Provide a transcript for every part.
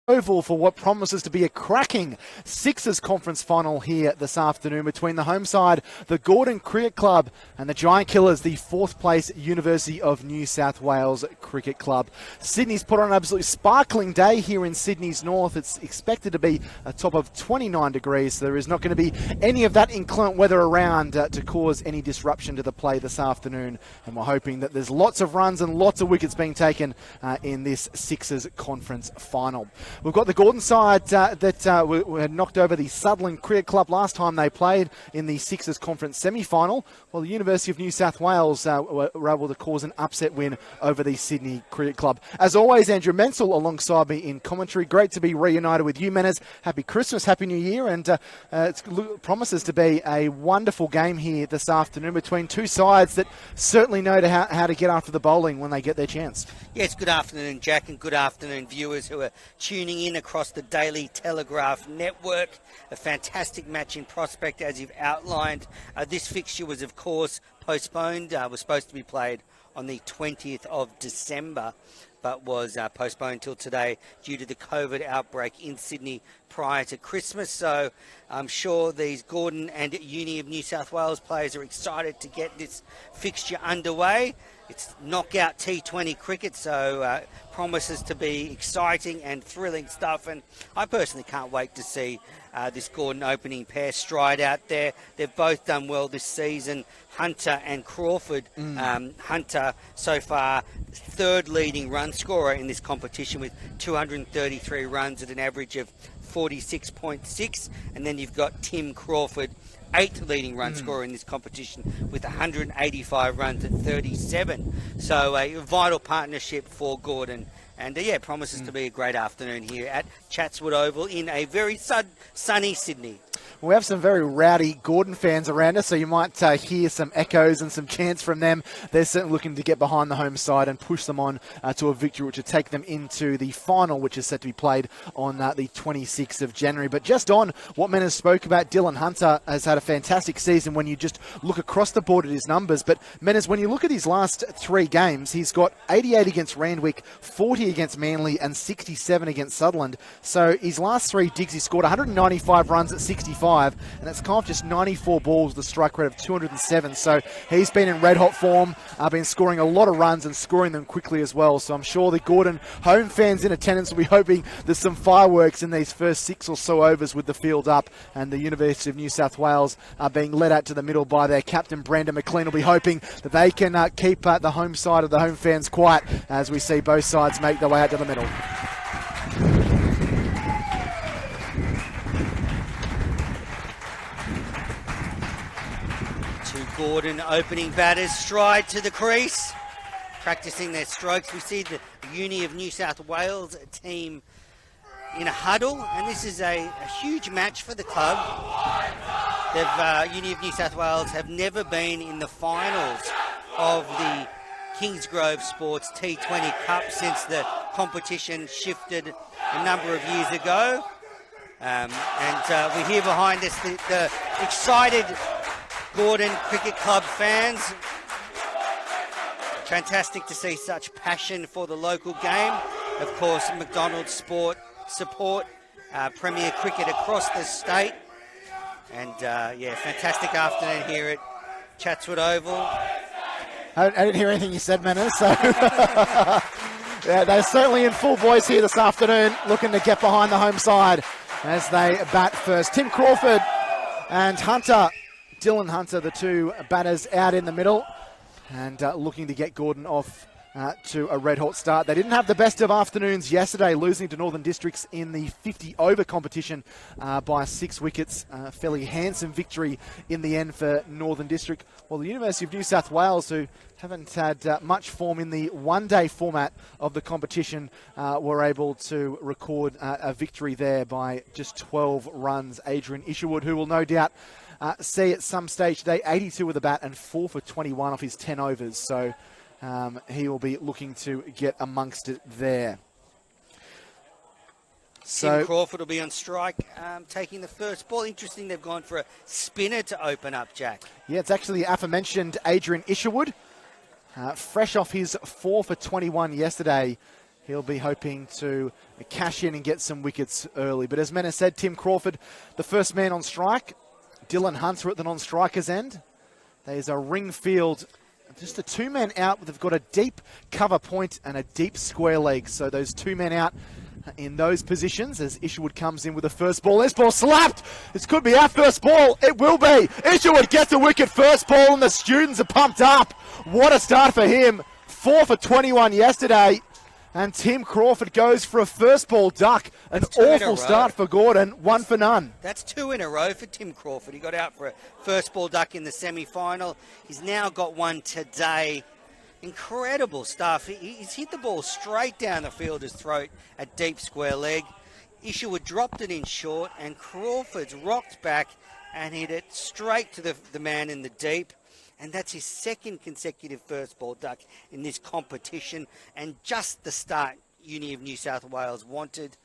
Oval for what promises to be a cracking Sixers conference final here this afternoon between the home side, the Gordon Cricket Club, and the Giant Killers, the fourth place University of New South Wales Cricket Club. Sydney's put on an absolutely sparkling day here in Sydney's north. It's expected to be a top of 29 degrees, so there is not going to be any of that inclement weather around to cause any disruption to the play this afternoon. And we're hoping that there's lots of runs and lots of wickets being taken in this Sixers conference final. We've got the Gordon side that we had knocked over the Sutherland Cricket Club last time they played in the Sixers Conference semi-final, while the University of New South Wales were able to cause an upset win over the Sydney Cricket Club. As always, Andrew Menzel alongside me in commentary. Great to be reunited with you, Menas. Happy Christmas, Happy New Year, and it promises to be a wonderful game here this afternoon between two sides that certainly know how to get after the bowling when they get their chance. Yes, good afternoon, Jack, and good afternoon, viewers who are tuning in across the Daily Telegraph network. A fantastic match in prospect, as you've outlined. This fixture was, of course, postponed. Was supposed to be played on the 20th of December, but was postponed till today due to the COVID outbreak in Sydney prior to Christmas. So I'm sure these Gordon and Uni of New South Wales players are excited to get this fixture underway. It's knockout T20 cricket, so promises to be exciting and thrilling stuff. And I personally can't wait to see this Gordon opening pair stride out there. They've both done well this season, Hunter and Crawford. Hunter, so far, third leading run scorer in this competition with 233 runs at an average of 46.6. And then you've got Tim Crawford, eighth leading run scorer in this competition with 185 runs at 37. So a vital partnership for Gordon. And promises to be a great afternoon here at Chatswood Oval in a very sunny Sydney. We have some very rowdy Gordon fans around us, so you might hear some echoes and some chants from them. They're certainly looking to get behind the home side and push them on to a victory, which will take them into the final, which is set to be played on the 26th of January. But just on what Menas spoke about, Dylan Hunter has had a fantastic season when you just look across the board at his numbers. But Menas, when you look at his last three games, he's got 88 against Randwick, 40 against Manly, and 67 against Sutherland. So his last three digs, he scored 195 runs at 65. And that's kind of just 94 balls with a strike rate of 207. So he's been in red hot form, been scoring a lot of runs and scoring them quickly as well. So I'm sure the Gordon home fans in attendance will be hoping there's some fireworks in these first 6 or so overs with the field up. And the University of New South Wales are being led out to the middle by their captain, Brandon McLean, will be hoping that they can keep the home side of the home fans quiet as we see both sides make their way out to the middle. Gordon opening batters stride to the crease, practicing their strokes. We see the Uni of New South Wales team in a huddle, and this is a huge match for the club. Uni of New South Wales have never been in the finals of the Kingsgrove Sports T20 Cup since the competition shifted a number of years ago. And we hear behind us the excited Gordon Cricket Club fans. Fantastic to see such passion for the local game. Of course, McDonald's Sport support Premier Cricket across the state. And fantastic afternoon here at Chatswood Oval. I didn't hear anything you said, Menas. So they're certainly in full voice here this afternoon, looking to get behind the home side as they bat first. Tim Crawford and Dylan Hunter, the two batters out in the middle, and looking to get Gordon off to a red-hot start. They didn't have the best of afternoons yesterday, losing to Northern Districts in the 50-over competition by 6 wickets. Fairly handsome victory in the end for Northern District. Well, the University of New South Wales, who haven't had much form in the one-day format of the competition, were able to record a victory there by just 12 runs. Adrian Isherwood, who will no doubt see at some stage today 82 with the bat and 4 for 21 off his 10 overs. So he will be looking to get amongst it there. So Tim Crawford will be on strike, taking the first ball. Interesting, they've gone for a spinner to open up, Jack. Yeah, it's actually the aforementioned Adrian Isherwood. Fresh off his 4 for 21 yesterday. he'll be hoping to cash in and get some wickets early. But as Mena said, Tim Crawford, the first man on strike. Dylan Hunter at the non-strikers end. There's a ring field, just the two men out. They've got a deep cover point and a deep square leg. So those two men out in those positions as Isherwood comes in with the first ball. This ball slapped. This could be our first ball. It will be. Isherwood gets a wicket first ball and the students are pumped up. What a start for him. 4 for 21 yesterday. And Tim Crawford goes for a first ball duck. An awful start for Gordon, 1 for none. That's 2 in a row for Tim Crawford. He got out for a first ball duck in the semi-final. He's now got one today. Incredible stuff. He's hit the ball straight down the fielder's throat at deep square leg. Isherwood dropped it in short and Crawford's rocked back and hit it straight to the man in the deep. And that's his second consecutive first ball duck in this competition, and just the start Uni of New South Wales wanted.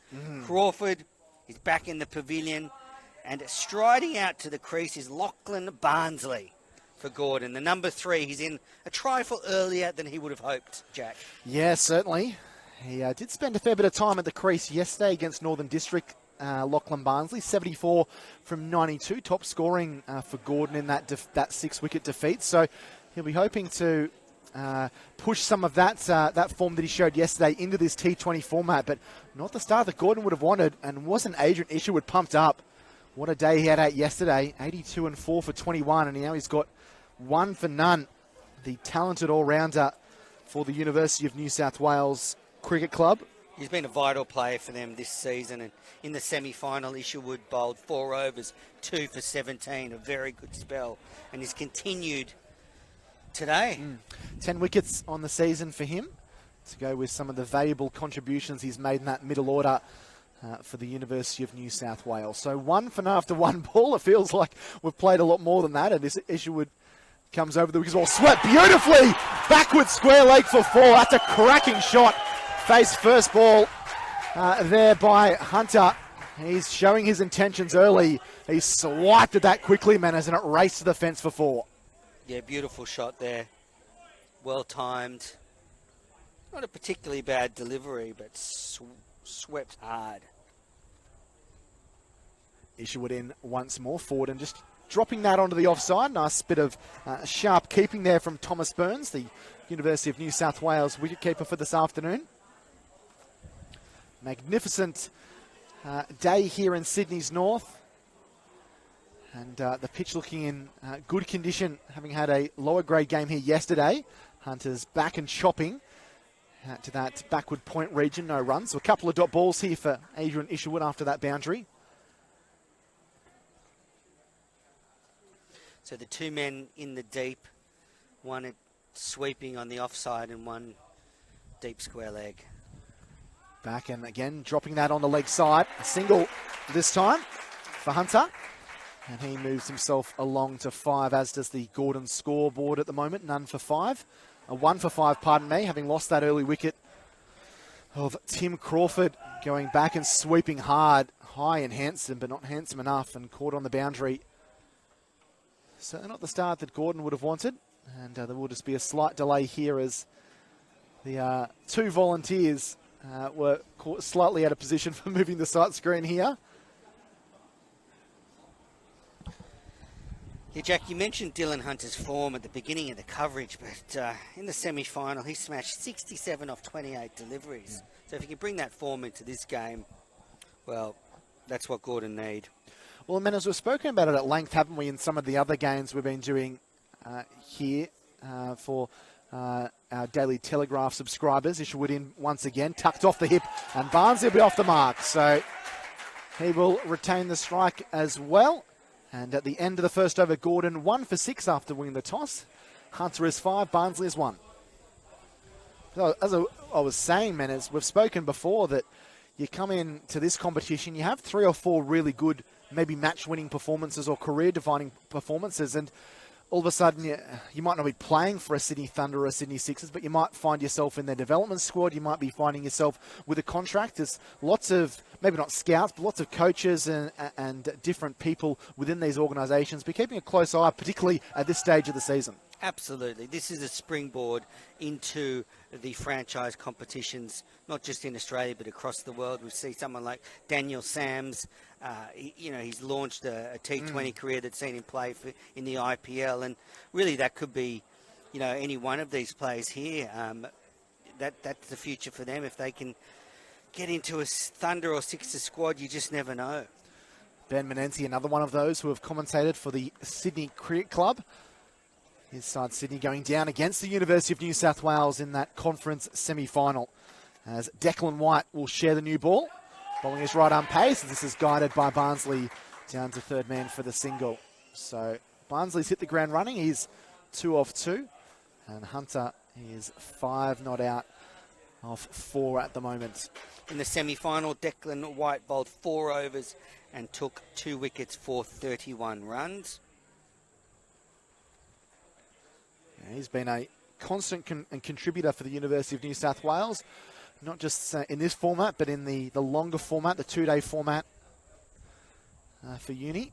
Crawford is back in the pavilion, and striding out to the crease is Lachlan Barnsley for Gordon. The number 3, he's in a trifle earlier than he would have hoped, Jack. Yeah, certainly. He did spend a fair bit of time at the crease yesterday against Northern District. Lachlan Barnsley, 74 from 92, top scoring for Gordon in that 6-wicket defeat. So he'll be hoping to push some of that form that he showed yesterday into this T20 format, but not the start that Gordon would have wanted, and wasn't Adrian Isherwood pumped up. What a day he had out yesterday, 82 and 4 for 21, and now he's got 1 for none. The talented all-rounder for the University of New South Wales Cricket Club. He's been a vital player for them this season, and in the semi-final, Isherwood bowled 4 overs, 2 for 17, a very good spell, and he's continued today. 10 wickets on the season for him, to go with some of the valuable contributions he's made in that middle order for the University of New South Wales. So 1 for none after 1 ball. It feels like we've played a lot more than that, and this Isherwood comes over the wickets, ball swept beautifully, backward square leg for 4. That's a cracking shot. Face first ball there by Hunter. He's showing his intentions early. He swiped at that quickly, Manners, and it raced to the fence for 4. Yeah, beautiful shot there. Well timed. Not a particularly bad delivery, but swept hard. Isherwood in once more forward and just dropping that onto the offside. Nice bit of sharp keeping there from Thomas Burns, the University of New South Wales wicketkeeper for this afternoon. Magnificent day here in Sydney's north, and the pitch looking in good condition, having had a lower grade game here yesterday. Hunter's back and chopping to that backward point region, no runs. So a couple of dot balls here for Adrian Isherwood after that boundary. So the 2 men in the deep, one sweeping on the offside and one deep square leg. Back and again, dropping that on the leg side. A single this time for Hunter. And he moves himself along to 5, as does the Gordon scoreboard at the moment. None for 5. A 1 for 5, pardon me, having lost that early wicket of Tim Crawford, going back and sweeping hard, high and handsome, but not handsome enough, and caught on the boundary. Certainly not the start that Gordon would have wanted. And there will just be a slight delay here as the 2 volunteers were caught slightly out of position for moving the sight screen here. Yeah, Jack, you mentioned Dylan Hunter's form at the beginning of the coverage, but in the semi-final, he smashed 67 off 28 deliveries. So if you can bring that form into this game, well, that's what Gordon need. Well, Menas, we've spoken about it at length, haven't we, in some of the other games we've been doing here for our Daily Telegraph subscribers. Isherwood in once again, tucked off the hip, and Barnes will be off the mark. So he will retain the strike as well. And at the end of the first over, Gordon 1 for 6 after winning the toss. Hunter is 5, Barnsley is 1. So as I was saying, man, as we've spoken before, that you come into this competition, you have 3 or 4 really good, maybe match-winning performances or career-defining performances, and all of a sudden you might not be playing for a Sydney Thunder or a Sydney Sixers, but you might find yourself in their development squad. You might be finding yourself with a contract. There's lots of, maybe not scouts, but lots of coaches and different people within these organisations. Be keeping a close eye, particularly at this stage of the season. Absolutely. This is a springboard into the franchise competitions, not just in Australia, but across the world. We see someone like Daniel Sams. He's launched a T20 career that's seen him play in the IPL. And really that could be, any one of these players here. That's the future for them. If they can get into a Thunder or Sixers squad, you just never know. Ben Menenzi, another one of those who have commentated for the Sydney Cricket Club. His side Sydney going down against the University of New South Wales in that conference semi-final. As Declan White will share the new ball. Bowling his right arm pace. This is guided by Barnsley down to third man for the single. So Barnsley's hit the ground running. He's 2 off 2. And Hunter is 5 not out of 4 at the moment. In the semi-final, Declan White bowled 4 overs and took 2 wickets for 31 runs. He's been a constant contributor for the University of New South Wales, not just in this format, but in the longer format, the 2-day format for Uni.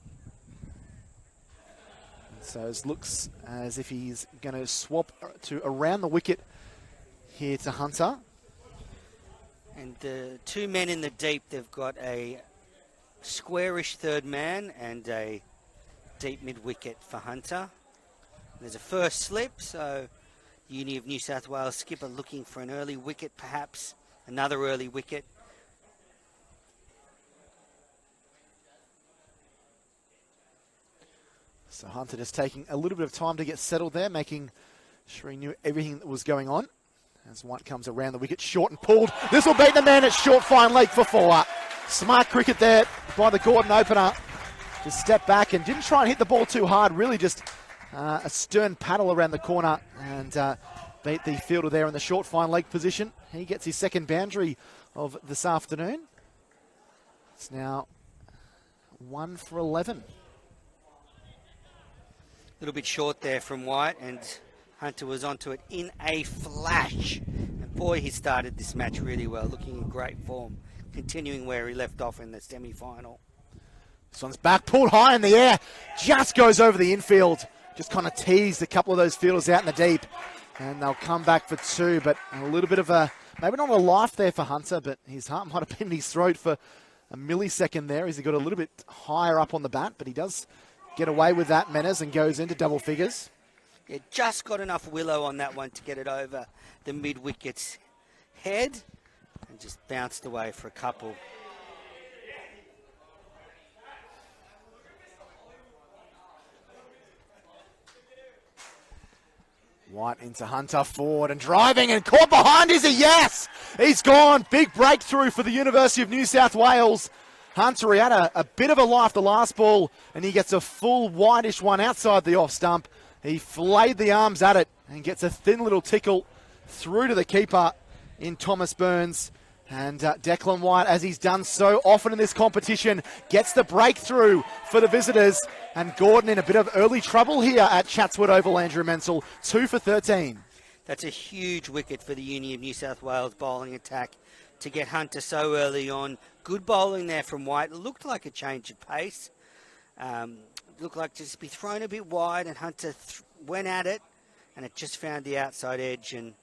And so it looks as if he's going to swap to around the wicket here to Hunter. And the 2 men in the deep, they've got a squarish third man and a deep mid-wicket for Hunter. There's a first slip, so Uni of New South Wales skipper looking for an early wicket, perhaps another early wicket. So Hunter just taking a little bit of time to get settled there, making sure he knew everything that was going on. As White comes around the wicket, short and pulled. This will beat the man at short, fine leg for 4. Smart cricket there by the Gordon opener. Just stepped back and didn't try and hit the ball too hard, really just a stern paddle around the corner and beat the fielder there in the short fine leg position. He gets his second boundary of this afternoon. It's now 1 for 11. A little bit short there from White, and Hunter was onto it in a flash. And boy, he started this match really well, looking in great form, continuing where he left off in the semi-final. This one's back, pulled high in the air, just goes over the infield. Just kind of teased a couple of those fielders out in the deep. And they'll come back for 2, but a little bit of maybe not a life there for Hunter, but his heart might have been in his throat for a millisecond there as he got a little bit higher up on the bat, but he does get away with that, Menes, and goes into double figures. Yeah, just got enough willow on that one to get it over the mid-wicket's head and just bounced away for a couple. White into Hunter, forward and driving and caught behind. Is a yes? He's gone. Big breakthrough for the University of New South Wales. Hunter, he had a bit of a life the last ball, and he gets a full whitish one outside the off stump. He flayed the arms at it and gets a thin little tickle through to the keeper in Thomas Burns. And Declan White, as he's done so often in this competition, gets the breakthrough for the visitors. And Gordon in a bit of early trouble here at Chatswood Oval, Andrew Menzel, 2 for 13. That's a huge wicket for the Uni of New South Wales bowling attack to get Hunter so early on. Good bowling there from White. It looked like a change of pace. Looked like just be thrown a bit wide, and Hunter went at it, and it just found the outside edge. And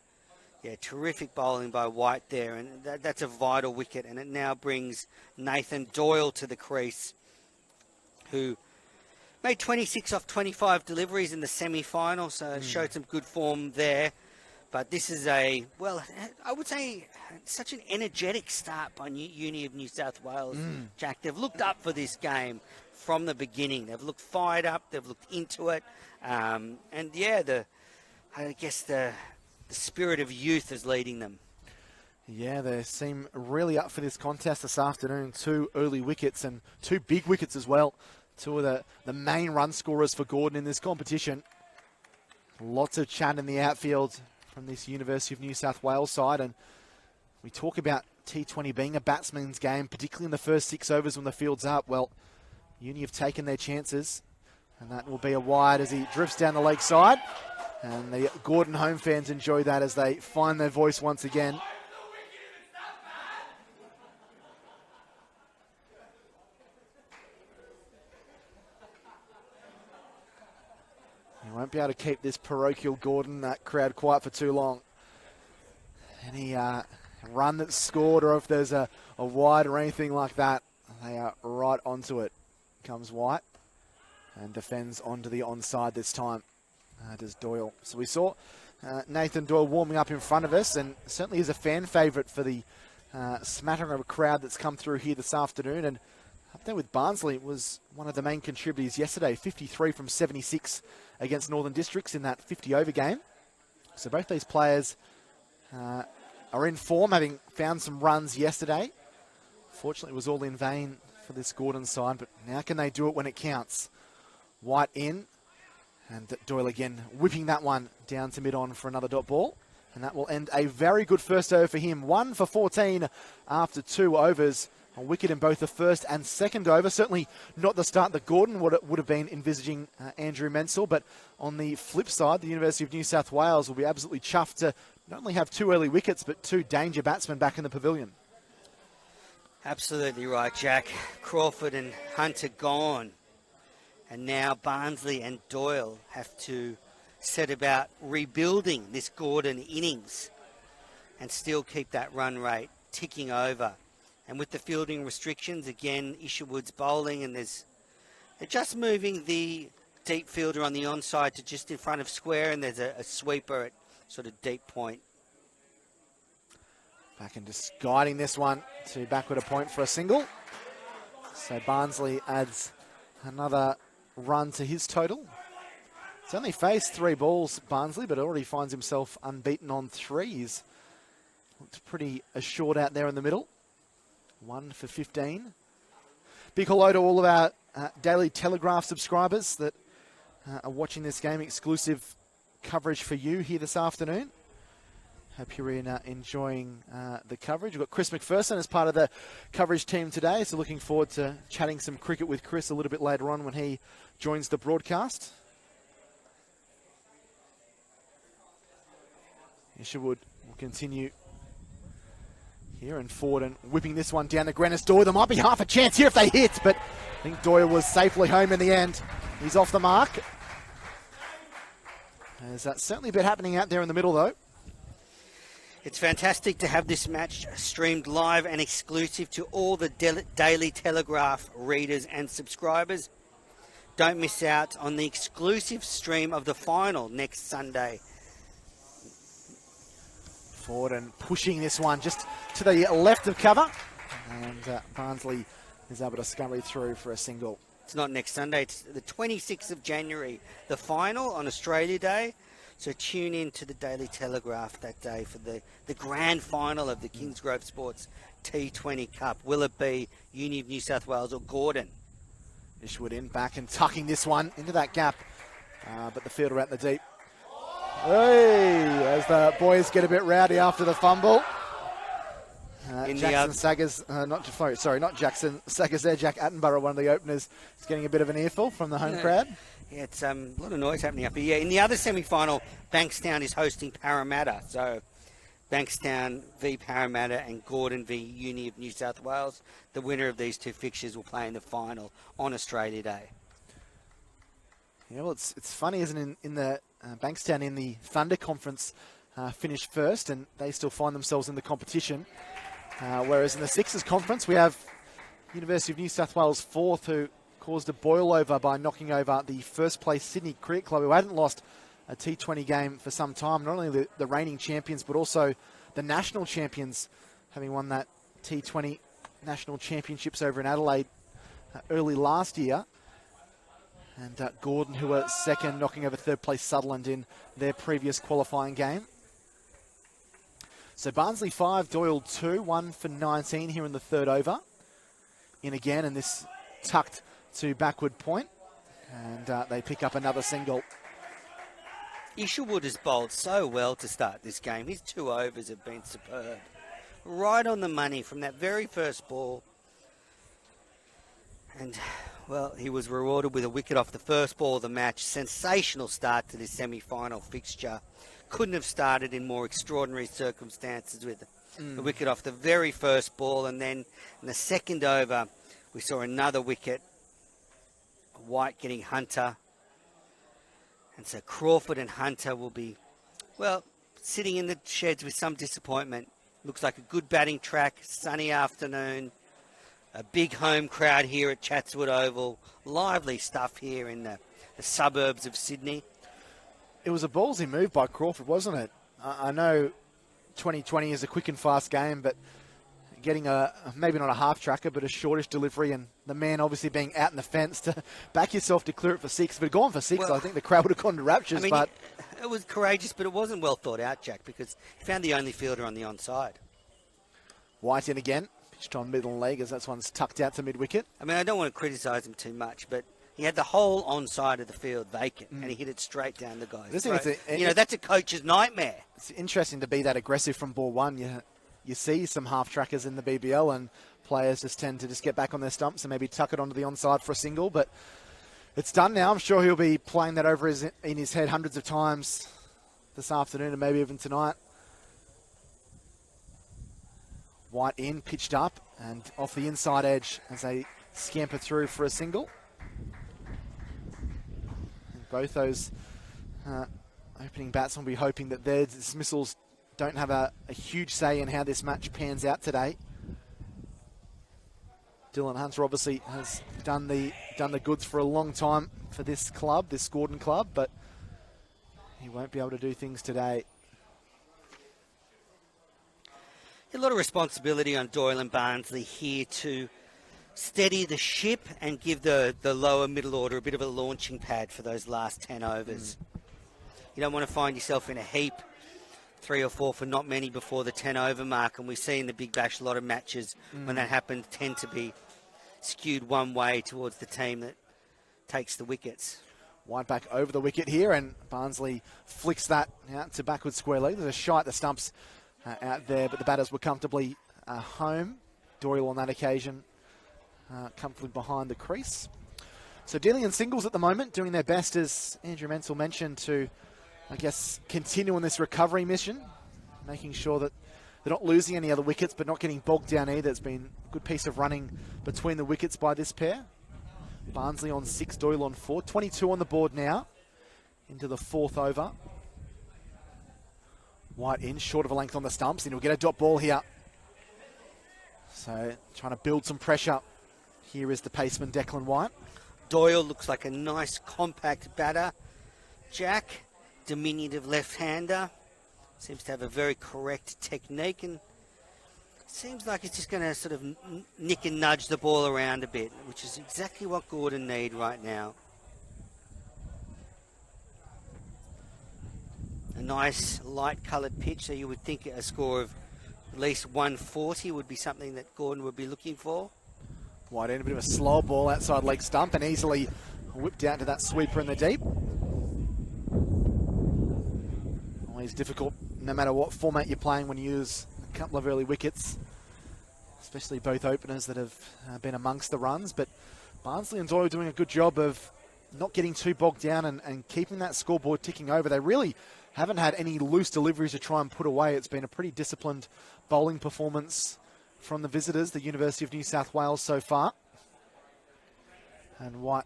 yeah, terrific bowling by White there, and that's a vital wicket. And it now brings Nathan Doyle to the crease, who made 26 off 25 deliveries in the semi-final, so showed some good form there. But this is I would say, such an energetic start by Uni of New South Wales, Jack. They've looked up for this game from the beginning. They've looked fired up. They've looked into it. And yeah, I guess the spirit of youth is leading them. Yeah, they seem really up for this contest this afternoon. 2 early wickets and 2 big wickets as well. 2 of the main run scorers for Gordon in this competition. Lots of chat in the outfield from this University of New South Wales side. And we talk about T20 being a batsman's game, particularly in the first 6 overs when the field's up. Well, Uni have taken their chances. And that will be a wide as he drifts down the leg side. And the Gordon home fans enjoy that as they find their voice once again. He Won't be able to keep this parochial Gordon crowd quiet for too long. Any run that's scored, or if there's a wide or anything like that, they are right onto it. Comes White and defends onto the onside this time. Does Doyle. So we saw Nathan Doyle warming up in front of us, and certainly is a fan favourite for the smattering of a crowd that's come through here this afternoon. And up there with Barnsley was one of the main contributors yesterday, 53 from 76 against Northern Districts in that 50 over game. So both these players are in form, having found some runs yesterday. Fortunately, it was all in vain for this Gordon side, but now can they do it when it counts? White in, and Doyle again whipping that one down to mid-on for another dot ball. And that will end a very good first over for him. 1 for 14 after 2 overs. A wicket in both the first and second over. Certainly not the start that Gordon would have been envisaging Andrew Mensel. But on the flip side, the University of New South Wales will be absolutely chuffed to not only have 2 early wickets, but 2 danger batsmen back in the pavilion. Absolutely right, Jack. Crawford and Hunter gone. And now Barnsley and Doyle have to set about rebuilding this Gordon innings and still keep that run rate ticking over. And with the fielding restrictions, again, Isherwood's bowling, and they're just moving the deep fielder on the onside to just in front of square, and there's a sweeper at sort of deep point. Back and just guiding this one to backward a point for a single. So Barnsley adds another run to his total. He's only faced 3 balls, Barnsley, but already finds himself unbeaten on 3. He's looked pretty assured out there in the middle. 1 for 15. Big hello to all of our Daily Telegraph subscribers that are watching this game. Exclusive coverage for you here this afternoon. Hope you're enjoying the coverage. We've got Chris McPherson as part of the coverage team today, so looking forward to chatting some cricket with Chris a little bit later on when he joins the broadcast. Isherwood will continue here and forward and whipping this one down to Grennis Doyle. There might be half a chance here if they hit, but I think Doyle was safely home in the end. He's off the mark. There's certainly a bit happening out there in the middle, though. It's fantastic to have this match streamed live and exclusive to all the Daily Telegraph readers and subscribers. Don't miss out on the exclusive stream of the final next Sunday. Forward and pushing this one just to the left of cover. And Barnsley is able to scurry through for a single. It's not next Sunday, it's the 26th of January, the final on Australia Day. So tune in to the Daily Telegraph that day for the grand final of the Kingsgrove Sports T20 Cup. Will it be Uni of New South Wales or Gordon? Isherwood in, back and tucking this one into that gap. But the fielder out in the deep. Hey, as the boys get a bit rowdy after the fumble. Jackson Saggers, not Jackson Saggers there, Jack Attenborough, one of the openers, is getting a bit of an earful from the home crowd. Yeah, it's a lot of noise happening up here. Yeah, in the other semi-final, Bankstown is hosting Parramatta. So Bankstown v Parramatta and Gordon v Uni of New South Wales. The winner of these 2 fixtures will play in the final on Australia Day. Yeah, well, it's funny, isn't it? In the Bankstown in the Thunder Conference finished first, and they still find themselves in the competition. Whereas in the Sixers Conference, we have University of New South Wales 4th, who caused a boil over by knocking over the first place Sydney Cricket Club, who hadn't lost a T20 game for some time. Not only the reigning champions, but also the national champions, having won that T20 national championships over in Adelaide early last year. And Gordon, who were second, knocking over third place Sutherland in their previous qualifying game. So Barnsley 5, Doyle 2, 1 for 19 here in the third over. In again, and this tucked to backward point. And they pick up another single. Isherwood has bowled so well to start this game. His 2 overs have been superb. Right on the money from that very first ball. And, well, he was rewarded with a wicket off the first ball of the match. Sensational start to this semi-final fixture. Couldn't have started in more extraordinary circumstances with the wicket off the very first ball. And then in the second over, we saw another wicket. White getting Hunter. And so Crawford and Hunter will be, well, sitting in the sheds with some disappointment. Looks like a good batting track, sunny afternoon, a big home crowd here at Chatswood Oval. Lively stuff here in the suburbs of Sydney. It was a ballsy move by Crawford, wasn't it? I know 2020 is a quick and fast game, but getting maybe not a half tracker, but a shortish delivery, and the man obviously being out in the fence to back yourself to clear it for six. If it had gone for six, well, I think the crowd would have gone to raptures. I mean, but it was courageous, but it wasn't well thought out, Jack, because he found the only fielder on the onside. White in again, pitched on middle leg as that one's tucked out to mid-wicket. I mean, I don't want to criticise him too much, but he had the whole onside of the field vacant, and he hit it straight down the guy's throat. That's a coach's nightmare. It's interesting to be that aggressive from ball one. You see some half-trackers in the BBL, and players just tend to just get back on their stumps and maybe tuck it onto the onside for a single. But it's done now. I'm sure he'll be playing that over in his head hundreds of times this afternoon and maybe even tonight. White in, pitched up, and off the inside edge as they scamper through for a single. And both those opening batsmen will be hoping that their dismissals don't have a huge say in how this match pans out today. Dylan Hunter obviously has done the goods for a long time for this club, this Gordon club, but he won't be able to do things today. A lot of responsibility on Doyle and Barnsley here to steady the ship and give the lower middle order a bit of a launching pad for those last 10 overs. You don't want to find yourself in a heap, 3 or 4 for not many before the 10 over mark, and we see in the Big Bash a lot of matches when that happens tend to be skewed one way towards the team that takes the wickets. White back over the wicket here, and Barnsley flicks that out to backward square leg. There's a shy at the stumps out there, but the batters were comfortably home. Doyle on that occasion comfortably behind the crease. So dealing in singles at the moment, doing their best, as Andrew Menzel mentioned, to I guess continue on this recovery mission, making sure that they're not losing any other wickets, but not getting bogged down either. It's been a good piece of running between the wickets by this pair. Barnsley on 6, Doyle on 4. 22 on the board now, into the 4th over. White in, short of a length on the stumps, and he'll get a dot ball here. So trying to build some pressure. Here is the paceman, Declan White. Doyle looks like a nice compact batter. Jack, diminutive left-hander, seems to have a very correct technique, and seems like he's just going to sort of nick and nudge the ball around a bit, which is exactly what Gordon need right now. A nice light-coloured pitch, so you would think a score of at least 140 would be something that Gordon would be looking for. White in, a bit of a slow ball outside leg stump, and easily whipped out to that sweeper in the deep. Always difficult, no matter what format you're playing, when you use a couple of early wickets, especially both openers that have been amongst the runs. But Barnsley and Doyle doing a good job of not getting too bogged down and keeping that scoreboard ticking over. They really haven't had any loose deliveries to try and put away. It's been a pretty disciplined bowling performance from the visitors, the University of New South Wales, so far. And White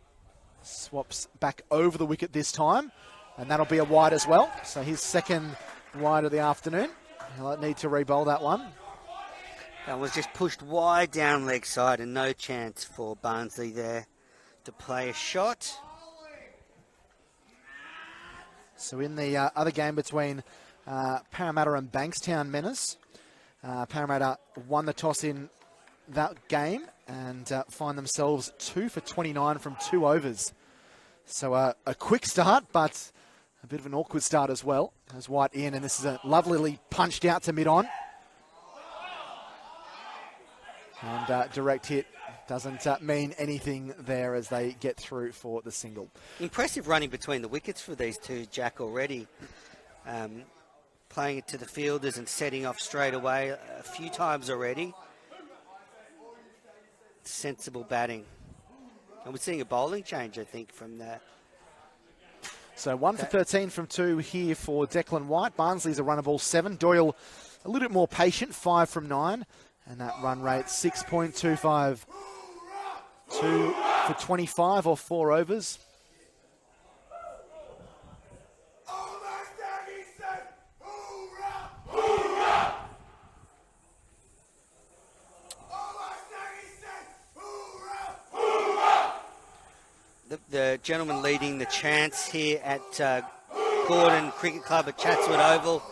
swaps back over the wicket this time, and that'll be a wide as well. So his second wide of the afternoon. He'll need to re-bowl that one. That was just pushed wide down leg side, and no chance for Barnsley there to play a shot. So in the other game between Parramatta and Bankstown Menace, Parramatta won the toss in that game and find themselves 2 for 29 from 2 overs. So a quick start, but a bit of an awkward start as well. As White in, and this is a lovely punched out to mid-on. And direct hit doesn't mean anything there as they get through for the single. Impressive running between the wickets for these two, Jack, already. Playing it to the fielders and setting off straight away a few times already. Sensible batting. And we're seeing a bowling change, I think, from that. So 1 for 13 from 2 here for Declan White. Barnsley's a run of ball 7. Doyle a little bit more patient, 5 from 9. And that run rate, 6.25. 2 for 25 or 4 overs. the gentleman leading the chants here at Gordon Cricket Club at Chatswood Oval,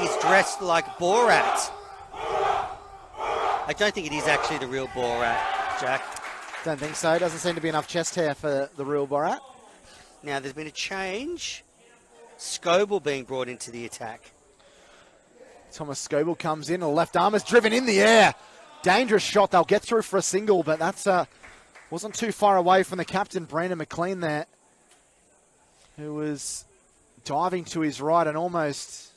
is dressed like Borat. I don't think it is actually the real Borat, Jack. Don't think so. Doesn't seem to be enough chest hair for the real Borat. Now, there's been a change. Scoble being brought into the attack. Thomas Scoble comes in. The left arm is driven in the air. Dangerous shot. They'll get through for a single, but that's wasn't too far away from the captain, Brandon McLean, there, who was diving to his right and almost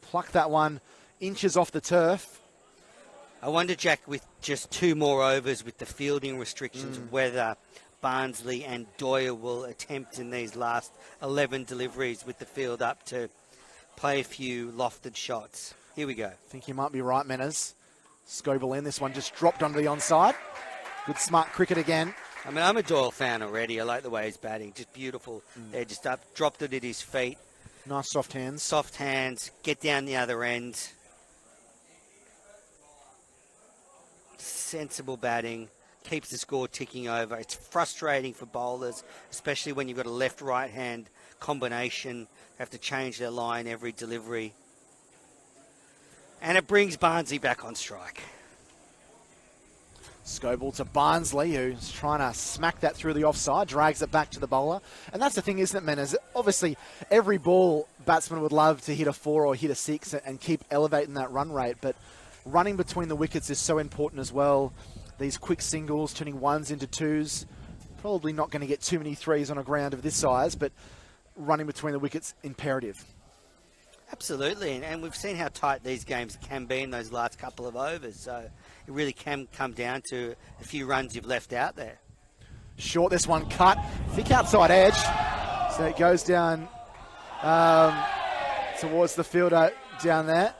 plucked that one inches off the turf. I wonder, Jack, with just 2 more overs with the fielding restrictions, whether Barnsley and Doyle will attempt in these last 11 deliveries with the field up to play a few lofted shots. Here we go. I think you might be right, Menners. Scoble in. This one just dropped onto the onside. Good smart cricket again. I mean, I'm a Doyle fan already. I like the way he's batting. Just beautiful. They just dropped it at his feet. Nice soft hands. Soft hands. Get down the other end. Sensible batting. Keeps the score ticking over. It's frustrating for bowlers, especially when you've got a left-right hand combination. They have to change their line every delivery. And it brings Barnsley back on strike. Scoble to Barnsley, who's trying to smack that through the offside, drags it back to the bowler. And that's the thing, isn't it, Menners? Obviously, every ball batsman would love to hit a 4 or hit a 6 and keep elevating that run rate, but running between the wickets is so important as well. These quick singles, turning 1s into 2s, probably not going to get too many 3s on a ground of this size, but running between the wickets, imperative. Absolutely, and we've seen how tight these games can be in those last couple of overs, so it really can come down to a few runs you've left out there. Short, this one cut, thick outside edge, so it goes down towards the fielder down there.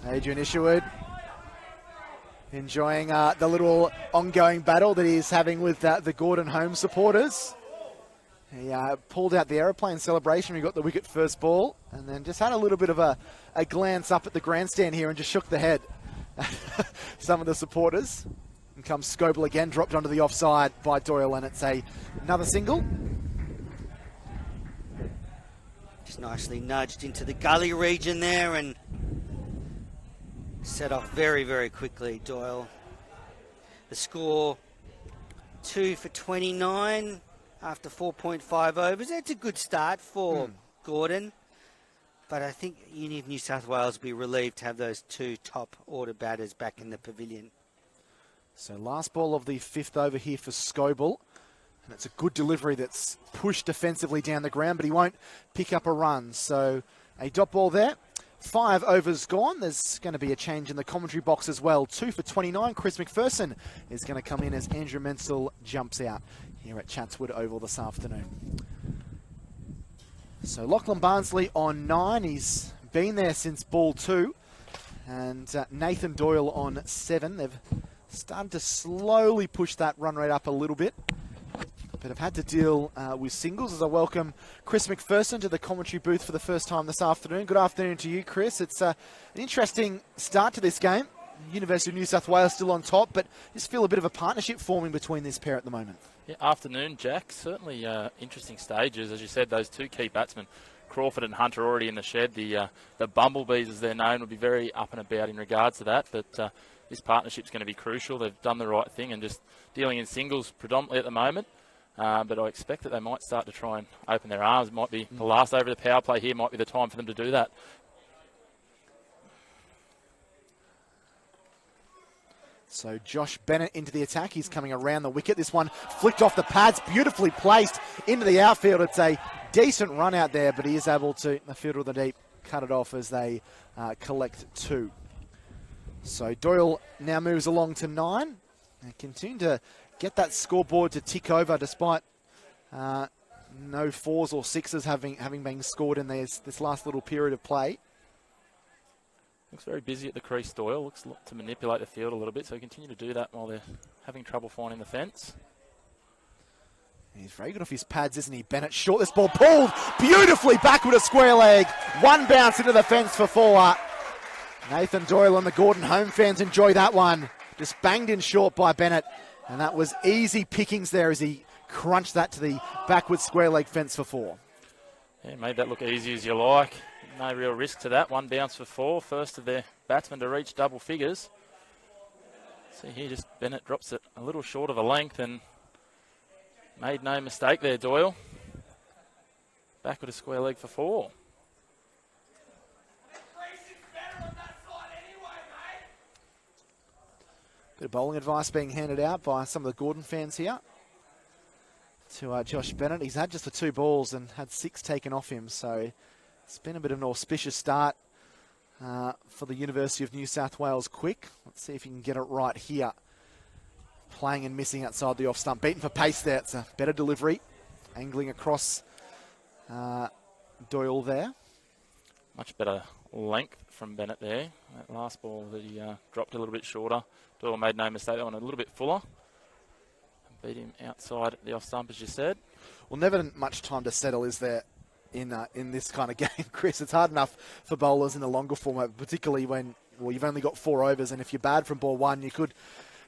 Adrian Isherwood enjoying the little ongoing battle that he's having with the Gordon home supporters. He pulled out the aeroplane celebration. We got the wicket first ball and then just had a little bit of a glance up at the grandstand here and just shook the head. Some of the supporters. And comes Scoble again, dropped onto the offside by Doyle, and it's another single. Just nicely nudged into the gully region there and set off very, very quickly, Doyle. The score 2 for 29 after 4.5 overs. That's a good start for Gordon. But I think New South Wales will be relieved to have those 2 top order batters back in the pavilion. So last ball of the 5th over here for Scoble. And it's a good delivery that's pushed defensively down the ground, but he won't pick up a run. So a dot ball there. 5 overs gone. There's going to be a change in the commentary box as well. 2 for 29. Chris McPherson is going to come in as Andrew Menzel jumps out here at Chatswood Oval this afternoon. So Lachlan Barnsley on 9. He's been there since ball 2. And Nathan Doyle on 7. They've started to slowly push that run rate up a little bit, but have had to deal with singles as I welcome Chris McPherson to the commentary booth for the first time this afternoon. Good afternoon to you, Chris. It's an interesting start to this game. University of New South Wales still on top, but just feel a bit of a partnership forming between this pair at the moment. Yeah, afternoon, Jack. Certainly interesting stages. As you said, those 2 key batsmen, Crawford and Hunter, already in the shed. The Bumblebees, as they're known, will be very up and about in regards to that, but this partnership's going to be crucial. They've done the right thing and just dealing in singles predominantly at the moment. But I expect that they might start to try and open their arms. It might be the last over of the power play here might be the time for them to do that. So Josh Bennett into the attack. He's coming around the wicket. This one flicked off the pads, beautifully placed into the outfield. It's a decent run out there, but he is able to, the fielder of the deep, cut it off as they collect 2. So Doyle now moves along to 9 and continue to get that scoreboard to tick over despite no 4s or 6s having been scored in this last little period of play. Looks very busy at the crease, Doyle. Looks to manipulate the field a little bit, so he continue to do that while they're having trouble finding the fence. He's very good off his pads, isn't he? Bennett short, this ball pulled beautifully back with a square leg. One bounce into the fence for 4. Nathan Doyle and the Gordon home fans enjoy that one. just banged in short by Bennett. And that was easy pickings there as he crunched that to the backward square leg fence for 4. Yeah, made that look easy as you like. No real risk to that. 1 bounce for 4. First of their batsmen to reach double figures. See here, just Bennett drops it a little short of a length and made no mistake there, Doyle. Back with a square leg for 4. Bit of bowling advice being handed out by some of the Gordon fans here to Josh Bennett. He's had just the 2 balls and had 6 taken off him, so it's been a bit of an auspicious start for the University of New South Wales quick. Let's see if he can get it right here. Playing and missing outside the off stump. Beaten for pace there. It's a better delivery. Angling across Doyle there. Much better length from Bennett there. That last ball that he dropped a little bit shorter. Doyle made no mistake. That one a little bit fuller. Beat him outside the off stump, as you said. Well, never much time to settle, is there, in this kind of game, Chris? It's hard enough for bowlers in the longer format, particularly when, well, you've only got 4 overs, and if you're bad from ball 1, you could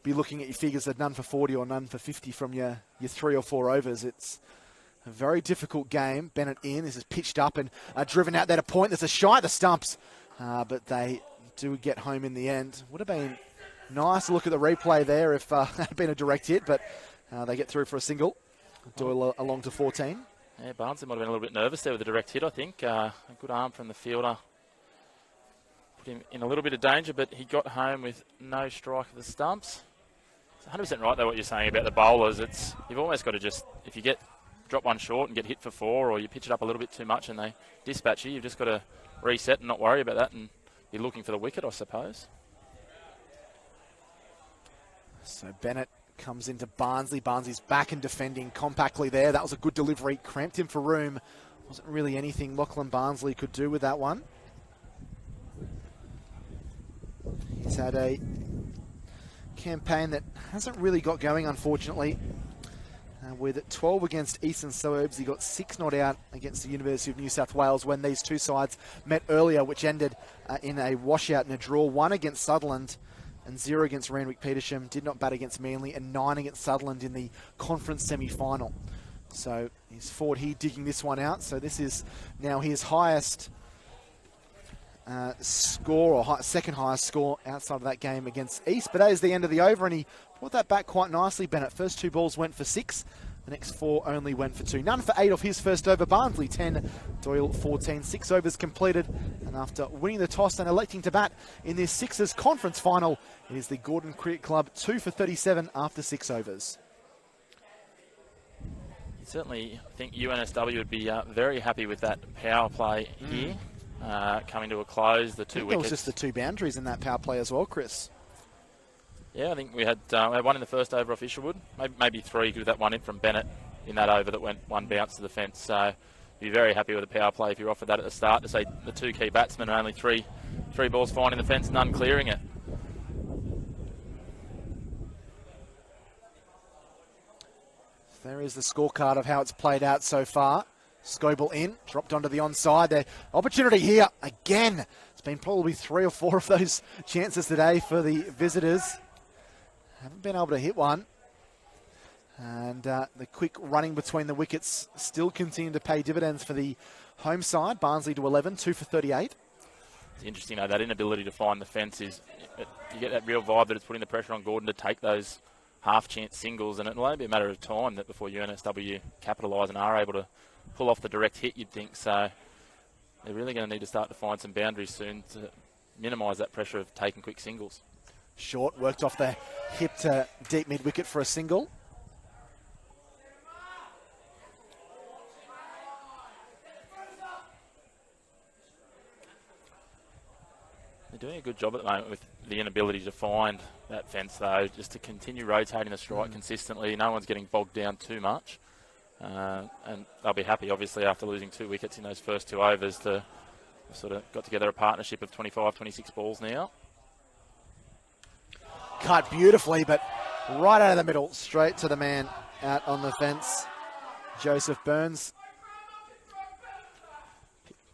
be looking at your figures of none for 40 or none for 50 from your 3 or 4 overs. It's a very difficult game. Bennett in. This is pitched up and driven out there to point. There's a shy of the stumps, but they do get home in the end. Would have been nice to look at the replay there if it had been a direct hit, but they get through for a single. Doyle along to 14. Yeah, Barnsley might have been a little bit nervous there with the direct hit, I think. A good arm from the fielder. Put him in a little bit of danger, but he got home with no strike of the stumps. It's 100% right, though, what you're saying about the bowlers. You've almost got to just, if you drop one short and get hit for 4, or you pitch it up a little bit too much and they dispatch you, you've just got to reset and not worry about that and be looking for the wicket, I suppose. So Bennett comes into Barnsley. Barnsley's back and defending compactly there. That was a good delivery. Cramped him for room. Wasn't really anything Lachlan Barnsley could do with that one. He's had a campaign that hasn't really got going, unfortunately. With 12 against Eastern Suburbs, he got 6 not out against the University of New South Wales when these two sides met earlier, which ended in a washout and a draw. 1 against Sutherland and 0 against Randwick Petersham. Did not bat against Manly, and 9 against Sutherland in the conference semi-final. So he's forward here digging this one out. So this is now his highest score, or second highest score outside of that game against East. But that is the end of the over, and he brought that back quite nicely, Bennett. First 2 balls went for 6. The next 4 only went for 2. None for 8 off his first over. Barnsley 10, Doyle 14. 6 overs completed. And after winning the toss and electing to bat in this Sixers conference final, it is the Gordon Cricket Club 2 for 37 after 6 overs. Certainly, I think UNSW would be very happy with that power play here. Coming to a close, the 2 wickets. There was just the 2 boundaries in that power play as well, Chris. Yeah, I think we had 1 in the first over off Isherwood. Maybe 3 because that one in from Bennett in that over that went 1 bounce to the fence. So you'd be very happy with the power play if you offered that at the start to say the 2 key batsmen and only 3 balls finding the fence, none clearing it. There is the scorecard of how it's played out so far. Scoble in, dropped onto the onside. The opportunity here again. It's been probably 3 or 4 of those chances today for the visitors. Haven't been able to hit one. And the quick running between the wickets still continue to pay dividends for the home side. Barnsley to 11, 2 for 38. It's interesting, that inability to find the fence is, you get that real vibe that it's putting the pressure on Gordon to take those half-chance singles, and it'll only be a matter of time that before UNSW capitalise and are able to pull off the direct hit, you'd think. So they're really going to need to start to find some boundaries soon to minimise that pressure of taking quick singles. Short, worked off the hip to deep mid-wicket for a single. They're doing a good job at the moment with the inability to find that fence, though, just to continue rotating the strike consistently. No one's getting bogged down too much. And they'll be happy, obviously, after losing 2 wickets in those first 2 overs to sort of got together a partnership of 25, 26 balls now. Cut beautifully, but right out of the middle, straight to the man out on the fence. Joseph Burns.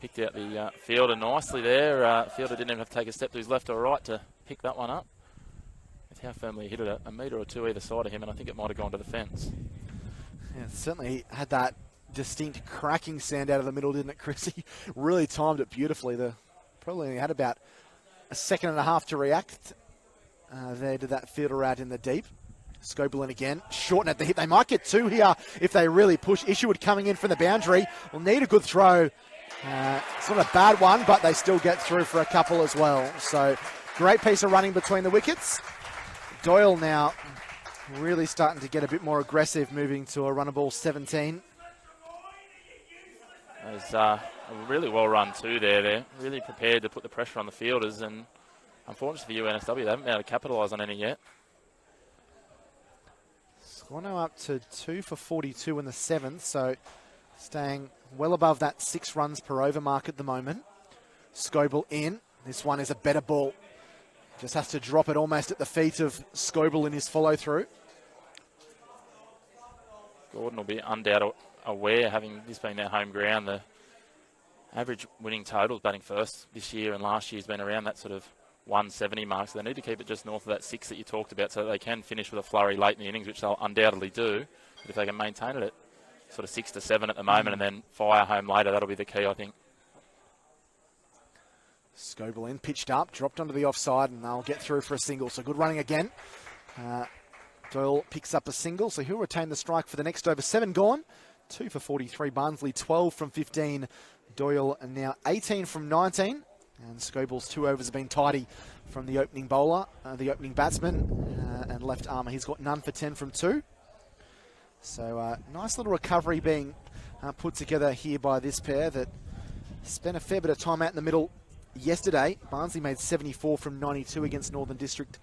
Picked out the fielder nicely there. Fielder didn't even have to take a step to his left or right to pick that one up. how firmly he hit it, a metre or two either side of him, and I think it might have gone to the fence. Yeah, it certainly had that distinct cracking sound out of the middle, didn't it, Chris? He really timed it beautifully. Probably only had about a second and a half to react there to that fielder out in the deep. Scobelin again, shorten at the hit. They might get two here if they really push. Isherwood coming in from the boundary. Will need a good throw. It's not a bad one, but they still get through for a couple as well. So great piece of running between the wickets. Doyle now really starting to get a bit more aggressive, moving to a run of ball 17. There's a really well run too there. They're really prepared to put the pressure on the fielders, and unfortunately for UNSW, they haven't been able to capitalise on any yet. Squano up to 2 for 42 in the 7th, so staying well above that 6 runs per over mark at the moment. Scoble in. This one is a better ball. Just has to drop it almost at the feet of Scoble in his follow-through. Gordon will be undoubtedly aware, having this being their home ground, the average winning total batting first this year and last year has been around that sort of 170 mark, so they need to keep it just north of that 6 that you talked about so that they can finish with a flurry late in the innings, which they'll undoubtedly do. But if they can maintain it at sort of 6 to 7 at the moment and then fire home later, that'll be the key, I think. Scoble in, pitched up, dropped onto the offside, and they'll get through for a single. So good running again. Doyle picks up a single, so he'll retain the strike for the next over. 7 gone, 2 for 43. Barnsley 12 from 15. Doyle now 18 from 19. And Scoble's 2 overs have been tidy from the opening bowler, the opening batsman, and left armour. He's got none for 10 from 2. So nice little recovery being put together here by this pair that spent a fair bit of time out in the middle yesterday. Barnsley made 74 from 92 against Northern District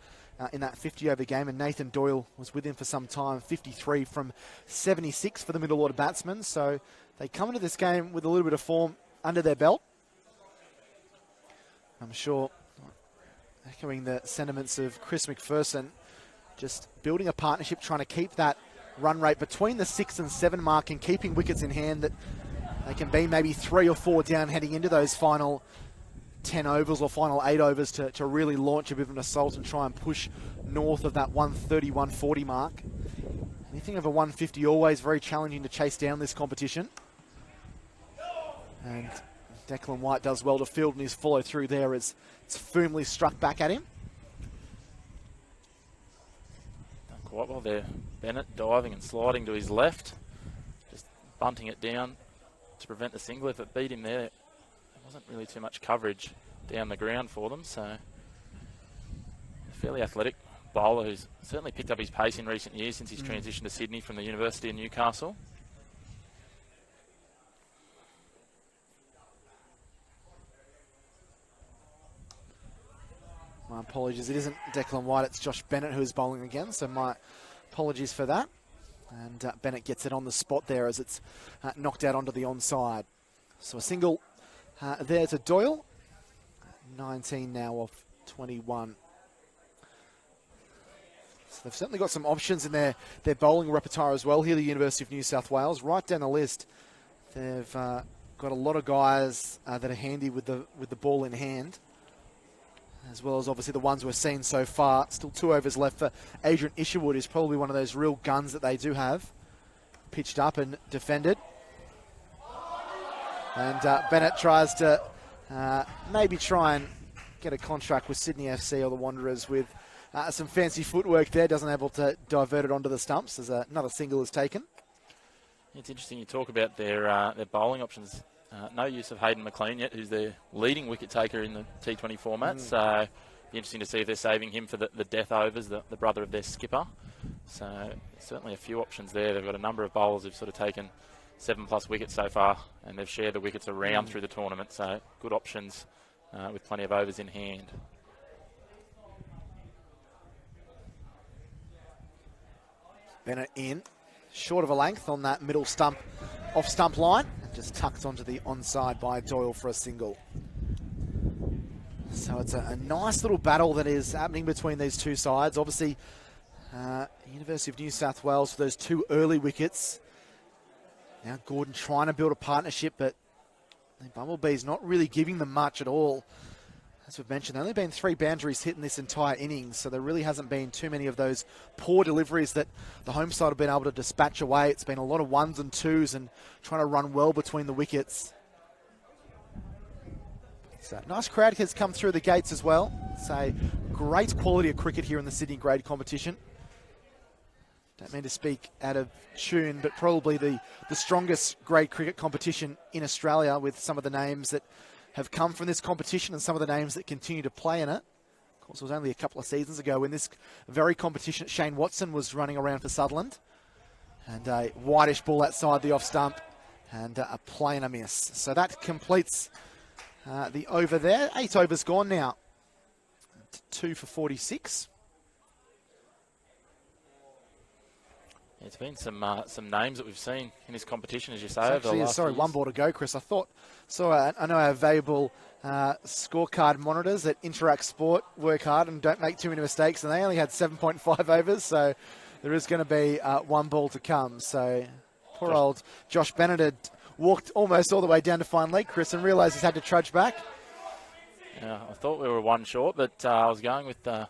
in that 50-over game, and Nathan Doyle was with him for some time, 53 from 76 for the middle order batsmen. So they come into this game with a little bit of form under their belt. I'm sure, echoing the sentiments of Chris McPherson, just building a partnership, trying to keep that run rate between the 6 and 7 mark and keeping wickets in hand that they can be maybe 3 or 4 down heading into those final 10 overs or final 8 overs to really launch a bit of an assault and try and push north of that 130, 140 mark. Anything over 150 always very challenging to chase down this competition. And Declan White does well to field in his follow through there as it's firmly struck back at him. Done quite well there. Bennett diving and sliding to his left, just bunting it down to prevent the single. If it beat him there, there wasn't really too much coverage down the ground for them. So a fairly athletic bowler who's certainly picked up his pace in recent years since he's transitioned to Sydney from the University of Newcastle. My apologies, it isn't Declan White, it's Josh Bennett who is bowling again, so my apologies for that. And Bennett gets it on the spot there as it's knocked out onto the onside. So a single there to Doyle, 19 now off 21. So they've certainly got some options in their bowling repertoire as well here, the University of New South Wales. Right down the list, they've got a lot of guys that are handy with the ball in hand, as well as obviously the ones we've seen so far. Still 2 overs left for Adrian Isherwood, who's probably one of those real guns that they do have. Pitched up and defended. And Bennett tries to maybe try and get a contract with Sydney FC or the Wanderers with some fancy footwork there. Doesn't able to divert it onto the stumps as another single is taken. It's interesting you talk about their bowling options. No use of Hayden McLean yet, who's their leading wicket taker in the T20 format. So be interesting to see if they're saving him for the death overs, the brother of their skipper. So certainly a few options there. They've got a number of bowlers who've sort of taken 7+ wickets so far, and they've shared the wickets around through the tournament. So good options with plenty of overs in hand. Bennett in, short of a length on that middle stump, off stump line, and just tucked onto the onside by Doyle for a single. So it's a nice little battle that is happening between these two sides. Obviously, University of New South Wales for those 2 early wickets. Now Gordon trying to build a partnership, but the Bumblebees not really giving them much at all. as we've mentioned, there have only been 3 boundaries hit in this entire innings, so there really hasn't been too many of those poor deliveries that the home side have been able to dispatch away. It's been a lot of 1s and 2s and trying to run well between the wickets. So nice crowd has come through the gates as well. It's a great quality of cricket here in the Sydney grade competition. Don't mean to speak out of tune, but probably the strongest grade cricket competition in Australia, with some of the names that have come from this competition and some of the names that continue to play in it. Of course, it was only a couple of seasons ago when this very competition, Shane Watson was running around for Sutherland. And a whitish ball outside the off stump and a play and a miss. So that completes the over there. 8 overs gone now. 2 for 46. It's been some names that we've seen in this competition, as you say. Actually, sorry, 1 ball to go, Chris. I know our valuable scorecard monitors at Interact Sport work hard and don't make too many mistakes, and they only had 7.5 overs, so there is going to be 1 ball to come. So poor old Josh Bennett had walked almost all the way down to fine leg, Chris, and realised he's had to trudge back. Yeah, I thought we were 1 short, but I was going with the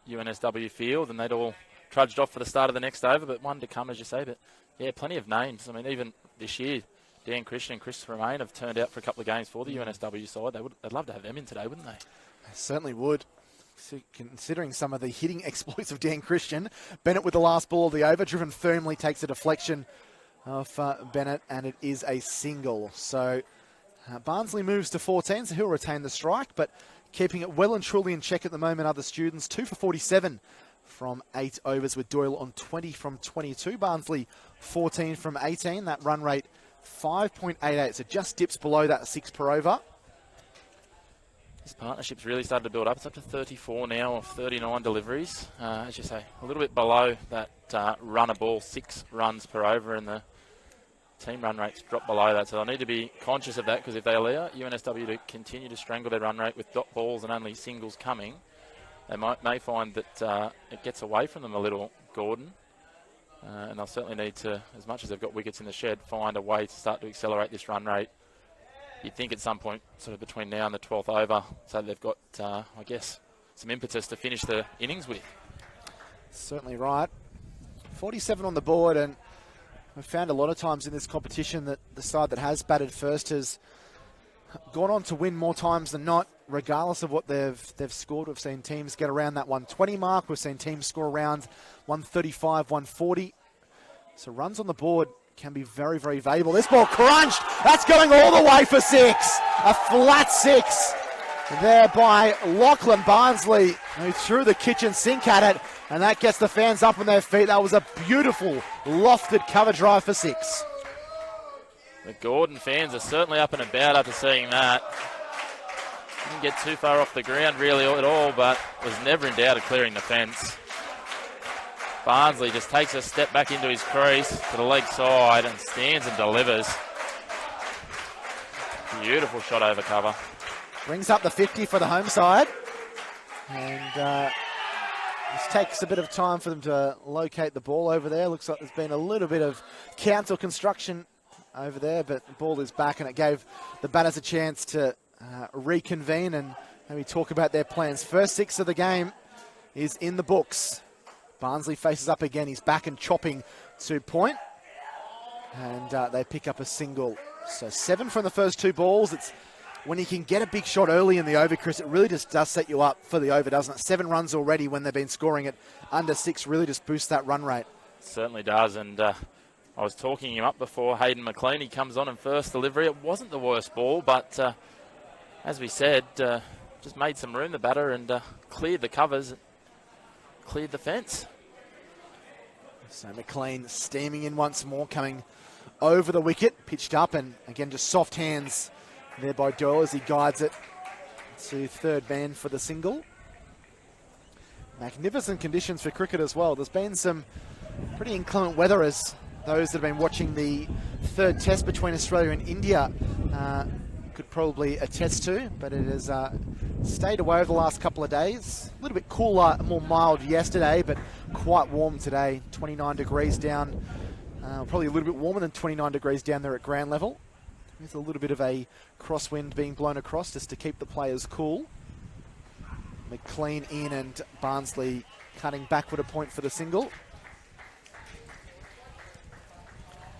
UNSW field, and they'd all trudged off for the start of the next over, but 1 to come, as you say. But yeah, plenty of names. I mean, even this year, Dan Christian and Chris Romain have turned out for a couple of games for the UNSW side. They'd love to have them in today, wouldn't they? They certainly would. Considering some of the hitting exploits of Dan Christian, Bennett with the last ball of the over, driven firmly, takes a deflection of Bennett, and it is a single. So Barnsley moves to 14, so he'll retain the strike, but keeping it well and truly in check at the moment are the students. 2 for 47 from 8 overs, with Doyle on 20 from 22. Barnsley 14 from 18. That run rate 5.88, so just dips below that 6 per over. This partnership's really started to build up. It's up to 34 now of 39 deliveries. As you say, a little bit below that runner ball, 6 runs per over, and the team run rates drop below that. So they'll need to be conscious of that, because if they allow UNSW to continue to strangle their run rate with dot balls and only singles coming, they may find that it gets away from them a little, Gordon. And they'll certainly need to, as much as they've got wickets in the shed, find a way to start to accelerate this run rate. You'd think at some point, sort of between now and the 12th over, so they've got, I guess, some impetus to finish the innings with. Certainly right. 47 on the board, and I've found a lot of times in this competition that the side that has batted first has gone on to win more times than not, regardless of what they've scored. We've seen teams get around that 120 mark. We've seen teams score around 135, 140. So runs on the board can be very, very valuable. This ball crunched. That's going all the way for 6. A flat 6 there by Lachlan Barnsley, who threw the kitchen sink at it, and that gets the fans up on their feet. That was a beautiful lofted cover drive for 6. The Gordon fans are certainly up and about after seeing that. Didn't get too far off the ground really at all, but was never in doubt of clearing the fence. Barnsley just takes a step back into his crease to the leg side and stands and delivers. Beautiful shot over cover. Brings up the 50 for the home side. And this takes a bit of time for them to locate the ball over there. Looks like there's been a little bit of council construction over there, but the ball is back, and it gave the batters a chance to reconvene and maybe talk about their plans. First 6 of the game is in the books. Barnsley faces up again. He's back and chopping to point, and they pick up a single. So 7 from the first 2 balls. It's when you can get a big shot early in the over, Chris, it really just does set you up for the over, doesn't it? 7 runs already when they've been scoring at under 6 really just boosts that run rate. It certainly does, and I was talking him up before. Hayden McLean, he comes on in first delivery. It wasn't the worst ball, but as we said, just made some room, the batter, and cleared the covers, cleared the fence. So McLean steaming in once more, coming over the wicket, pitched up, and again just soft hands there by Doyle as he guides it to third man for the single. Magnificent conditions for cricket as well. There's been some pretty inclement weather, as those that have been watching the third test between Australia and India could probably attest to, but it has stayed away over the last couple of days. A little bit cooler, more mild yesterday, but quite warm today. 29 degrees down, probably a little bit warmer than 29 degrees down there at ground level. There's a little bit of a crosswind being blown across just to keep the players cool. McLean in and Barnsley cutting backward a point for the single.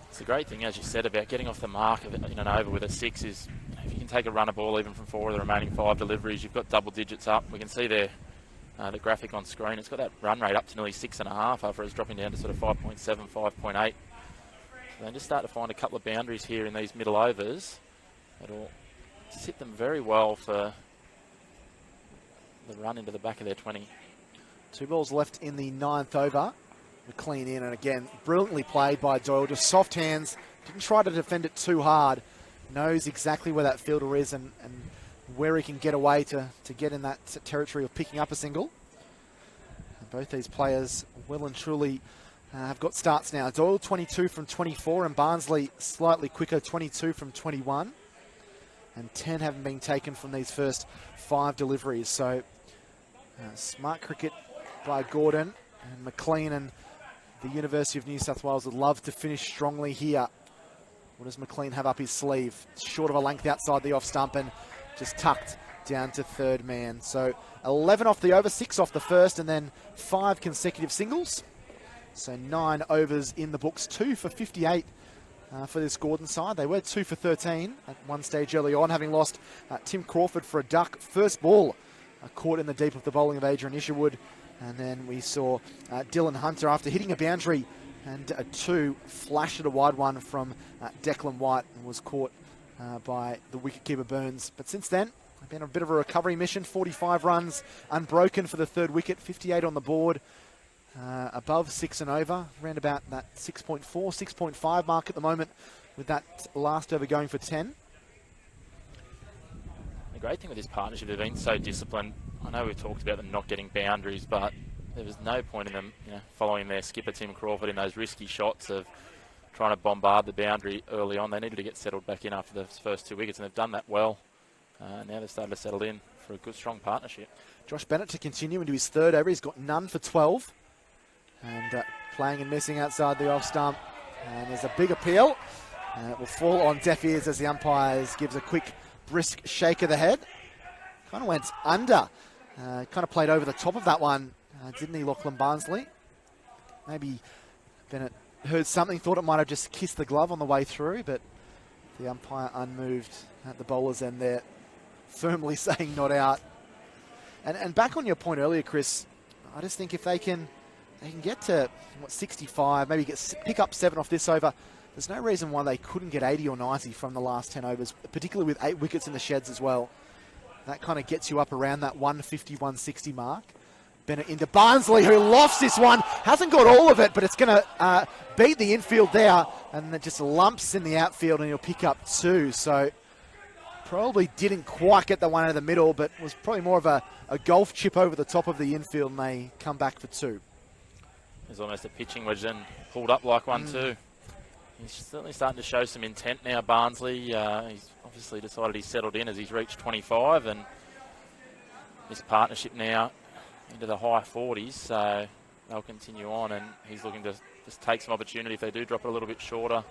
It's a great thing, as you said, about getting off the mark in an over with a 6 is if you can take a runner ball even from 4 of the remaining 5 deliveries, you've got double digits up. We can see there the graphic on screen. It's got that run rate up to nearly 6.5 after it's dropping down to sort of 5.7, 5.8. So they just start to find a couple of boundaries here in these middle overs. It'll sit them very well for the run into the back of their 20. 2 balls left in the 9th over. McLean in, and again, brilliantly played by Doyle. Just soft hands, didn't try to defend it too hard. Knows exactly where that fielder is and where he can get away to get in that territory of picking up a single. And both these players well and truly have got starts now. Doyle 22 from 24 and Barnsley slightly quicker, 22 from 21. And 10 haven't been taken from these first 5 deliveries. So smart cricket by Gordon and McLean, and the University of New South Wales would love to finish strongly here. What does McLean have up his sleeve? Short of a length outside the off stump and just tucked down to third man. So 11 off the over, 6 off the first, and then 5 consecutive singles. So 9 overs in the books, 2 for 58 for this Gordon side. They were 2 for 13 at one stage early on, having lost Tim Crawford for a duck. First ball caught in the deep of the bowling of Adrian Isherwood. And then we saw Dylan Hunter, after hitting a boundary and a 2, flash at a wide one from Declan White, and was caught by the wicketkeeper Burns. But since then, been a bit of a recovery mission. 45 runs unbroken for the 3rd wicket, 58 on the board, above 6 and over, around about that 6.4, 6.5 mark at the moment, with that last over going for 10. The great thing with this partnership, they've been so disciplined. I know we've talked about them not getting boundaries, but there was no point in them following their skipper Tim Crawford in those risky shots of trying to bombard the boundary early on. They needed to get settled back in after the first 2 wickets, and they've done that well. Now they've started to settle in for a good, strong partnership. Josh Bennett to continue into his 3rd over. He's got none for 12. And playing and missing outside the off stump. And there's a big appeal. And it will fall on deaf ears as the umpires gives a quick, brisk shake of the head. Kind of went under. Kind of played over the top of that one, didn't he, Lachlan Barnsley? Maybe Bennett heard something, thought it might have just kissed the glove on the way through, but the umpire unmoved at the bowler's end there, firmly saying not out. And back on your point earlier, Chris, I just think if they can get to 65, maybe pick up 7 off this over, there's no reason why they couldn't get 80 or 90 from the last 10 overs, particularly with 8 wickets in the sheds as well. That kind of gets you up around that 150, 160 mark. Bennett into Barnsley, who lofts this one. Hasn't got all of it, but it's going to beat the infield there. And it just lumps in the outfield, and he'll pick up 2. So probably didn't quite get the one out of the middle, but was probably more of a golf chip over the top of the infield, and they come back for 2. There's almost a pitching wedge then, pulled up like one too. He's certainly starting to show some intent now, Barnsley. He's obviously decided he's settled in as he's reached 25, and this partnership now into the high 40s, so they'll continue on, and he's looking to just take some opportunity if they do drop it a little bit shorter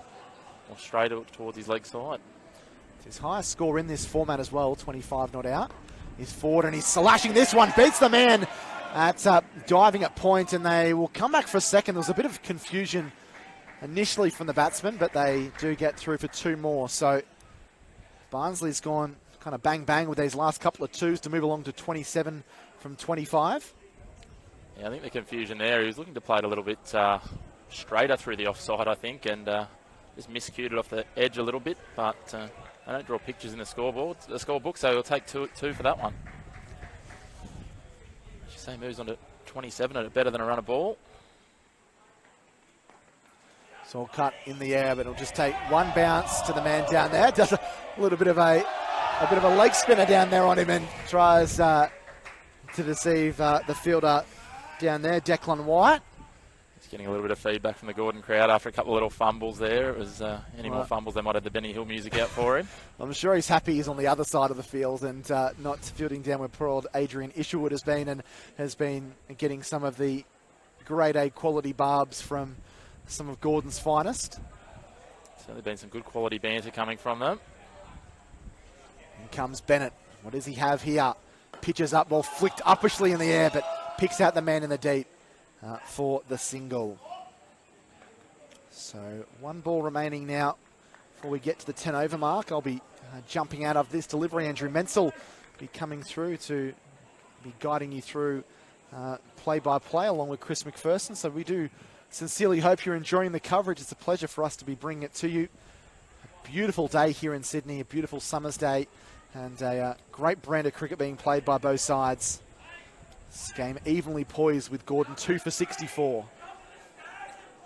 or straighter towards his leg side. It's his highest score in this format as well, 25 not out. He's forward and he's slashing this one, beats the man at diving at point, and they will come back for a second. There was a bit of confusion initially from the batsman, but they do get through for 2 more. So Barnsley's gone kind of bang-bang with these last couple of 2s to move along to 27 from 25. Yeah, I think the confusion there, he was looking to play it a little bit straighter through the offside, I think, and just miscued it off the edge a little bit, but they don't draw pictures in the scorebook, so he'll take two for that one. As you say, moves on to 27 at a better than a run of ball. So cut in the air, but it'll just take 1 bounce to the man down there. Does a little bit of a leg spinner down there on him, and tries to deceive the fielder down there, Declan White. He's getting a little bit of feedback from the Gordon crowd after a couple of little fumbles there. It was any more fumbles, they might have the Benny Hill music out for him. I'm sure he's happy he's on the other side of the field and not fielding down where poor old Adrian Isherwood has been, and has been getting some of the grade A quality barbs from some of Gordon's finest. Certainly been some good quality banter coming from them. comes Bennett. What does he have here? Pitches up, ball flicked uppishly in the air, but picks out the man in the deep for the single. So 1 ball remaining now before we get to the 10 over mark. I'll be jumping out of this delivery. Andrew Menzel be coming through to be guiding you through play-by-play along with Chris McPherson. So we do sincerely hope you're enjoying the coverage. It's a pleasure for us to be bringing it to you. A beautiful day here in Sydney, a beautiful summer's day, and a great brand of cricket being played by both sides. This game evenly poised with Gordon 2 for 64.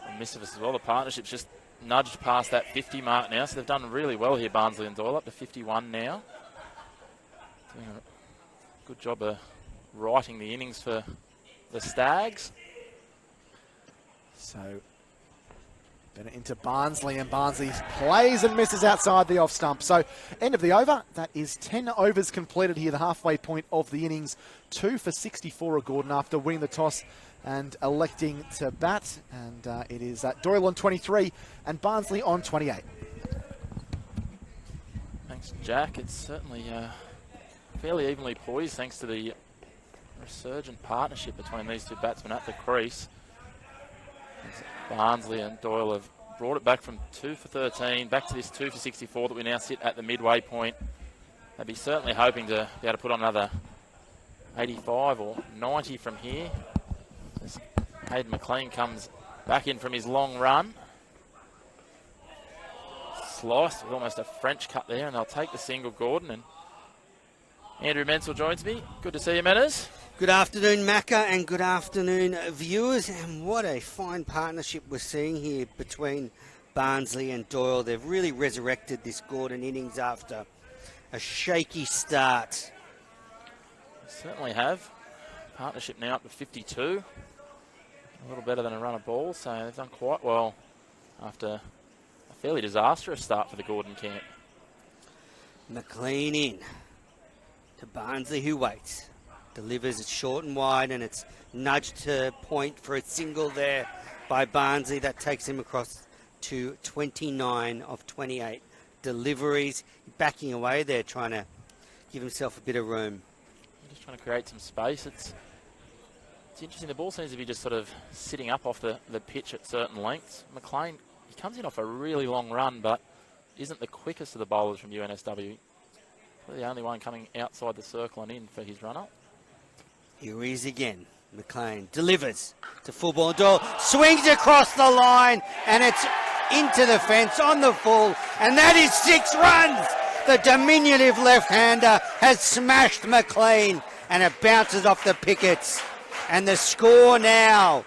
And miss of us as well. The partnership's just nudged past that 50 mark now, so they've done really well here, Barnsley and Doyle, up to 51 now. Doing a good job of writing the innings for the Stags. So Bennett into Barnsley, and Barnsley plays and misses outside the off stump. So end of the over. That is 10 overs completed here, the halfway point of the innings. 2 for 64 of Gordon after winning the toss and electing to bat. And it is Doyle on 23 and Barnsley on 28. Thanks, Jack. It's certainly fairly evenly poised thanks to the resurgent partnership between these two batsmen at the crease. Barnsley and Doyle have brought it back from 2 for 13 back to this 2 for 64 that we now sit at the midway point. They'd be certainly hoping to be able to put on another 85 or 90 from here. As Hayden McLean comes back in from his long run. Sliced with almost a French cut there, and they'll take the single, Gordon. And Andrew Menzel joins me. Good to see you, Manners. Good afternoon, Macca, and good afternoon, viewers. And what a fine partnership we're seeing here between Barnsley and Doyle. They've really resurrected this Gordon innings after a shaky start. They certainly have. Partnership now up to 52. A little better than a run of ball, so they've done quite well after a fairly disastrous start for the Gordon camp. McLean in to Barnsley, who waits. Delivers it short and wide, and it's nudged to point for a single there by Barnsley. That takes him across to 29 of 28 deliveries. Backing away there, trying to give himself a bit of room. Just trying to create some space. It's interesting. The ball seems to be just sort of sitting up off the pitch at certain lengths. McLean, he comes in off a really long run, but isn't the quickest of the bowlers from UNSW. Probably the only one coming outside the circle and in for his run-up. Here he is again. McLean delivers to full ball. Doyle swings across the line, and it's into the fence on the full, and that is 6 runs. The diminutive left-hander has smashed McLean, and it bounces off the pickets. And the score now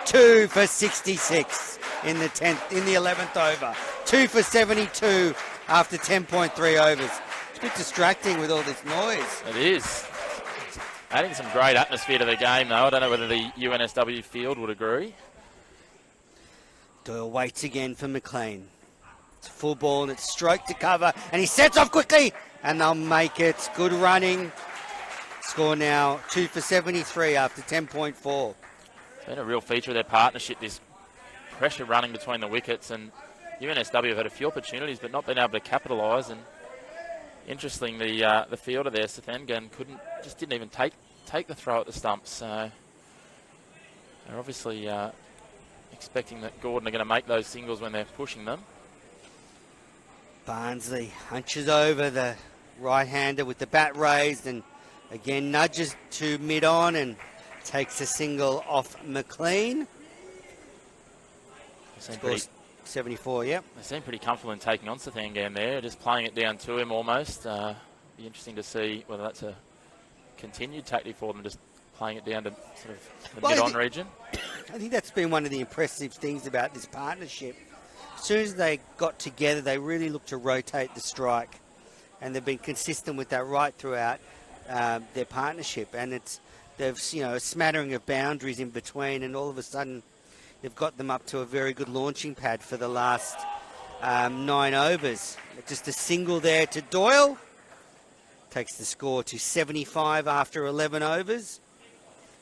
2 for 66 in the 11th over. 2 for 72 after 10.3 overs. It's a bit distracting with all this noise. It is. Adding some great atmosphere to the game, though. I don't know whether the UNSW field would agree. Doyle waits again for McLean. It's a full ball and it's stroked to cover, and he sets off quickly, and they'll make it. Good running. Score now 2 for 73 after 10.4. It's been a real feature of their partnership, this pressure running between the wickets, and UNSW have had a few opportunities but not been able to capitalise. And interestingly, the fielder there, Sathengan, didn't even take the throw at the stumps. So they're obviously expecting that Gordon are going to make those singles when they're pushing them. Barnsley hunches over the right-hander with the bat raised, and again nudges to mid-on and takes a single off McLean. Scores 74, yep. They seem pretty comfortable in taking on Sathengan there, just playing it down to him almost. Be interesting to see whether that's a continued tactic for them, just playing it down to sort of the mid-on region. I think that's been one of the impressive things about this partnership. As soon as they got together, they really looked to rotate the strike, and they've been consistent with that right throughout their partnership. And they've a smattering of boundaries in between, and all of a sudden they've got them up to a very good launching pad for the last 9 overs. Just a single there to Doyle. Takes the score to 75 after 11 overs.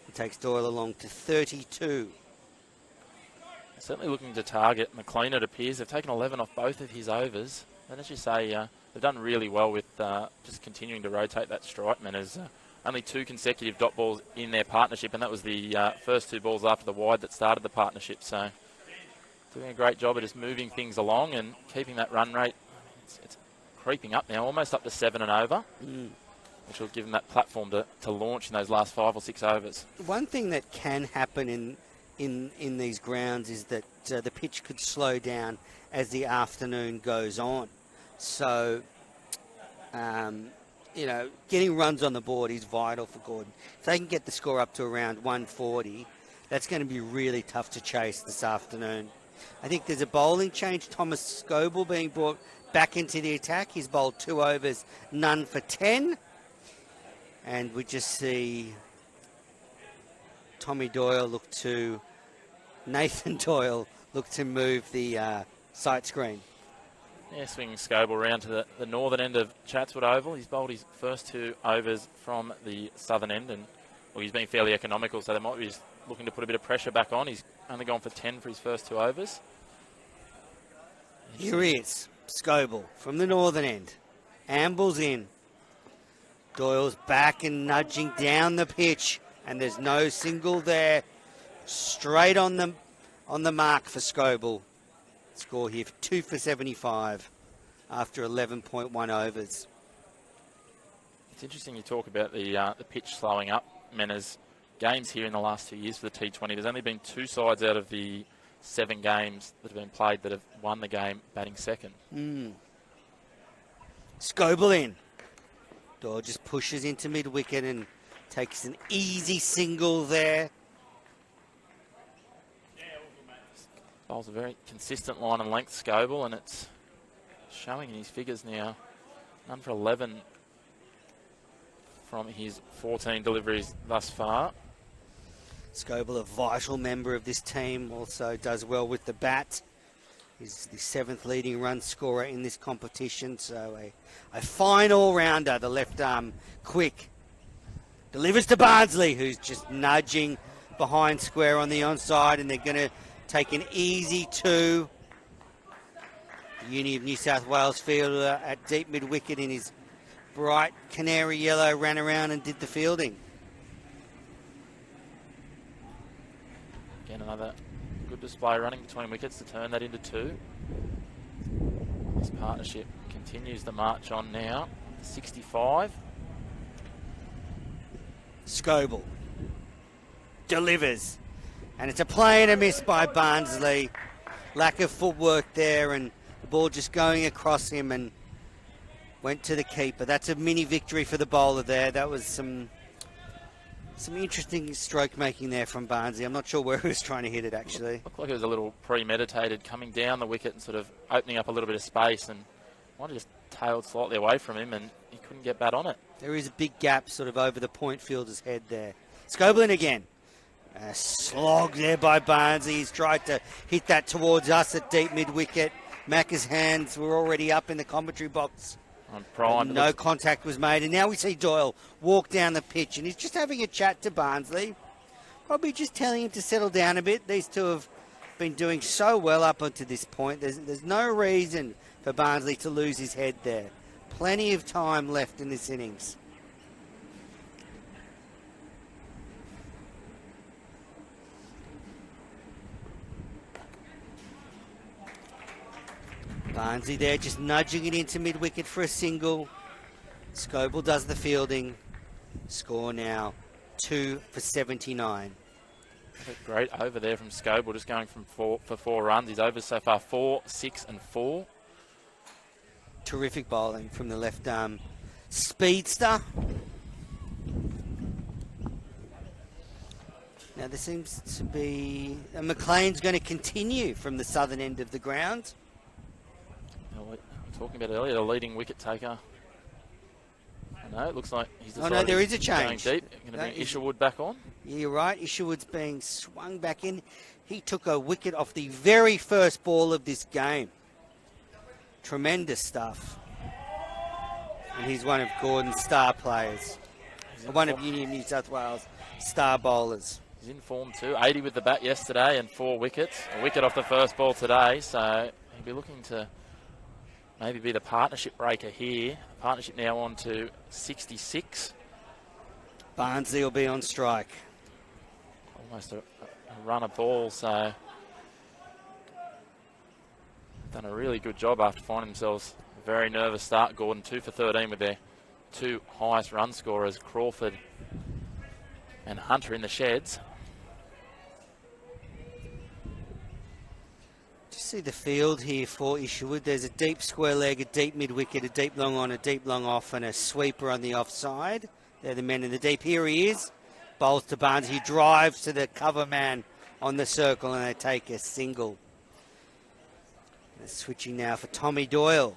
It takes Doyle along to 32. Certainly looking to target McLean, it appears. They've taken 11 off both of his overs. And as you say, they've done really well with just continuing to rotate that strike man. As only 2 consecutive dot balls in their partnership, and that was the first 2 balls after the wide that started the partnership. So doing a great job of just moving things along and keeping that run rate. It's creeping up now, almost up to 7 and over, which will give them that platform to launch in those last 5 or 6 overs. One thing that can happen in these grounds is that the pitch could slow down as the afternoon goes on. So, getting runs on the board is vital for Gordon. If they can get the score up to around 140, that's going to be really tough to chase this afternoon. I think there's a bowling change. Thomas Scoble being brought back into the attack. He's bowled 2 overs, none for 10. And we just see Nathan Doyle look to move the sight screen. Yeah, swinging Scoble around to the northern end of Chatswood Oval. He's bowled his first 2 overs from the southern end, and he's been fairly economical, so they might be just looking to put a bit of pressure back on. He's only gone for 10 for his first 2 overs. Here he is, Scoble from the northern end. Ambles in. Doyle's back and nudging down the pitch, and there's no single there. Straight on the mark for Scoble. Score here for 2 for 75 after 11.1 overs. It's interesting you talk about the pitch slowing up. As games here in the last 2 years for the T20, there's only been 2 sides out of the 7 games that have been played that have won the game batting second. Scoble in. Doyle just pushes into mid-wicket and takes an easy single there. Bowls a very consistent line and length, Scoble, and it's showing in his figures now. None for 11 from his 14 deliveries thus far. Scoble, a vital member of this team, also does well with the bat. He's the 7th leading run scorer in this competition, so a fine all-rounder. The left arm quick. Delivers to Barnsley, who's just nudging behind square on the onside, and they're going to take an easy 2. The Uni of New South Wales fielder at deep mid-wicket in his bright canary yellow ran around and did the fielding. Again, another good display running between wickets to turn that into 2. This partnership continues the march on now. 65. Scoble delivers. And it's a play and a miss by Barnsley. Lack of footwork there, and the ball just going across him and went to the keeper. That's a mini victory for the bowler there. That was some interesting stroke making there from Barnsley. I'm not sure where he was trying to hit it, actually. Looked like it was a little premeditated, coming down the wicket and sort of opening up a little bit of space, and might have just tailed slightly away from him, and he couldn't get bat on it. There is a big gap sort of over the point fielder's head there. Scoble in again. A slog there by Barnsley. He's tried to hit that towards us at deep mid-wicket. Macca's hands were already up in the commentary box. No contact was made. And now we see Doyle walk down the pitch, and he's just having a chat to Barnsley. Probably just telling him to settle down a bit. These two have been doing so well up until this point. There's no reason for Barnsley to lose his head there. Plenty of time left in this innings. Barnsley there just nudging it into mid-wicket for a single. Scoble does the fielding. Score now 2 for 79. A great over there from Scoble, just going for 4 runs. His overs so far 4, 6 and 4. Terrific bowling from the left arm speedster. Now there seems to be... McLean's going to continue from the southern end of the ground. Talking about it earlier, the leading wicket taker. No, it looks like he's decided no, there is a change. Going deep. Going to bring Isherwood back on. Yeah, you're right. Isherwood's being swung back in. He took a wicket off the very first ball of this game. Tremendous stuff. And he's one of Gordon's star players. One of Uni of New South Wales star bowlers. He's in form too. 80 with the bat yesterday and 4 wickets. A wicket off the first ball today, so he'll be looking to maybe be the partnership breaker here. Partnership now on to 66. Barnsley will be on strike. Almost a runner ball, so done a really good job after finding themselves a very nervous start. Gordon 2 for 13 with their two highest run scorers, Crawford and Hunter, in the sheds. Just see the field here for Isherwood. There's a deep square leg, a deep mid wicket, a deep long on, a deep long off, and a sweeper on the offside. They're the men in the deep. Here he is. Bowls to Barnes. He drives to the cover man on the circle, and they take a single. They're switching now for Tommy Doyle.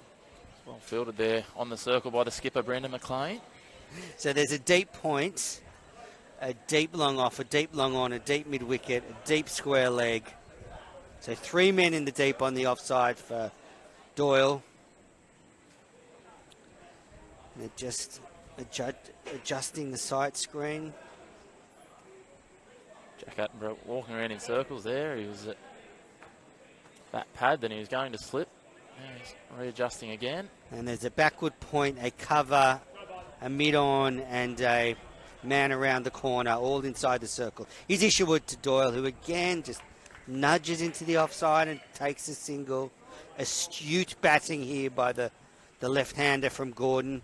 Well fielded there on the circle by the skipper, Brendan McLean. So there's a deep point, a deep long off, a deep long on, a deep mid wicket, a deep square leg. So 3 men in the deep on the offside for Doyle. They're just adjusting the sight screen. Jack Attenborough walking around in circles there. He was at that pad, then he was going to slip. Now he's readjusting again. And there's a backward point, a cover, a mid-on, and a man around the corner, all inside the circle. Here's Isherwood to Doyle, who again just nudges into the offside and takes a single. Astute batting here by the left-hander from Gordon.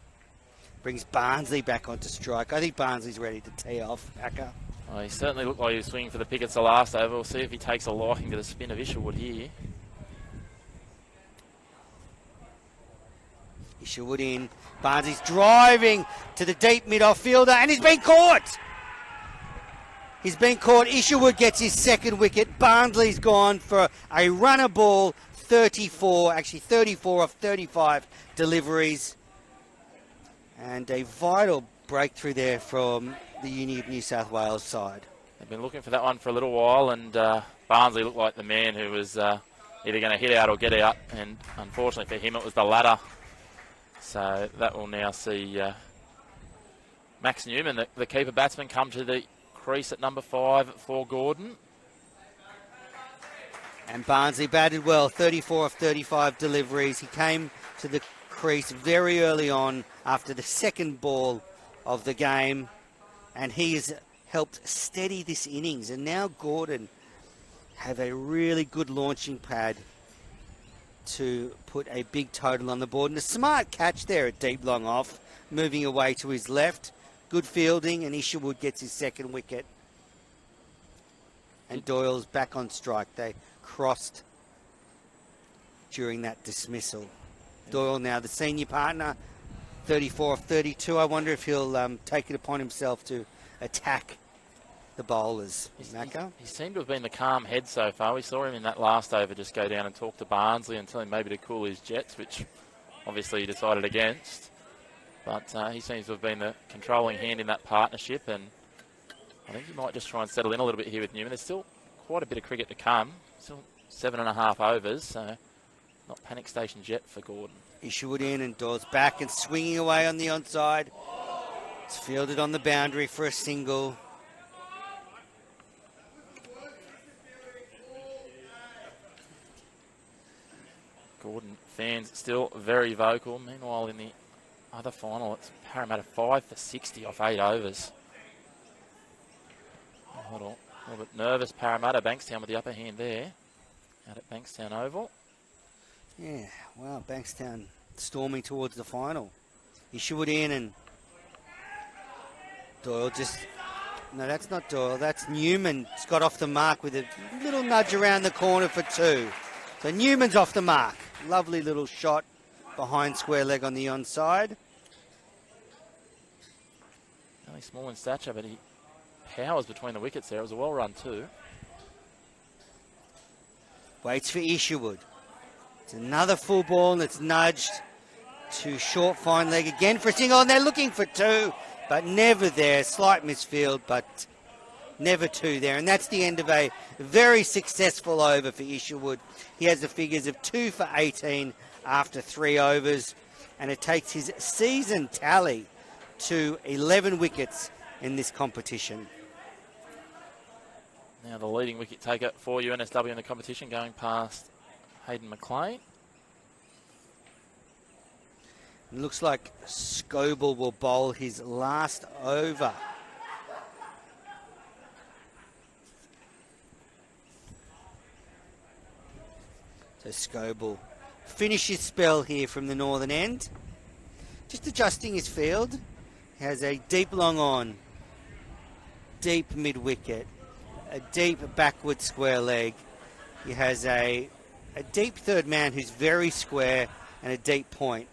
Brings Barnsley back onto strike. I think Barnsley's ready to tee off, Packer. Well, he certainly looked like he was swinging for the pickets the last over. We'll see if he takes a liking to the spin of Isherwood here. Isherwood in. Barnsley's driving to the deep mid-off fielder, and he's been caught. He's been caught. Isherwood gets his second wicket. Barnsley's gone for a runner ball, 34 off 35 deliveries. And a vital breakthrough there from the Uni of New South Wales side. They've been looking for that one for a little while, and Barnsley looked like the man who was either going to hit out or get out, and unfortunately for him it was the latter. So that will now see Max Newman, the keeper batsman, come to the crease at number 5 for Gordon. And Barnsley batted well, 34 off 35 deliveries. He came to the crease very early on after the second ball of the game, and he has helped steady this innings. And now Gordon have a really good launching pad to put a big total on the board. And a smart catch there at deep long off, moving away to his left. Good fielding, and Isherwood gets his second wicket. And Doyle's back on strike. They crossed during that dismissal. Doyle now the senior partner, 34 off 32. I wonder if he'll take it upon himself to attack the bowlers. He seemed to have been the calm head so far. We saw him in that last over just go down and talk to Barnsley and tell him maybe to cool his jets, which obviously he decided against. But he seems to have been the controlling hand in that partnership, and I think he might just try and settle in a little bit here with Newman. There's still quite a bit of cricket to come. Still 7.5 overs, so not panic stations yet for Gordon. Isherwood in, and Doyle's back and swinging away on the onside. It's fielded on the boundary for a single. Gordon fans still very vocal. Meanwhile, in the other final, it's Parramatta 5 for 60 off 8 overs. A little bit nervous Parramatta. Bankstown with the upper hand there out at Bankstown Oval. Yeah, wow, Bankstown storming towards the final. Isherwood in, and Doyle just... No, that's not Doyle. That's Newman. He's got off the mark with a little nudge around the corner for 2. So Newman's off the mark. Lovely little shot behind square leg on the onside. Only small in stature, but he powers between the wickets there. It was a well run too. Waits for Isherwood. It's another full ball, and it's nudged to short fine leg again for a single, and they're looking for 2, but never there. Slight misfield, but never 2 there. And that's the end of a very successful over for Isherwood. He has the figures of 2 for 18 after 3 overs, and it takes his season tally to 11 wickets in this competition. Now the leading wicket taker for UNSW in the competition, going past Hayden McLean. It looks like Scoble will bowl his last over. So Scoble finish his spell here from the northern end. Just adjusting his field. Has a deep long on, deep mid wicket, a deep backward square leg. He has a deep third man who's very square and a deep point.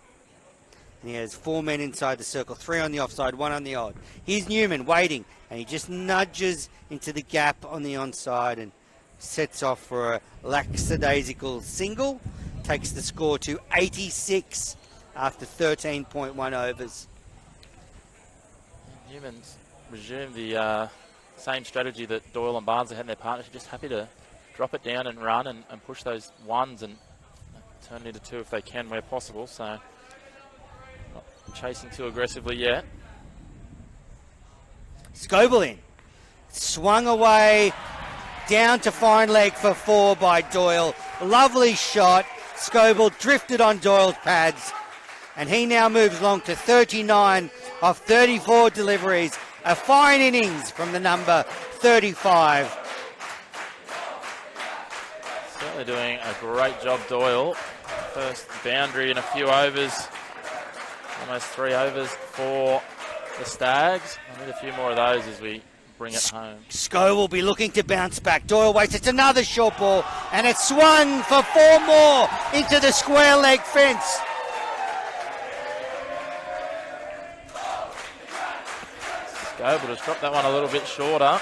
And he has 4 men inside the circle, 3 on the offside, 1 on the odd. Here's Newman waiting, and he just nudges into the gap on the onside and sets off for a lackadaisical single. Takes the score to 86 after 13.1 overs. Newman's resumed the same strategy that Doyle and Barnes had in their partnership, just happy to drop it down and run and push those ones and turn it into 2 if they can where possible. So not chasing too aggressively yet. Scoble in. Swung away, down to fine leg for 4 by Doyle. Lovely shot. Scoble drifted on Doyle's pads, and he now moves along to 39 of 34 deliveries. A fine innings from the number 35. Certainly doing a great job, Doyle. First boundary in a few overs, almost 3 overs for the Stags. I need a few more of those as we bring it home. Sco will be looking to bounce back. Doyle waits. It's another short ball, and it's swung for 4 more into the square leg fence. Scoble just dropped that one a little bit shorter.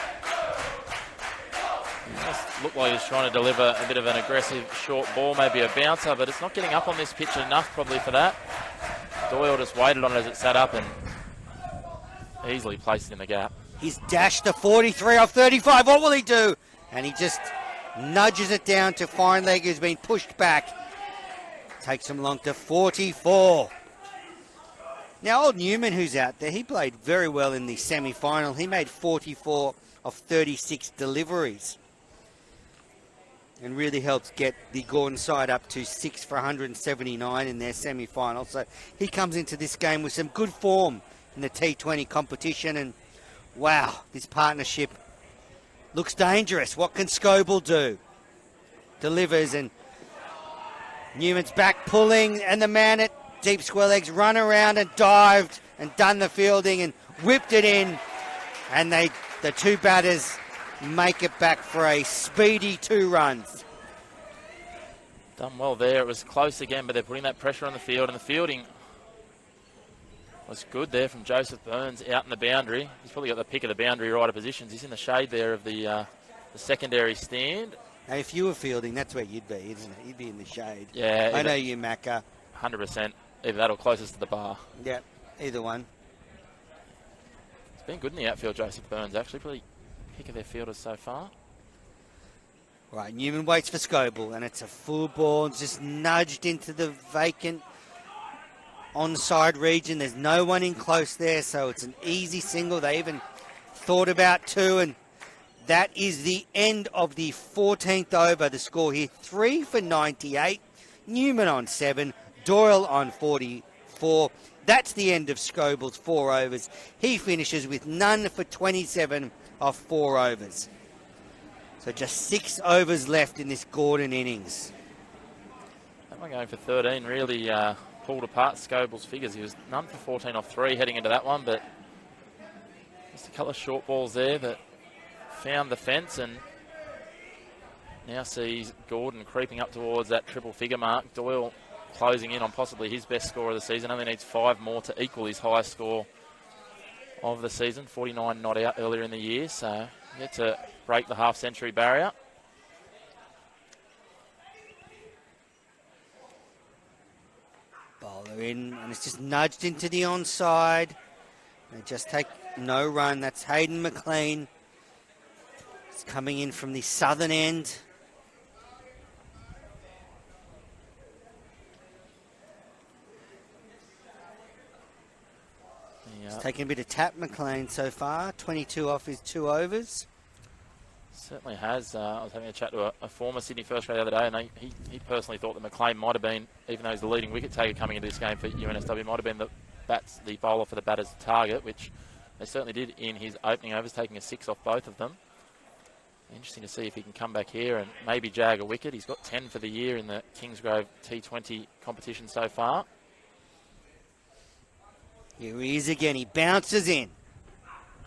It just looked like he was trying to deliver a bit of an aggressive short ball, maybe a bouncer, but it's not getting up on this pitch enough probably for that. Doyle just waited on it as it sat up and easily placed it in the gap. He's dashed to 43 off 35. What will he do? And he just nudges it down to fine leg, who's been pushed back. Takes him along to 44. Now, old Newman, who's out there, he played very well in the semi-final. He made 44 of 36 deliveries and really helped get the Gordon side up to 6 for 179 in their semi-final. So he comes into this game with some good form in the T20 competition, and wow, this partnership looks dangerous. What can Scoble do? Delivers, and Newman's back pulling, and the man at deep square legs run around and dived and done the fielding and whipped it in, and the 2 batters make it back for a speedy 2 runs. Done well there. It was close again, but they're putting that pressure on the field, and the fielding was good there from Joseph Burns out in the boundary. He's probably got the pick of the boundary right of positions. He's in the shade there of the secondary stand. Now, if you were fielding, that's where you'd be, isn't it? You'd be in the shade. Yeah. I know you, Macca. 100%. Either that or closest to the bar. Yeah, either one. It's been good in the outfield, Joseph Burns, actually. Probably pick of their fielders so far. Right, Newman waits for Scoble, and it's a full ball. It's just nudged into the vacant onside region. There's no one in close there, so it's an easy single. They even thought about 2, and that is the end of the 14th over. The score here, 3 for 98. Newman on 7. Doyle on 44. That's the end of Scoble's 4 overs. He finishes with none for 27 of 4 overs. So just 6 overs left in this Gordon innings. That one going for 13 really pulled apart Scoble's figures. He was none for 14 off 3 heading into that one, but just a couple of short balls there that found the fence, and now sees Gordon creeping up towards that triple figure mark. Doyle closing in on possibly his best score of the season. Only needs 5 more to equal his highest score of the season. 49 not out earlier in the year, so yet to break the half-century barrier. Bowler in, and it's just nudged into the onside. They just take no run. That's Hayden McLean. It's coming in from the southern end. He's taking a bit of tap, McLean, so far. 22 off his 2 overs. Certainly has. I was having a chat to a former Sydney first grade the other day, and he personally thought that McLean might have been, even though he's the leading wicket taker coming into this game for UNSW, might have been the bowler for the batter's target, which they certainly did in his opening overs, taking a 6 off both of them. Interesting to see if he can come back here and maybe jag a wicket. He's got 10 for the year in the Kingsgrove T20 competition so far. Here he is again. He bounces in.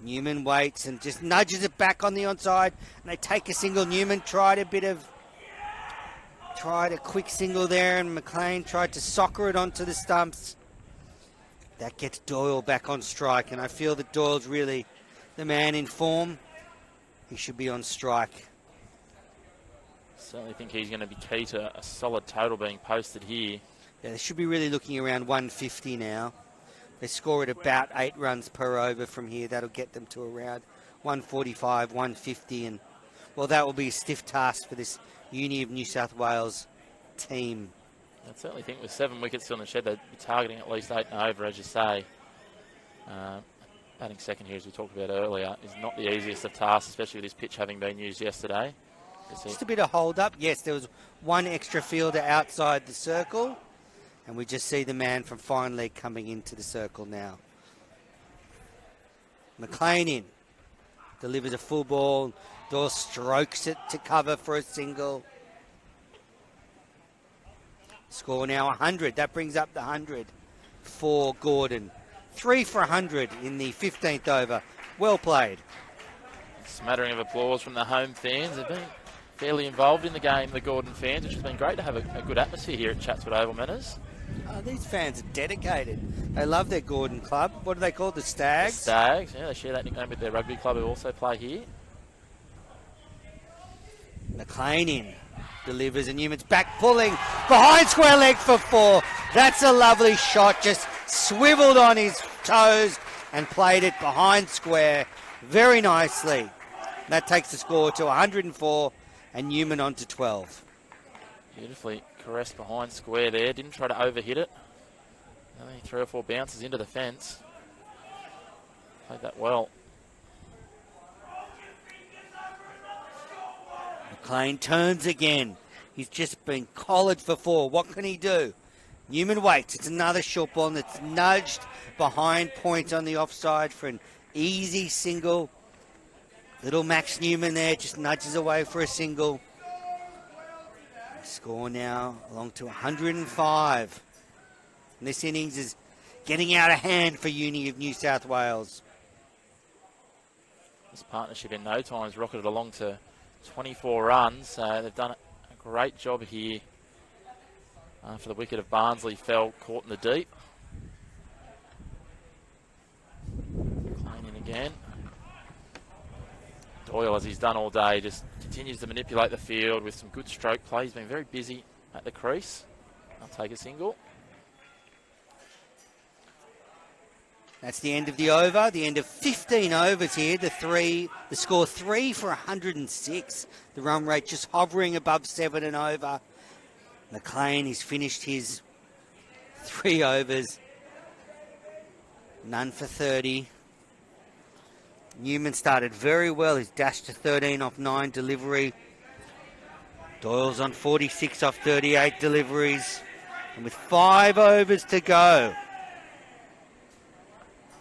Newman waits and just nudges it back on the onside, and they take a single. Newman tried a quick single there, and McLean tried to soccer it onto the stumps. That gets Doyle back on strike, and I feel that Doyle's really the man in form. He should be on strike. Certainly think he's going to be key to a solid total being posted here. Yeah, they should be really looking around 150 now. They score at about 8 runs per over from here. That'll get them to around 145, 150. And, well, that will be a stiff task for this Uni of New South Wales team. I certainly think with 7 wickets still in the shed, they'd be targeting at least 8 and over, as you say. Batting second here, as we talked about earlier, is not the easiest of tasks, especially with this pitch having been used yesterday. Just a bit of hold-up. Yes, there was one extra fielder outside the circle. And we just see the man from fine leg coming into the circle now. McLean in. Delivers a full ball. Doyle strokes it to cover for a single. Score now 100. That brings up the 100 for Gordon. 3 for 100 in the 15th over. Well played. A smattering of applause from the home fans. They've been fairly involved in the game, the Gordon fans, which has been great to have a good atmosphere here at Chatswood Oval, Manners. These fans are dedicated. They love their Gordon club. What do they call it? The Stags? The Stags, yeah, they share that nickname with their rugby club who also play here. McLean in. Delivers, and Newman's back pulling. Behind square leg for 4. That's a lovely shot. Just swiveled on his toes and played it behind square very nicely. That takes the score to 104 and Newman on to 12. Beautifully caressed behind square there. Didn't try to overhit it. Only 3 or 4 bounces into the fence. Played that well. McLean turns again. He's just been collared for 4. What can he do? Newman waits. It's another short ball that's nudged behind point on the offside for an easy single. Little Max Newman there just nudges away for a single. Score now along to 105. And this innings is getting out of hand for Uni of New South Wales. This partnership in no time has rocketed along to 24 runs. They've done a great job here after the wicket of Barnsley fell caught in the deep. Playing in again. Doyle, as he's done all day, just continues to manipulate the field with some good stroke play. He's been very busy at the crease. I'll take a single. That's the end of the over, the end of 15 overs here. The score 3 for 106. The run rate just hovering above 7 and over. McLean has finished his 3 overs. None for 30. Newman started very well. He's dashed to 13 off 9 delivery. Doyle's on 46 off 38 deliveries. And with 5 overs to go,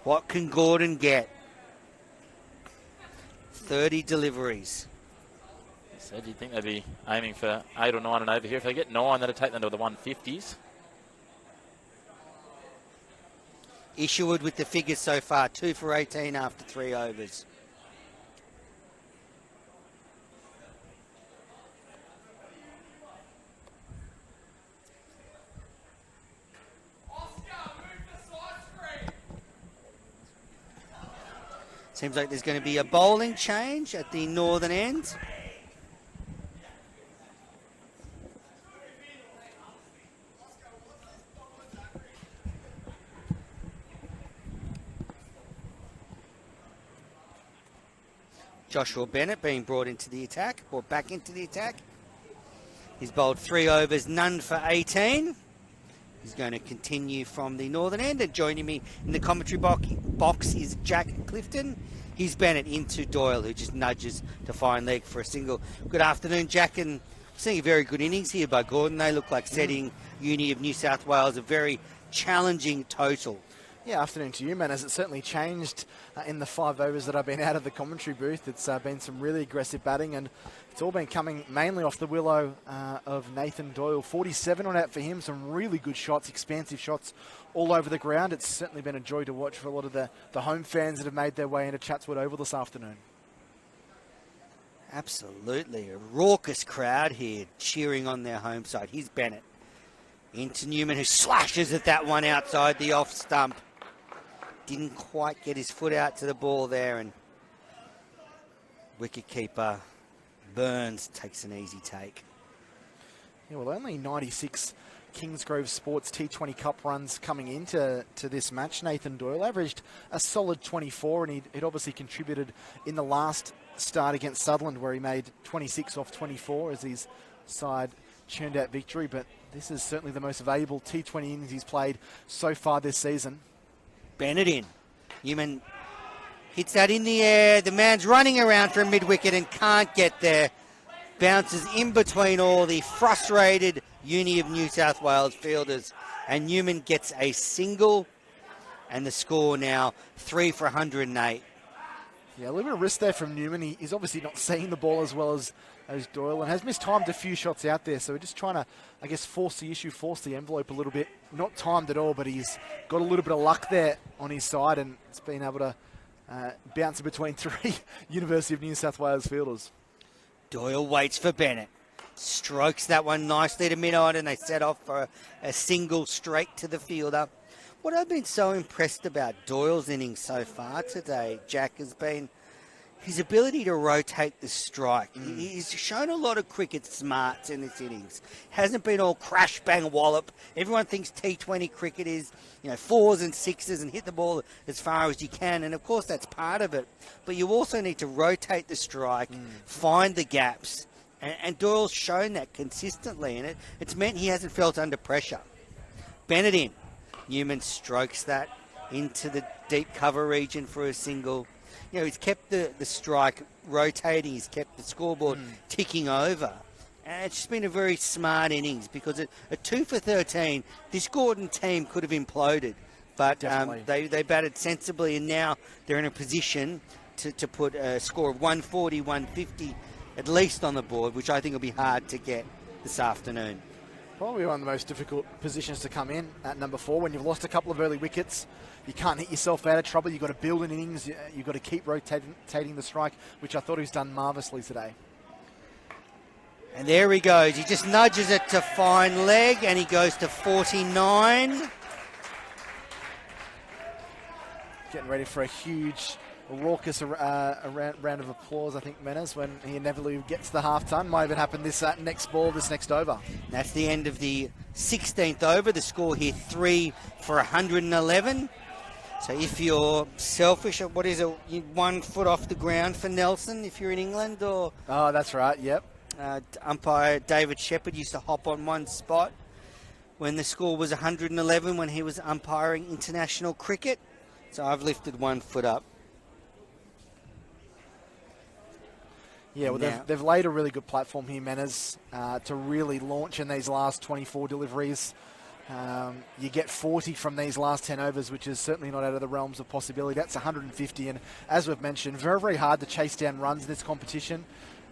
what can Gordon get? 30 deliveries. Said you'd think they'd be aiming for 8 or 9 and over here. If they get 9, that'll take them to the 150s. Isherwood with the figures so far, 2 for 18 after 3 overs. Seems like there's going to be a bowling change at the northern end. Joshua Bennett being brought back into the attack. He's bowled 3 overs, none for 18. He's going to continue from the northern end, and joining me in the commentary box box is Jack Clifton. He's Bennett into Doyle, who just nudges to fine leg for a single. Good afternoon, Jack, and seeing a very good innings here by Gordon. They look like setting Uni of New South Wales a very challenging total. Yeah, afternoon to you, man. Has it certainly changed in the 5 overs that I've been out of the commentary booth? It's been some really aggressive batting, and it's all been coming mainly off the willow of Nathan Doyle. 47 on out for him. Some really good shots, expansive shots all over the ground. It's certainly been a joy to watch for a lot of the home fans that have made their way into Chatswood Oval this afternoon. Absolutely. A raucous crowd here cheering on their home side. Here's Bennett. Into Newman, who slashes at that one outside the off stump. Didn't quite get his foot out to the ball there, and wicketkeeper Burns takes an easy take. Yeah, well, only 96 Kingsgrove Sports T20 Cup runs coming into this match. Nathan Doyle averaged a solid 24, and he'd obviously contributed in the last start against Sutherland, where he made 26 off 24 as his side churned out victory. But this is certainly the most valuable T20 innings he's played so far this season. Bennett in. Newman hits that in the air. The man's running around for a mid-wicket and can't get there. Bounces in between all the frustrated Uni of New South Wales fielders. And Newman gets a single. And the score now 3 for 108. Yeah, a little bit of risk there from Newman. He's obviously not seeing the ball as well as Doyle, and has mistimed a few shots out there. So we're just trying to, I guess, force the envelope a little bit. Not timed at all, but he's got a little bit of luck there on his side, and it's been able to bounce in between 3 University of New South Wales fielders. Doyle waits for Bennett. Strokes that one nicely to mid-on, and they set off for a single straight to the fielder. What I've been so impressed about Doyle's innings so far today, Jack, has been his ability to rotate the strike. He's shown a lot of cricket smarts in this innings. Hasn't been all crash, bang, wallop. Everyone thinks T20 cricket is, 4s and 6s and hit the ball as far as you can. And, of course, that's part of it. But you also need to rotate the strike, find the gaps. And Doyle's shown that consistently. And it's meant he hasn't felt under pressure. Bennett in. Newman strokes that into the deep cover region for a single. He's kept the strike rotating. He's kept the scoreboard ticking over. And it's just been a very smart innings, because at 2 for 13, this Gordon team could have imploded. But they batted sensibly, and now they're in a position to put a score of 140, 150 at least on the board, which I think will be hard to get this afternoon. Probably one of the most difficult positions to come in at number 4. When you've lost a couple of early wickets, you can't hit yourself out of trouble. You've got to build an innings. You've got to keep rotating the strike, which I thought he's done marvellously today. And there he goes. He just nudges it to fine leg, and he goes to 49. Getting ready for a huge, raucous round of applause, I think, Menas, when he inevitably gets the half-ton. Might even happen this next over. That's the end of the 16th over. The score here, 3 for 111. So if you're selfish, what is it, 1 foot off the ground for Nelson if you're in England? Or oh, that's right, yep. Umpire David Shepherd used to hop on one spot when the score was 111 when he was umpiring international cricket. So I've lifted 1 foot up. Yeah, well, they've laid a really good platform here, Menas, to really launch in these last 24 deliveries. You get 40 from these last 10 overs, which is certainly not out of the realms of possibility. That's 150, and as we've mentioned, very, very hard to chase down runs in this competition.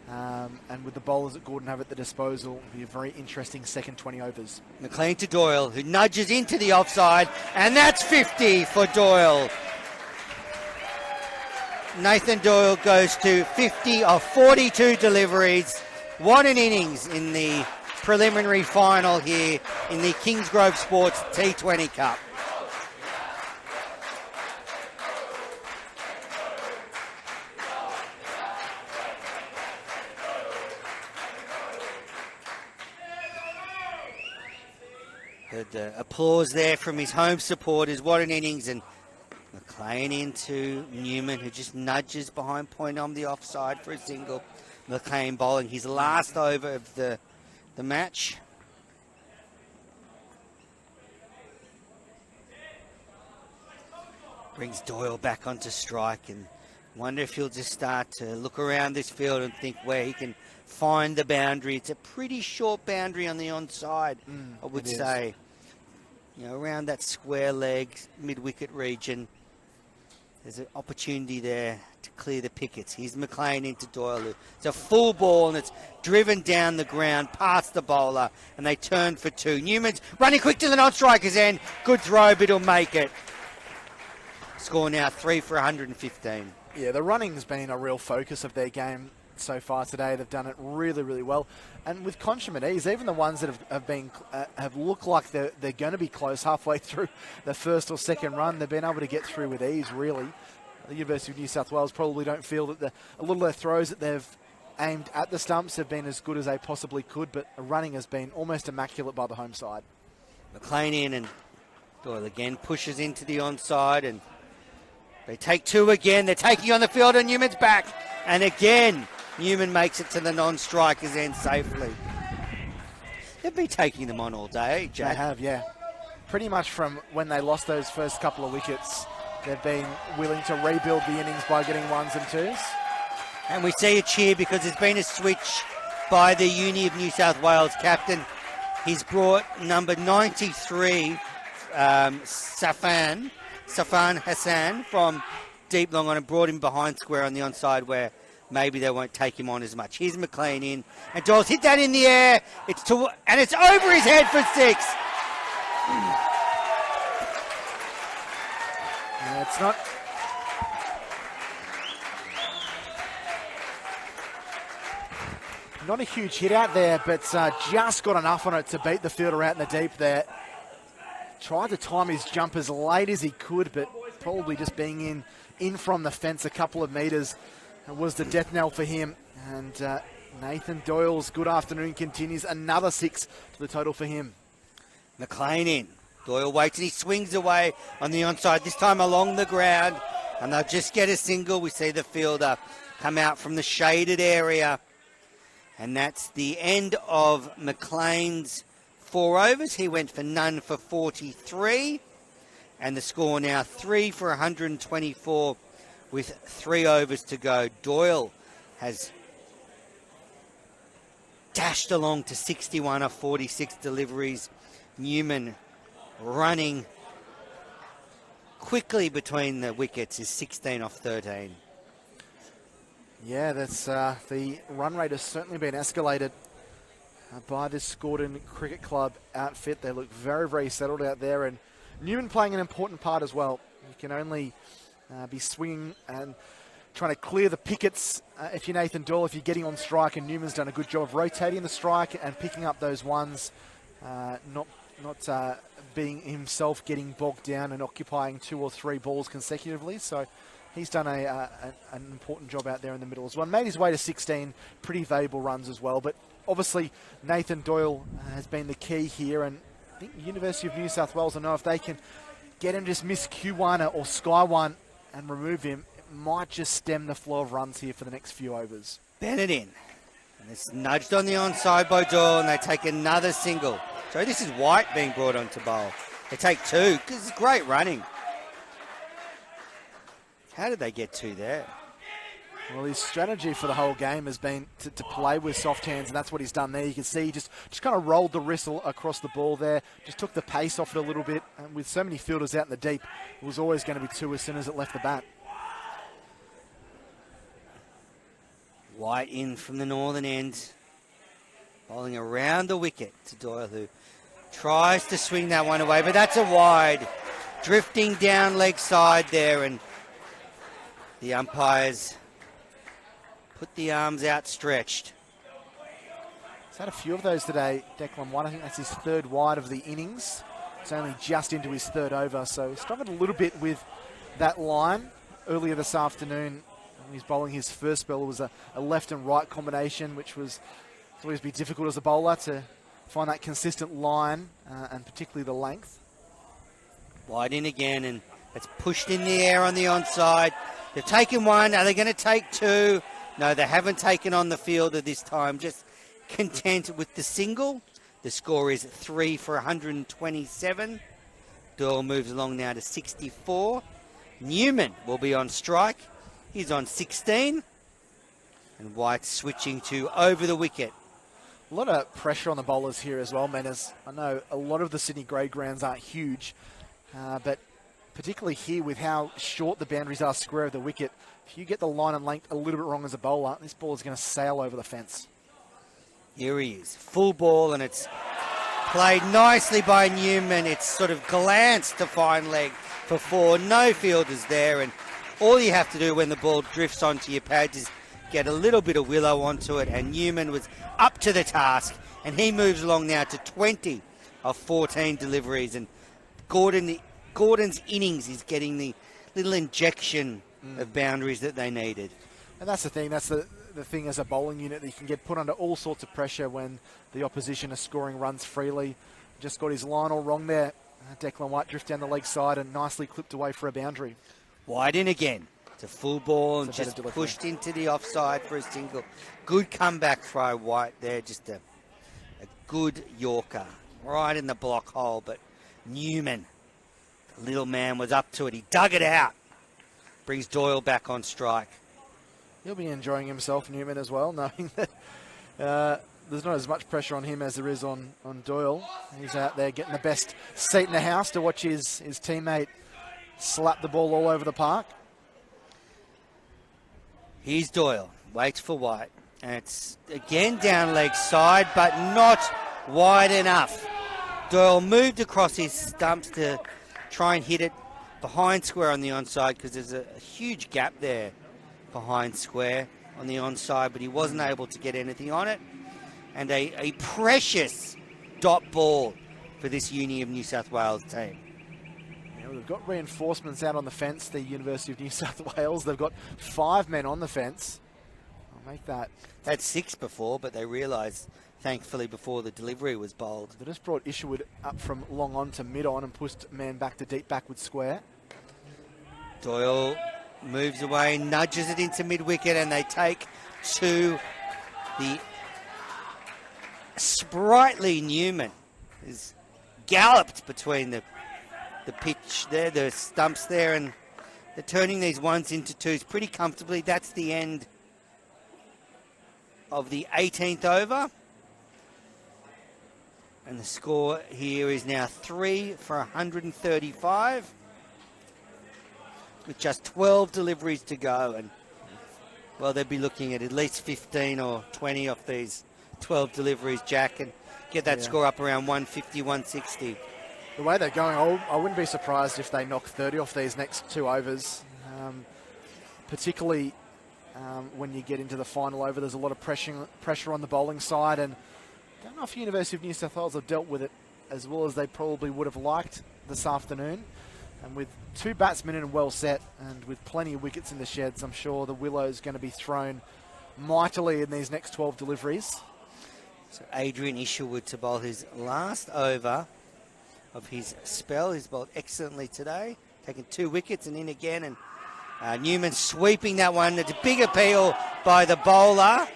And with the bowlers that Gordon have at the disposal, it'll be a very interesting second 20 overs. McLean to Doyle, who nudges into the offside, and that's 50 for Doyle. Nathan Doyle goes to 50 of 42 deliveries. What an innings in the preliminary final here in the Kingsgrove Sports T20 Cup. Heard the applause there from his home supporters. What an innings. And McLean into Newman, who just nudges behind point on the offside for a single. McLean bowling his last over of the match. Brings Doyle back onto strike, and wonder if he'll just start to look around this field and think where he can find the boundary. It's a pretty short boundary on the onside, I would say. You know, around that square leg, mid-wicket region. There's an opportunity there to clear the pickets. Here's McLean into Doyle. It's a full ball, and it's driven down the ground past the bowler, and they turn for two. Newman's running quick to the non-striker's end. Good throw, but he'll make it. Score now 3 for 115. Yeah, the running's been a real focus of their game so far today. They've done it really, really well. And with consummate ease, even the ones that have looked like they're going to be close halfway through the first or second run, they've been able to get through with ease, really. The University of New South Wales probably don't feel that a lot of their throws that they've aimed at the stumps have been as good as they possibly could, but the running has been almost immaculate by the home side. McLean in, and Doyle again pushes into the onside, and they take two again. They're taking on the field, and Newman's back. And again, Newman makes it to the non-striker's end safely. They've been taking them on all day, Jack. They have, yeah. Pretty much from when they lost those first couple of wickets, they've been willing to rebuild the innings by getting ones and twos. And we see a cheer because there's been a switch by the Uni of New South Wales captain. He's brought number 93, Safan Hassan from deep long on, and brought him behind square on the onside where maybe they won't take him on as much. Here's McLean in, and Doyle's hit that in the air. It's over his head for 6. Yeah, it's not. Not a huge hit out there, but just got enough on it to beat the fielder out in the deep there. Tried to time his jump as late as he could, but probably just being in from the fence a couple of metres was the death knell for him. And Nathan Doyle's good afternoon continues. Another 6 to the total for him. McLean in. Doyle waits and he swings away on the onside, this time along the ground. And they'll just get a single. We see the fielder come out from the shaded area. And that's the end of McLean's 4 overs. He went for none for 43. And the score now 3 for 124 with 3 overs to go. Doyle has dashed along to 61 of 46 deliveries. Newman running quickly between the wickets is 16 off 13. Yeah, that's the run rate has certainly been escalated by this Gordon Cricket Club outfit. They look very, very settled out there, and Newman playing an important part as well. You can only be swinging and trying to clear the pickets if you're Nathan Doyle, if you're getting on strike, and Newman's done a good job of rotating the strike and picking up those ones, not being himself getting bogged down and occupying 2 or 3 balls consecutively. So he's done an important job out there in the middle as well. Made his way to 16, pretty valuable runs as well. But obviously Nathan Doyle has been the key here, and I think University of New South Wales will know if they can get him to just miss Q1 or Sky 1 and remove him, it might just stem the flow of runs here for the next few overs. Bennett in. And it's nudged on the onside by Doyle, and they take another single. So this is White being brought on to bowl. They take 2 because it's great running. How did they get 2 there? Well, his strategy for the whole game has been to play with soft hands, and that's what he's done there. You can see he just kind of rolled the whistle across the ball there, just took the pace off it a little bit. And with so many fielders out in the deep, it was always going to be 2 as soon as it left the bat. White in from the northern end, bowling around the wicket to Doyle, who tries to swing that one away, but that's a wide. Drifting down leg side there, and the umpires put the arms outstretched. He's had a few of those today, Declan White. I think that's his 3rd wide of the innings. It's only just into his 3rd over, so he struggled a little bit with that line earlier this afternoon. When he's bowling his first spell, it was a left and right combination, which was always be difficult as a bowler to find that consistent line, and particularly the length. Wide in again, and it's pushed in the air on the onside. They've taken 1. Are they going to take 2? No, they haven't taken on the fielder this time. Just content with the single. The score is 3 for 127. Doyle moves along now to 64. Newman will be on strike. He's on 16. And White switching to over the wicket. A lot of pressure on the bowlers here as well, Manners. I know a lot of the Sydney grade grounds aren't huge, but particularly here with how short the boundaries are square of the wicket, if you get the line and length a little bit wrong as a bowler, this ball is going to sail over the fence. Here he is, full ball, and it's played nicely by Newman. It's sort of glanced to fine leg for 4. No fielders there, and all you have to do when the ball drifts onto your pads is get a little bit of willow onto it, and Newman was up to the task, and he moves along now to 20 of 14 deliveries, and Gordon's innings is getting the little injection of boundaries that they needed. And that's the thing, that's the thing as a bowling unit, that you can get put under all sorts of pressure when the opposition are scoring runs freely. Just got his line all wrong there. Declan White drift down the leg side and nicely clipped away for a boundary. White in again. It's a full ball and just pushed into the offside for a single. Good comeback throw, White there. Just a good Yorker. Right in the block hole, but Newman, the little man, was up to it. He dug it out. Brings Doyle back on strike. He'll be enjoying himself, Newman, as well, knowing that there's not as much pressure on him as there is on Doyle. He's out there getting the best seat in the house to watch his teammate slap the ball all over the park. Here's Doyle, waits for White, and it's again down leg side, but not wide enough. Doyle moved across his stumps to try and hit it behind square on the onside, because there's a huge gap there behind square on the onside, but he wasn't able to get anything on it. And a precious dot ball for this Uni of New South Wales team. They've got reinforcements out on the fence, the University of New South Wales. They've got 5 men on the fence. I'll make that. They had 6 before, but they realised, thankfully, before the delivery was bowled. They just brought Isherwood up from long on to mid on and pushed man back to deep backward square. Doyle moves away, nudges it into mid-wicket, and they take to the sprightly Newman. Is galloped between the pitch there, the stumps there, and they're turning these ones into twos pretty comfortably. That's the end of the 18th over. And the score here is now 3 for 135. With just 12 deliveries to go. And, well, they'd be looking at least 15 or 20 off these 12 deliveries, Jack, and get that score up around 150, 160. The way they're going, I wouldn't be surprised if they knock 30 off these next 2 overs, particularly when you get into the final over. There's a lot of pressure on the bowling side, and I don't know if University of New South Wales have dealt with it as well as they probably would have liked this afternoon. And with 2 batsmen in and well set, and with plenty of wickets in the sheds, I'm sure the Willow's going to be thrown mightily in these next 12 deliveries. So Adrian Isherwood to bowl his last over of his spell. He's bowled excellently today, taking 2 wickets and in again. And Newman sweeping that one. It's a big appeal by the bowler,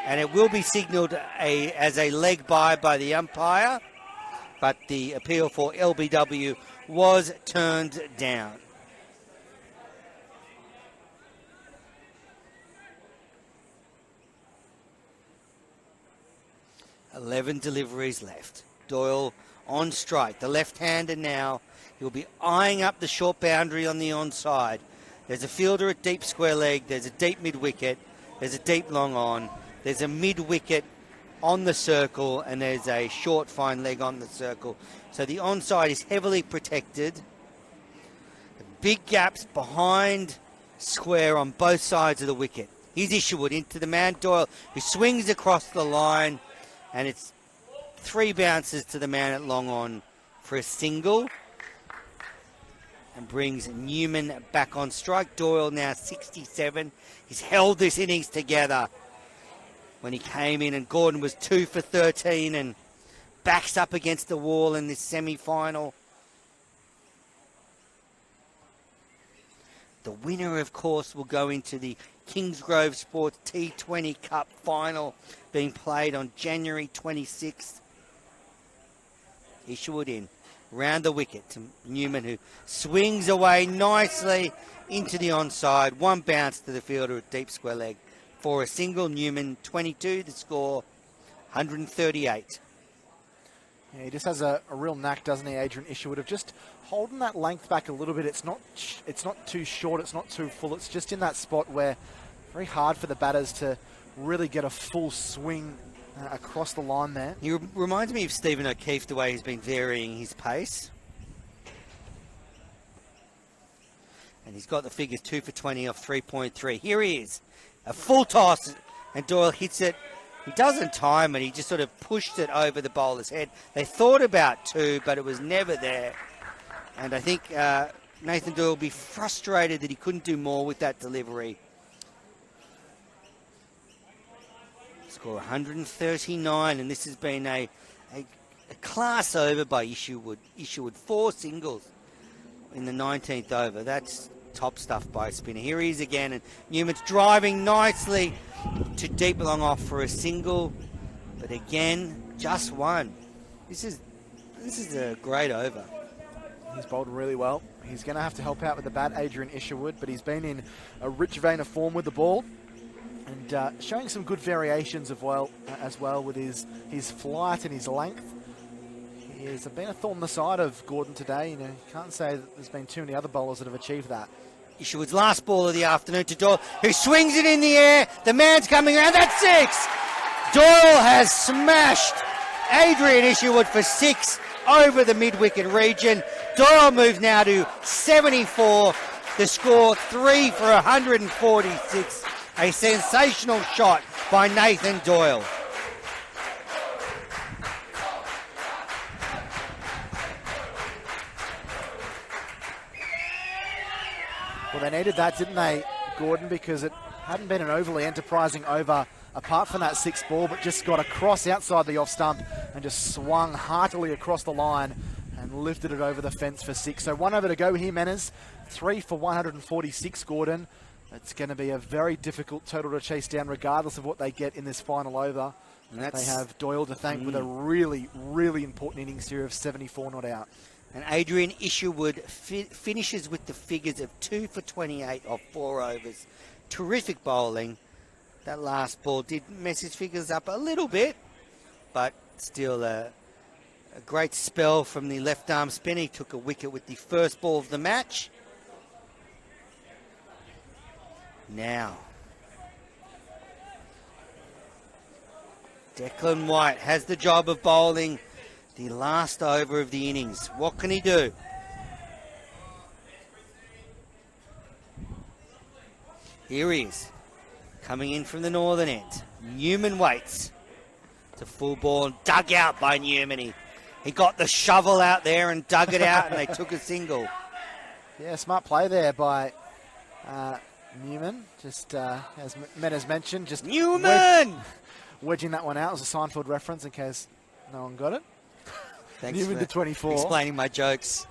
and it will be signalled as a leg by the umpire. But the appeal for LBW was turned down. "11 deliveries left. Doyle on strike. The left-hander now. He'll be eyeing up the short boundary on the onside. There's a fielder at deep square leg. There's a deep mid-wicket. There's a deep long on. There's a mid-wicket on the circle, and there's a short fine leg on the circle. So the onside is heavily protected. Big gaps behind square on both sides of the wicket. Here's Isherwood into the man, Doyle, who swings across the line, and it's 3 bounces to the man at long on for a single, and brings Newman back on strike. Doyle now 67. He's held this innings together when he came in, and Gordon was 2 for 13 and backs up against the wall in this semi-final. The winner, of course, will go into the Kingsgrove Sports T20 Cup final being played on January 26th. Isherwood in. round the wicket to Newman, who swings away nicely into the onside. One bounce to the fielder at deep square leg for a single. Newman 22, the score 138. Yeah, he just has a real knack, doesn't he, Adrian Isherwood, of just holding that length back a little bit. It's not too short, it's not too full. It's just in that spot where very hard for the batters to really get a full swing across the line there. He reminds me of Stephen O'Keefe, the way he's been varying his pace. And he's got the figures 2 for 20 off 3.3. Here he is, a full toss, and Doyle hits it. He doesn't time it, he just sort of pushed it over the bowler's head. They thought about 2, but it was never there. And I think Nathan Doyle will be frustrated that he couldn't do more with that delivery. Score 139, and this has been a class over by Isherwood. Isherwood 4 singles in the 19th over. That's top stuff by a spinner. Here he is again, and Newman's driving nicely to deep long off for a single, but again, just one. This is a great over. He's bowled really well. He's going to have to help out with the bat, Adrian Isherwood, but he's been in a rich vein of form with the ball and showing some good variations as well with his flight and his length. He has been a thorn in the side of Gordon today. You can't say that there's been too many other bowlers that have achieved that. Isherwood's last ball of the afternoon to Doyle, who swings it in the air. The man's coming around. That's 6. Doyle has smashed Adrian Isherwood for 6 over the mid-wicket region. Doyle moves now to 74. The score 3 for 146. A sensational shot by Nathan Doyle. Well, they needed that, didn't they, Gordon, because it hadn't been an overly enterprising over apart from that 6th ball, but just got across outside the off stump and just swung heartily across the line and lifted it over the fence for 6. So 1 over to go here, Manners. 3 for 146, Gordon. It's going to be a very difficult total to chase down regardless of what they get in this final over. And they have Doyle to thank with a really, really important innings here of 74 not out. And Adrian Isherwood finishes with the figures of 2 for 28 off 4 overs. Terrific bowling. That last ball did mess his figures up a little bit, but still a great spell from the left arm spinner. He took a wicket with the first ball of the match. Now, Declan White has the job of bowling the last over of the innings. What can he do? Here he is, coming in from the northern end. Newman waits. It's a full ball and dug out by Newman. He got the shovel out there and dug it out, and they took a single. Yeah, smart play there by Newman. Just as Men has mentioned, just Newman wedging that one out. It was a Seinfeld reference in case no one got it. Thanks Newman for to 24. explaining my jokes.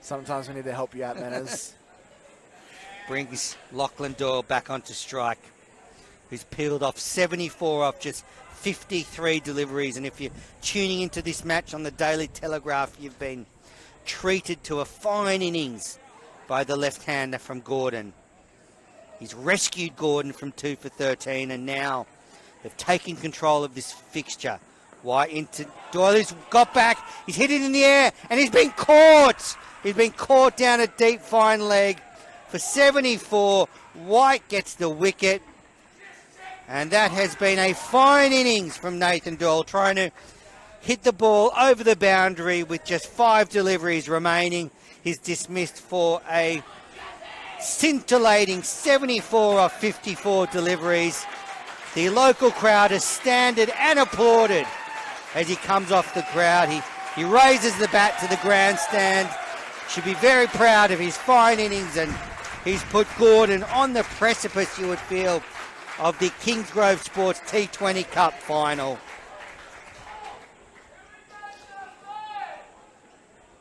Sometimes we need to help you out, Manners. Brings Lachlan Doyle back onto strike, who's peeled off 74 off just 53 deliveries. And if you're tuning into this match on the Daily Telegraph, you've been treated to a fine innings by the left-hander from Gordon. He's rescued Gordon from 2 for 13, and now they've taken control of this fixture. White into Doyle, who's got back, he's hit it in the air, and he's been caught. He's been caught down a deep fine leg for 74. White gets the wicket, and that has been a fine innings from Nathan Doyle, trying to hit the ball over the boundary with just 5 deliveries remaining. He's dismissed for a scintillating 74 off 54 deliveries. The local crowd has standed and applauded as he comes off the crowd. He raises the bat to the grandstand. Should be very proud of his fine innings, and he's put Gordon on the precipice, you would feel, of the Kingsgrove Sports T20 Cup final.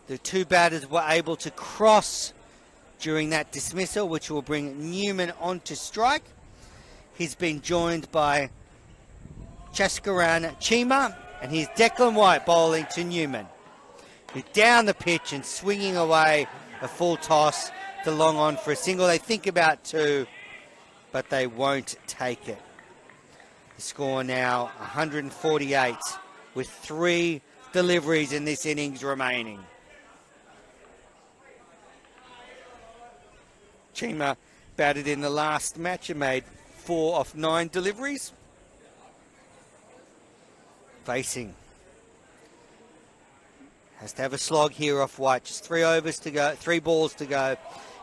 The 2 batters were able to cross during that dismissal, which will bring Newman onto strike. He's been joined by Chaskaran Chima, and here's Declan White bowling to Newman. down the pitch and swinging away a full toss to long on for a single. They think about two, but they won't take it. The score now 148 with 3 deliveries in this innings remaining. Chima batted in the last match and made 4 of 9 deliveries. Facing. Has to have a slog here off White. Just 3 overs to go, 3 balls to go.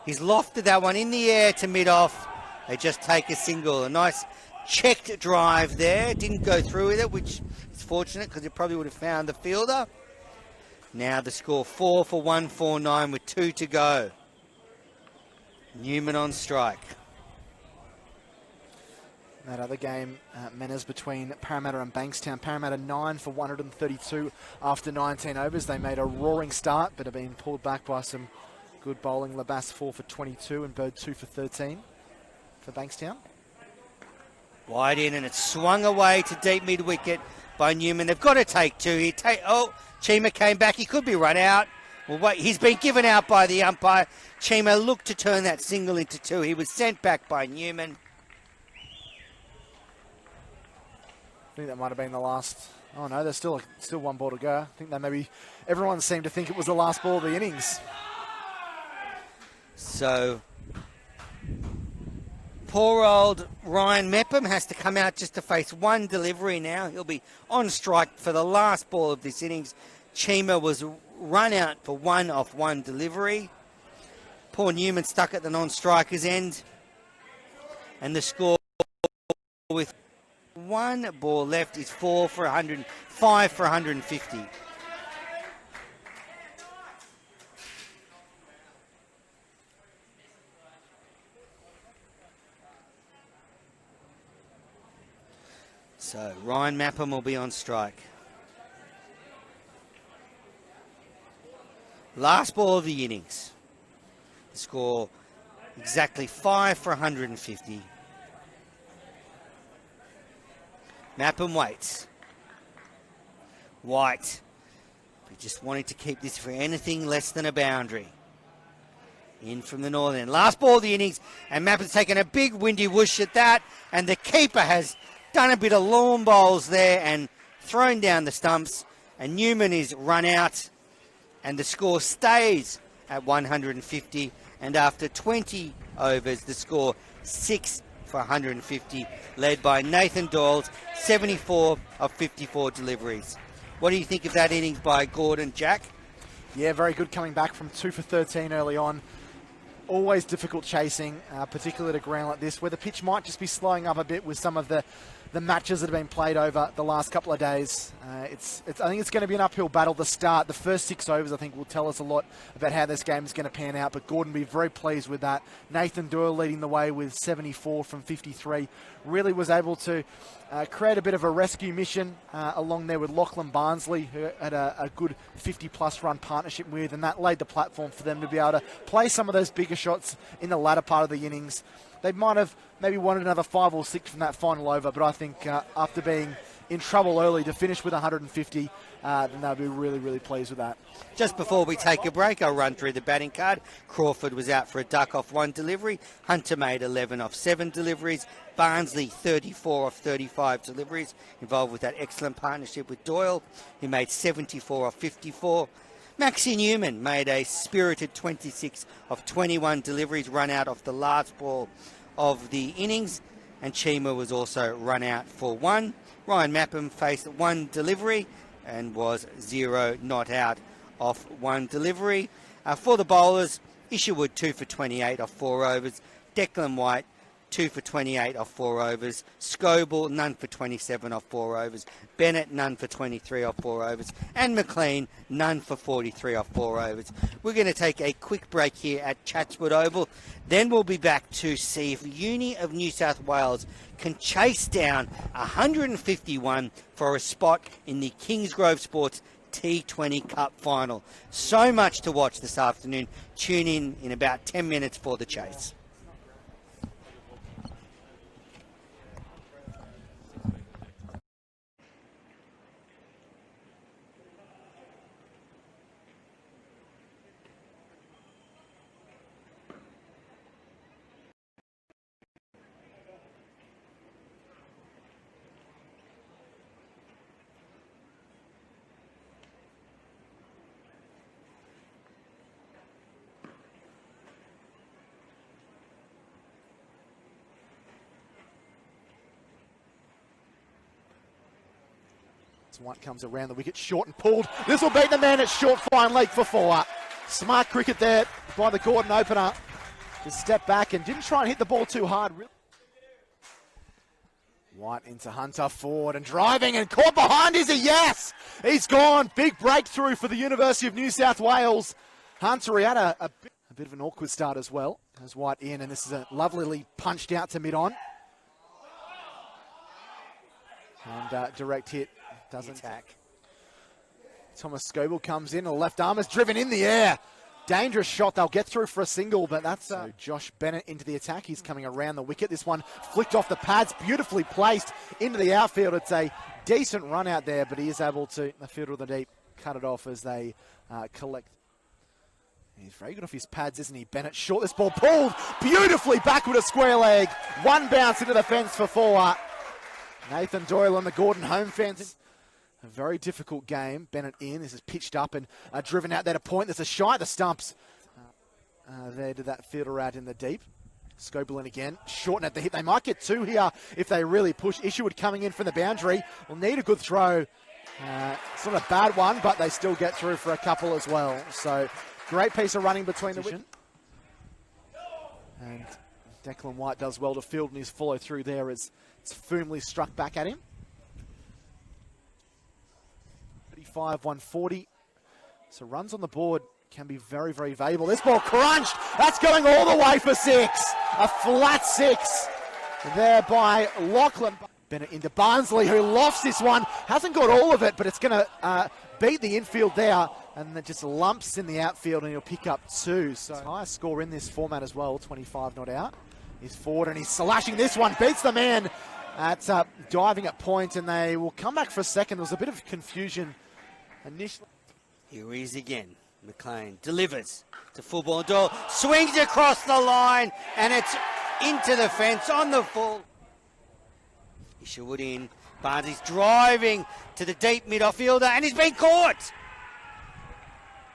He's lofted that one in the air to mid-off. They just take a single. A nice checked drive there. Didn't go through with it, which is fortunate because it probably would have found the fielder. Now the score 4 for 149 with 2 to go. Newman on strike. That other game, Manners, between Parramatta and Bankstown. Parramatta 9 for 132 after 19 overs. They made a roaring start, but have been pulled back by some good bowling. Labasse 4 for 22 and Bird 2 for 13 for Bankstown. Wide in, and it's swung away to deep mid-wicket by Newman. They've got to take 2 here. Chima came back. He could be run out. Well, wait, he's been given out by the umpire. Chima looked to turn that single into 2. He was sent back by Newman. I think that might have been the last. Oh no, there's still 1 ball to go. I think that maybe everyone seemed to think it was the last ball of the innings. So poor old Ryan Mepham has to come out just to face 1 delivery now. He'll be on strike for the last ball of this innings. Chima was run out for 1 off 1 delivery. Poor Newman stuck at the non-striker's end. And the score with 1 ball left is 4 for 100, 5 for 150. So Ryan Mepham will be on strike. Last ball of the innings. The score exactly 5 for 150. Mepham waits. White. Just wanting to keep this for anything less than a boundary. In from the northern end. Last ball of the innings, and Mapham's taken a big windy whoosh at that, and the keeper has done a bit of lawn bowls there and thrown down the stumps, and Newman is run out, and the score stays at 150, and after 20 overs, the score 6 for 150, led by Nathan Doyle's 74 of 54 deliveries. What do you think of that innings by Gordon, Jack? Yeah, very good coming back from 2 for 13 early on. Always difficult chasing, particularly at a ground like this, where the pitch might just be slowing up a bit with some of the matches that have been played over the last couple of days. I think it's going to be an uphill battle to start. The first 6 overs, I think, will tell us a lot about how this game is going to pan out, but Gordon will be very pleased with that. Nathan Doyle leading the way with 74 from 53. Really was able to create a bit of a rescue mission along there with Lachlan Barnsley, who had a good 50-plus run partnership with, and that laid the platform for them to be able to play some of those bigger shots in the latter part of the innings. They might have maybe wanted another 5 or 6 from that final over, but I think after being in trouble early to finish with 150, then they'll be really, really pleased with that. Just before we take a break, I'll run through the batting card. Crawford was out for a duck off 1 delivery. Hunter made 11 off 7 deliveries. Barnsley 34 off 35 deliveries, involved with that excellent partnership with Doyle, who made 74 off 54. Maxie Newman made a spirited 26 of 21 deliveries, run out off the last ball of the innings, and Chima was also run out for 1. Ryan Mepham faced 1 delivery and was 0 not out off 1 delivery. For the bowlers, Isherwood 2 for 28 off 4 overs. Declan White 2 for 28 off 4 overs. Scoble, none for 27 off 4 overs. Bennett, none for 23 off 4 overs. And McLean, none for 43 off 4 overs. We're going to take a quick break here at Chatswood Oval. Then we'll be back to see if Uni of New South Wales can chase down 151 for a spot in the Kingsgrove Sports T20 Cup Final. So much to watch this afternoon. Tune in about 10 minutes for the chase. As White comes around the wicket, short and pulled. This will beat the man at short fine leg for 4. Smart cricket there by the Gordon opener. Just step back and didn't try and hit the ball too hard. White into Hunter, forward and driving, and caught behind is a yes! He's gone. Big breakthrough for the University of New South Wales. Hunter, he had a bit of an awkward start as well. As White in, and this is a lovelily punched out to mid-on. And direct hit doesn't attack. Thomas Scoble comes in, a left arm is driven in the air. Dangerous shot, they'll get through for a single, but that's so Josh Bennett into the attack. He's coming around the wicket. This one flicked off the pads, beautifully placed into the outfield. It's a decent run out there, but he is able to, the fielder of the deep, cut it off as they collect. He's very good off his pads, isn't he? Bennett short, this ball pulled beautifully back with a square leg. One bounce into the fence for 4. Nathan Doyle on the Gordon home fence. A very difficult game. Bennett in. This is pitched up and driven out there to point. There's a shy the stumps. There to that fielder out in the deep. Scoble in again. Shorten at the hit. They might get 2 here if they really push. Isherwood coming in from the boundary. Will need a good throw. It's not a bad one, but they still get through for a couple as well. So great piece of running between the wicket. And Declan White does well to field, and his follow through there as it's firmly struck back at him. 35-140. So runs on the board can be very, very valuable. This ball crunched. That's going all the way for 6. A flat 6 there by Lachlan. Bennett into Barnsley, who lofts this one. Hasn't got all of it, but it's going to beat the infield there. And then just lumps in the outfield, and he'll pick up 2. So highest score in this format as well, 25 not out. He's forward, and he's slashing this one. Beats the man at diving at point, and they will come back for a second. There was a bit of confusion initially. Here he is again. McLean delivers to full ball. Doyle swings across the line, and it's into the fence on the full. Isherwood in. Barnes driving to the deep mid-off fielder, and he's been caught.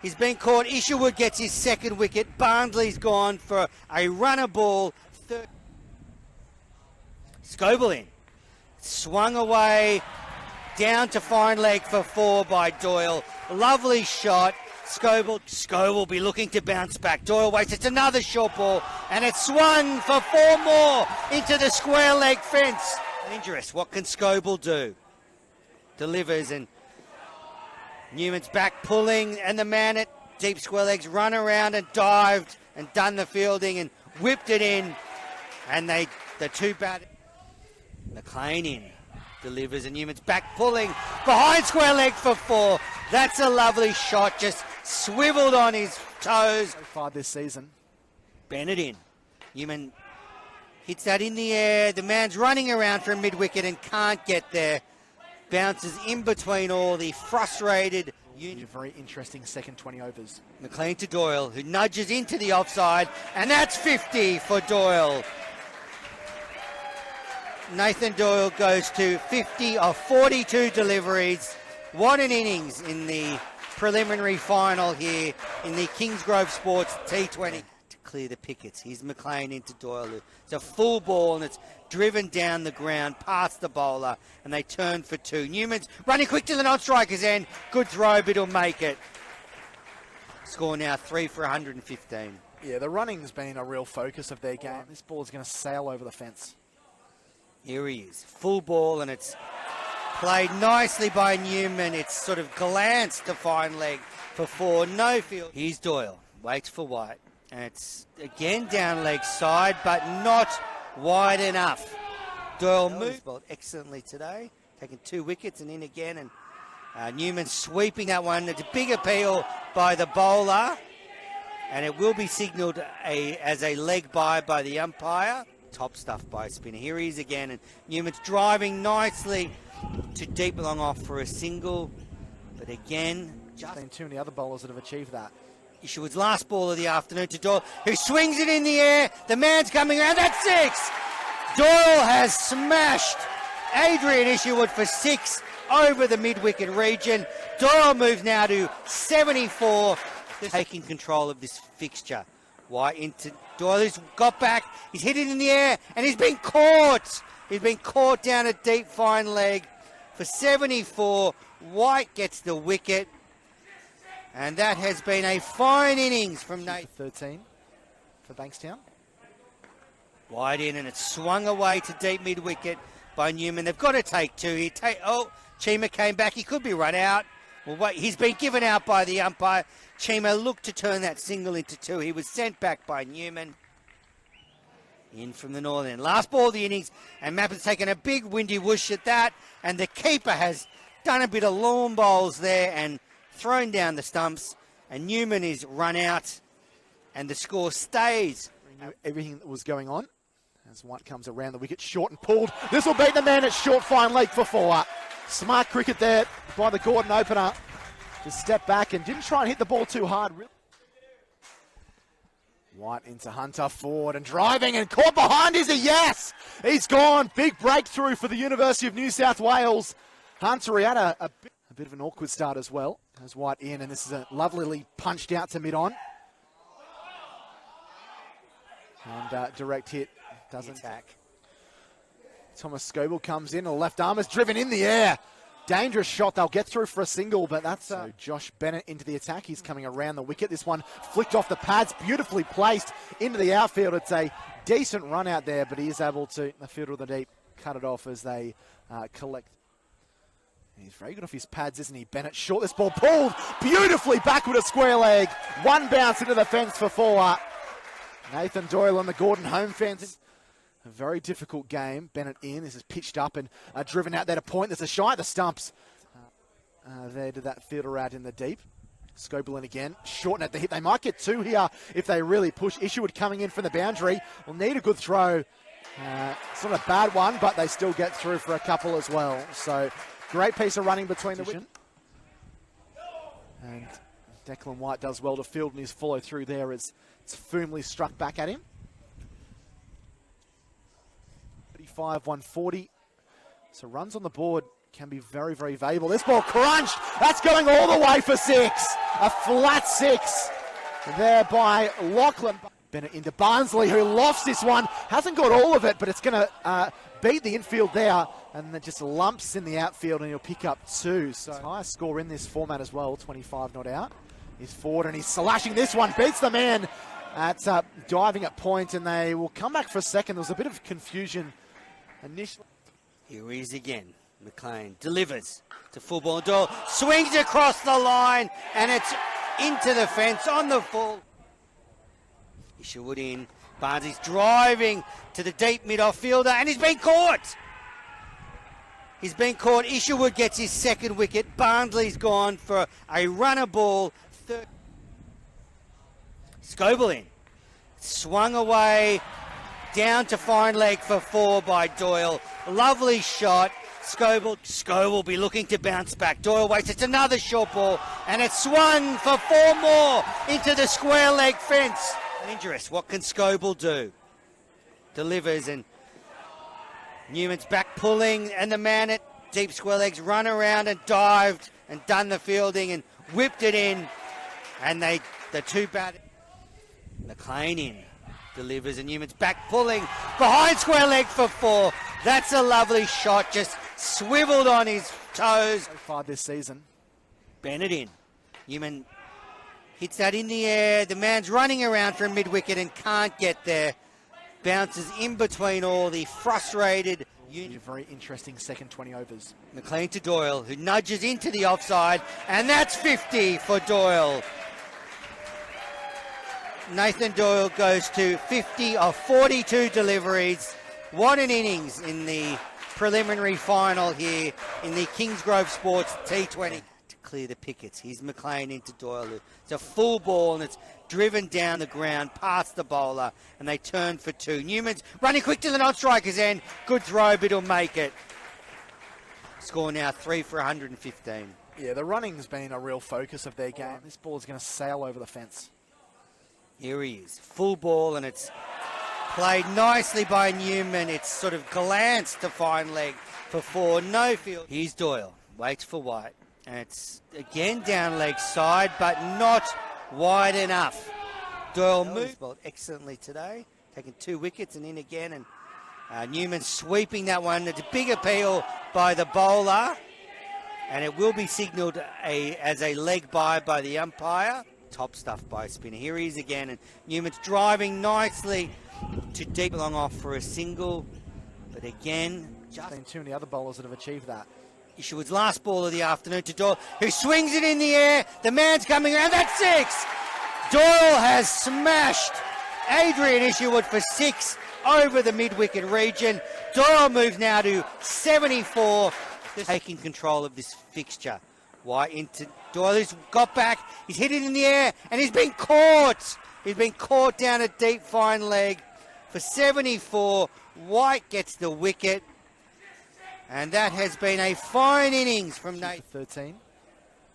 He's been caught. Isherwood gets his 2nd wicket. Barnsley's gone for a runner ball. Scoble in. Swung away. Down to fine leg for 4 by Doyle. Lovely shot. Scoble will be looking to bounce back. Doyle waits. It's another short ball. And it's swung for 4 more into the square leg fence. Dangerous. What can Scoble do? Delivers, and Newman's back pulling, and the man at deep square legs run around and dived and done the fielding and whipped it in. And the 2 bat. McLean in. Delivers, and Newman's back pulling behind square leg for 4. That's a lovely shot, just swiveled on his toes. So far this season. Bennett in. Newman hits that in the air. The man's running around for a mid-wicket and can't get there. Bounces in between all the frustrated. A very interesting second 20 overs. McLean to Doyle, who nudges into the offside, and that's 50 for Doyle. Nathan Doyle goes to 50 of 42 deliveries. What an innings in the preliminary final here in the Kingsgrove Sports T20. To clear the pickets, here's McLean into Doyle. It's a full ball, and it's driven down the ground past the bowler, and they turn for 2. Newman's running quick to the non-striker's end. Good throw, but he'll make it. Score now 3 for 115. Yeah, the running's been a real focus of their game. This ball is going to sail over the fence. Here he is, full ball, and it's played nicely by Newman. It's sort of glanced to fine leg for 4, no field. Here's Doyle, waits for White, and it's again down leg side, but not wide enough. Doyle moved excellently today, taking 2 wickets and in again, and Newman sweeping that one. It's a big appeal by the bowler, and it will be signalled as a leg by the umpire. Top stuff by a spinner. Here he is again, and Newman's driving nicely to deep long off for a single, but again, just been too many other bowlers that have achieved that. Isherwood's last ball of the afternoon to Doyle, who swings it in the air. The man's coming around. That's 6. Doyle has smashed Adrian Isherwood for 6 over the mid-wicket region. Doyle moves now to 74, taking control of this fixture. White into Doyle, who's got back. He's hit it in the air, and he's been caught. He's been caught down a deep fine leg for 74. White gets the wicket. And that has been a fine innings from Nate. 13 for Bankstown. Wide in, and it's swung away to deep mid-wicket by Newman. They've got to take two here. Chima came back. He could be run out. Well, wait, he's been given out by the umpire. Chima looked to turn that single into two. He was sent back by Newman. In from the northern end. Last ball of the innings, and Mappen's taken a big windy whoosh at that, and the keeper has done a bit of lawn bowls there and thrown down the stumps, and Newman is run out, and the score stays. Everything that was going on as White comes around the wicket, short and pulled. This will beat the man at short fine leg for 4. Smart cricket there by the Gordon opener to step back and didn't try and hit the ball too hard. White into Hunter, forward and driving, and caught behind is a yes. He's gone. Big breakthrough for the University of New South Wales. Hunter, he had a bit of an awkward start as well. As White in, and this is a lovelily punched out to mid-on. And direct hit doesn't attack. Thomas Scoble comes in, the left arm is driven in the air. Dangerous shot, they'll get through for a single, but that's so Josh Bennett into the attack. He's coming around the wicket. This one flicked off the pads, beautifully placed into the outfield. It's a decent run out there, but he is able to, the fielder of the deep, cut it off as they collect. He's very good off his pads, isn't he? Bennett short, this ball pulled beautifully back with a square leg. One bounce into the fence for 4. Nathan Doyle and the Gordon home fence. A very difficult game. Bennett in. This is pitched up and driven out there to point. There's a shy at the stumps. There to that fielder out in the deep. Scoble in again. Shorten at the hit. They might get 2 here if they really push. Isherwood coming in from the boundary. Will need a good throw. It's not a bad one, but they still get through for a couple as well. So great piece of running between the wicket. And Declan White does well to field in his follow through there as it's firmly struck back at him. 35-140. So runs on the board can be very, very valuable. This ball crunched. That's going all the way for 6. A flat 6 there by Lachlan. Bennett into Barnsley, who lofts this one. Hasn't got all of it, but it's going to beat the infield there. And then just lumps in the outfield, and he'll pick up 2. So highest score in this format as well, 25 not out. He's forward, and he's slashing this one. Beats the man at diving at point, and they will come back for a second. There was a bit of confusion initially. Here he is again. McLean delivers to full ball. Doyle swings across the line, and it's into the fence on the full. Isherwood in. Barnes driving to the deep mid-off fielder, and he's been caught. He's been caught. Isherwood gets his second wicket. Barnsley's gone for a runner ball. Scoble in. Swung away. Down to fine leg for 4 by Doyle. Lovely shot. Scoble will be looking to bounce back. Doyle waits. It's another short ball. And it's swung for 4 more into the square leg fence. Dangerous. What can Scoble do? Delivers, and Newman's back pulling, and the man at deep square legs run around and dived and done the fielding and whipped it in. And the 2 bat. McLean in. Delivers, and Newman's back pulling behind square leg for 4. That's a lovely shot, just swiveled on his toes. So far this season. Bennett in. Newman hits that in the air. The man's running around for a mid-wicket and can't get there. Bounces in between all the frustrated. A very interesting second 20 overs. McLean to Doyle, who nudges into the offside, and that's 50 for Doyle. Nathan Doyle goes to 50 of 42 deliveries. What an innings in the preliminary final here in the Kingsgrove Sports T20. To clear the pickets, here's McLean into Doyle. It's a full ball, and it's driven down the ground past the bowler, and they turn for 2. Newman's running quick to the non-striker's end. Good throw, but he'll make it. Score now 3 for 115. Yeah, the running's been a real focus of their game. This ball is going to sail over the fence. Here he is, full ball, and it's played nicely by Newman. It's sort of glanced to fine leg for 4, no field. Here's Doyle, waits for White, and it's again down leg side, but not wide enough. Doyle moves excellently today, taking 2 wickets and in again, and Newman sweeping that one. It's a big appeal by the bowler. and it will be signalled as a leg by the umpire. Top stuff by Spinner. Here he is again, and Newman's driving nicely to deep long off for a single, but again, just Been too many other bowlers that have achieved that. Isherwood's last ball of the afternoon to Doyle, who swings it in the air. The man's coming around. That's 6. Doyle has smashed Adrian Isherwood for 6 over the mid-wicket region. Doyle moves now to 74, taking control of this fixture. White into Doyle, who's got back. He's hit it in the air, and he's been caught. He's been caught down a deep fine leg for 74. White gets the wicket. And that has been a fine innings from Nate. 13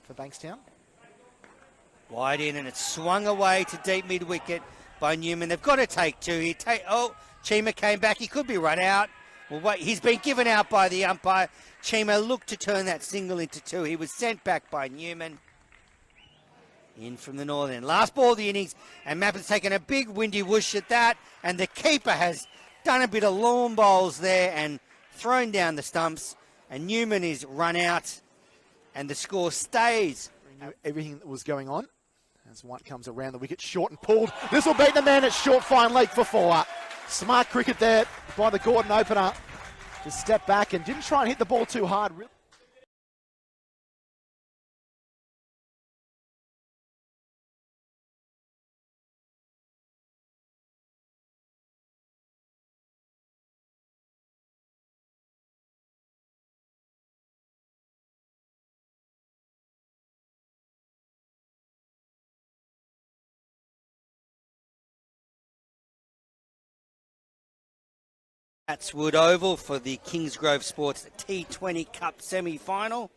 for Bankstown. Wide in, and it's swung away to deep mid-wicket by Newman. They've got to take 2 here. Chima came back. He could be run out. Well, wait, he's been given out by the umpire. Chima looked to turn that single into 2. He was sent back by Newman. In from the northern end. Last ball of the innings, and Maplin's taken a big windy whoosh at that, and the keeper has done a bit of lawn bowls there and thrown down the stumps, and Newman is run out, and the score stays. Everything that was going on as White comes around the wicket, short and pulled. This will beat the man at short fine leg for 4. Smart cricket there by the Gordon opener. Just stepped back and didn't try and hit the ball too hard. Chatswood Oval for the Kingsgrove Sports T20 Cup semi-final.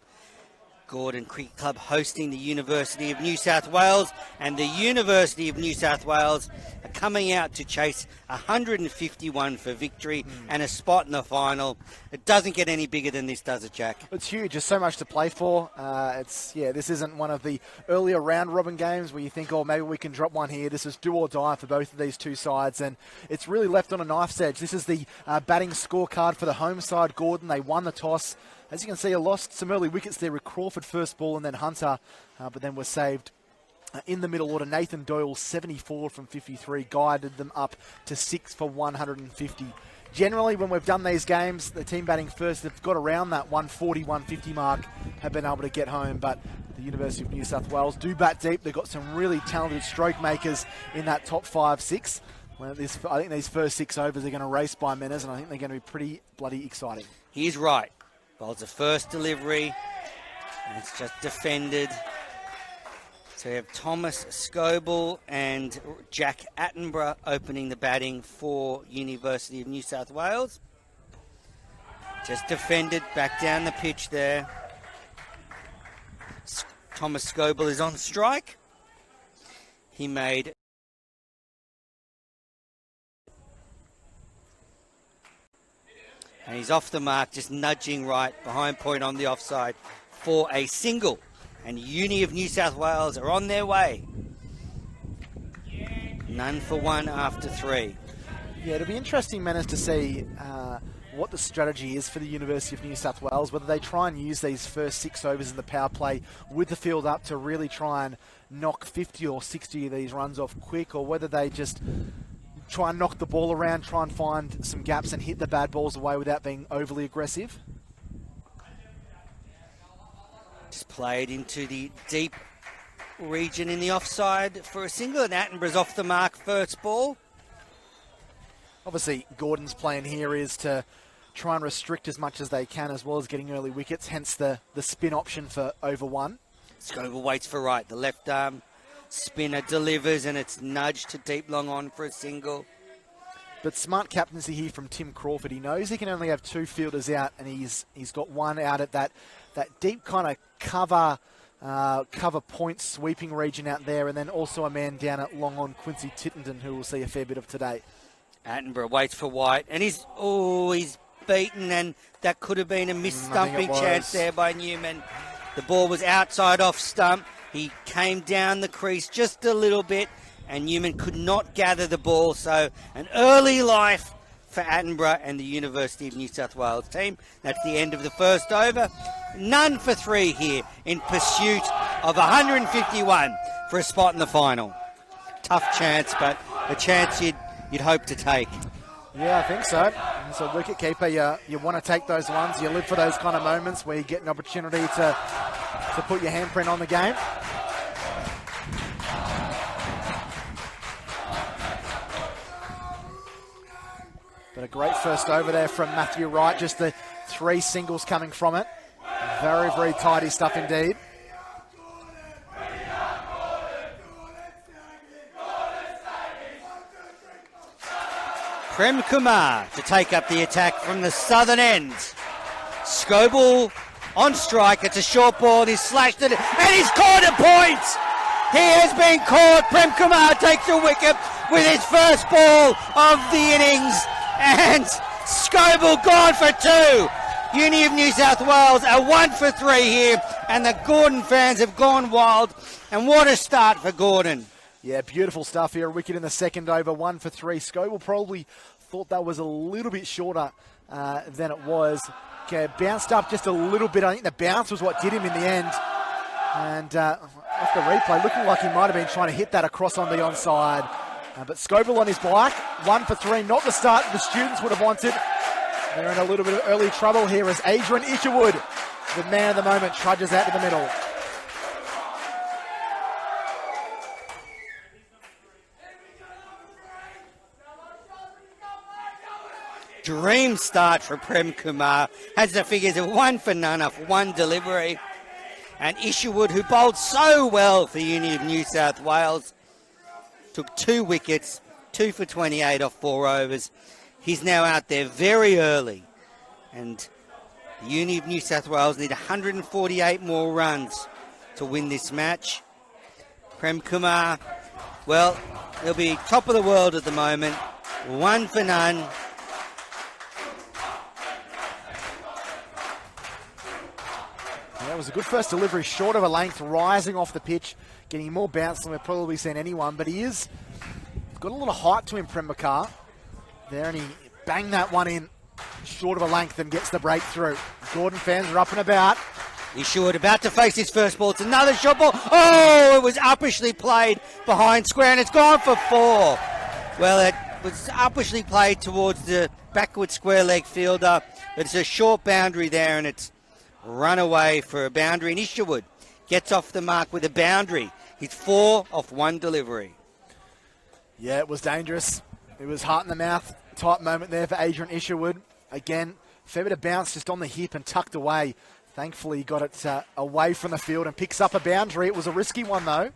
Gordon Cricket Club hosting the University of New South Wales, and the University of New South Wales are coming out to chase 151 for victory and a spot in the final. It doesn't get any bigger than this, does it, Jack? It's huge. There's so much to play for. This isn't one of the earlier round-robin games where you think, oh, maybe we can drop one here. This is do or die for both of these two sides, and it's really left on a knife's edge. This is the batting scorecard for the home side, Gordon. They won the toss. As you can see, I lost some early wickets there with Crawford first ball and then Hunter, but then were saved in the middle order. Nathan Doyle, 74 from 53, guided them up to 6 for 150. Generally, when we've done these games, the team batting first, they've got around that 140, 150 mark, have been able to get home, but the University of New South Wales do bat deep. They've got some really talented stroke makers in that top 5, 6. I think these first 6 overs are going to race by minutes, and I think they're going to be pretty bloody exciting. He's right. Bowls the first delivery, and it's just defended. So we have Thomas Scoble and Jack Attenborough opening the batting for University of New South Wales. Just defended, back down the pitch there. Thomas Scoble is on strike. He made... And he's off the mark, just nudging right, behind point on the offside for a single. And Uni of New South Wales are on their way. None for 1 after 3. Yeah, it'll be interesting, Menace, to see what the strategy is for the University of New South Wales, whether they try and use these first 6 overs in the power play with the field up to really try and knock 50 or 60 of these runs off quick, or whether they just try and knock the ball around, try and find some gaps and hit the bad balls away without being overly aggressive. Just played into the deep region in the offside for a single, and Attenborough's off the mark, first ball. Obviously, Gordon's plan here is to try and restrict as much as they can, as well as getting early wickets, hence the spin option for over 1. Scoble waits for right, the left arm. Spinner delivers, and it's nudged to deep long on for a single. But smart captaincy here from Tim Crawford. He knows he can only have 2 fielders out, and he's got one out at that deep kind of cover point sweeping region out there, and then also a man down at long on, Quincy Tittenden, who we'll see a fair bit of today. Attenborough waits for White, and he's beaten, and that could have been a missed stumping chance there by Newman. The ball was outside off stump. He came down the crease just a little bit, and Newman could not gather the ball. So an early life for Attenborough and the University of New South Wales team. That's the end of the first over. None for 3 here in pursuit of 151 for a spot in the final. Tough chance, but a chance you'd hope to take. Yeah, I think so. As a wicket keeper, you want to take those ones. You live for those kind of moments where you get an opportunity to put your handprint on the game. But a great first over there from Matthew Wright. Just the 3 singles coming from it. Very, very tidy stuff indeed. Prem Kumar to take up the attack from the southern end. Scoble on strike. It's a short ball. He's slashed it and he's caught a point. He has been caught. Prem Kumar takes a wicket with his first ball of the innings. And Scoble gone for 2. Uni of New South Wales are 1 for 3 here. And the Gordon fans have gone wild. And what a start for Gordon. Yeah, beautiful stuff here. A wicket in the second over, 1 for 3. Scoble probably thought that was a little bit shorter than it was. Okay, bounced up just a little bit. I think the bounce was what did him in the end. And off the replay, looking like he might have been trying to hit that across on the onside. But Scoble on his bike, 1 for 3. Not the start the students would have wanted. They're in a little bit of early trouble here as Adrian Isherwood, the man of the moment, trudges out to the middle. Dream start for Prem Kumar. Has the figures of 1 for none off 1 delivery. And Isherwood, who bowled so well for Uni of New South Wales, took 2 wickets, 2 for 28 off 4 overs. He's now out there very early. And the Uni of New South Wales need 148 more runs to win this match. Prem Kumar, well, he'll be top of the world at the moment. 1 for none. That was a good first delivery, short of a length, rising off the pitch, getting more bounce than we've probably seen anyone. But he is got a lot of height to him, Prem Kumar. There, and he banged that one in short of a length and gets the breakthrough. Gordon fans are up and about. Isherwood about to face his first ball. It's another short ball. Oh, it was uppishly played behind square, and it's gone for 4. Well, it was uppishly played towards the backward square leg fielder, but it's a short boundary there, and it's run away for a boundary. And Isherwood gets off the mark with a boundary. He's 4 off 1 delivery. Yeah, it was dangerous. It was heart in the mouth type moment there for Adrian Isherwood. Again, fair bit of bounce just on the hip and tucked away. Thankfully, he got it away from the field and picks up a boundary. It was a risky one, though.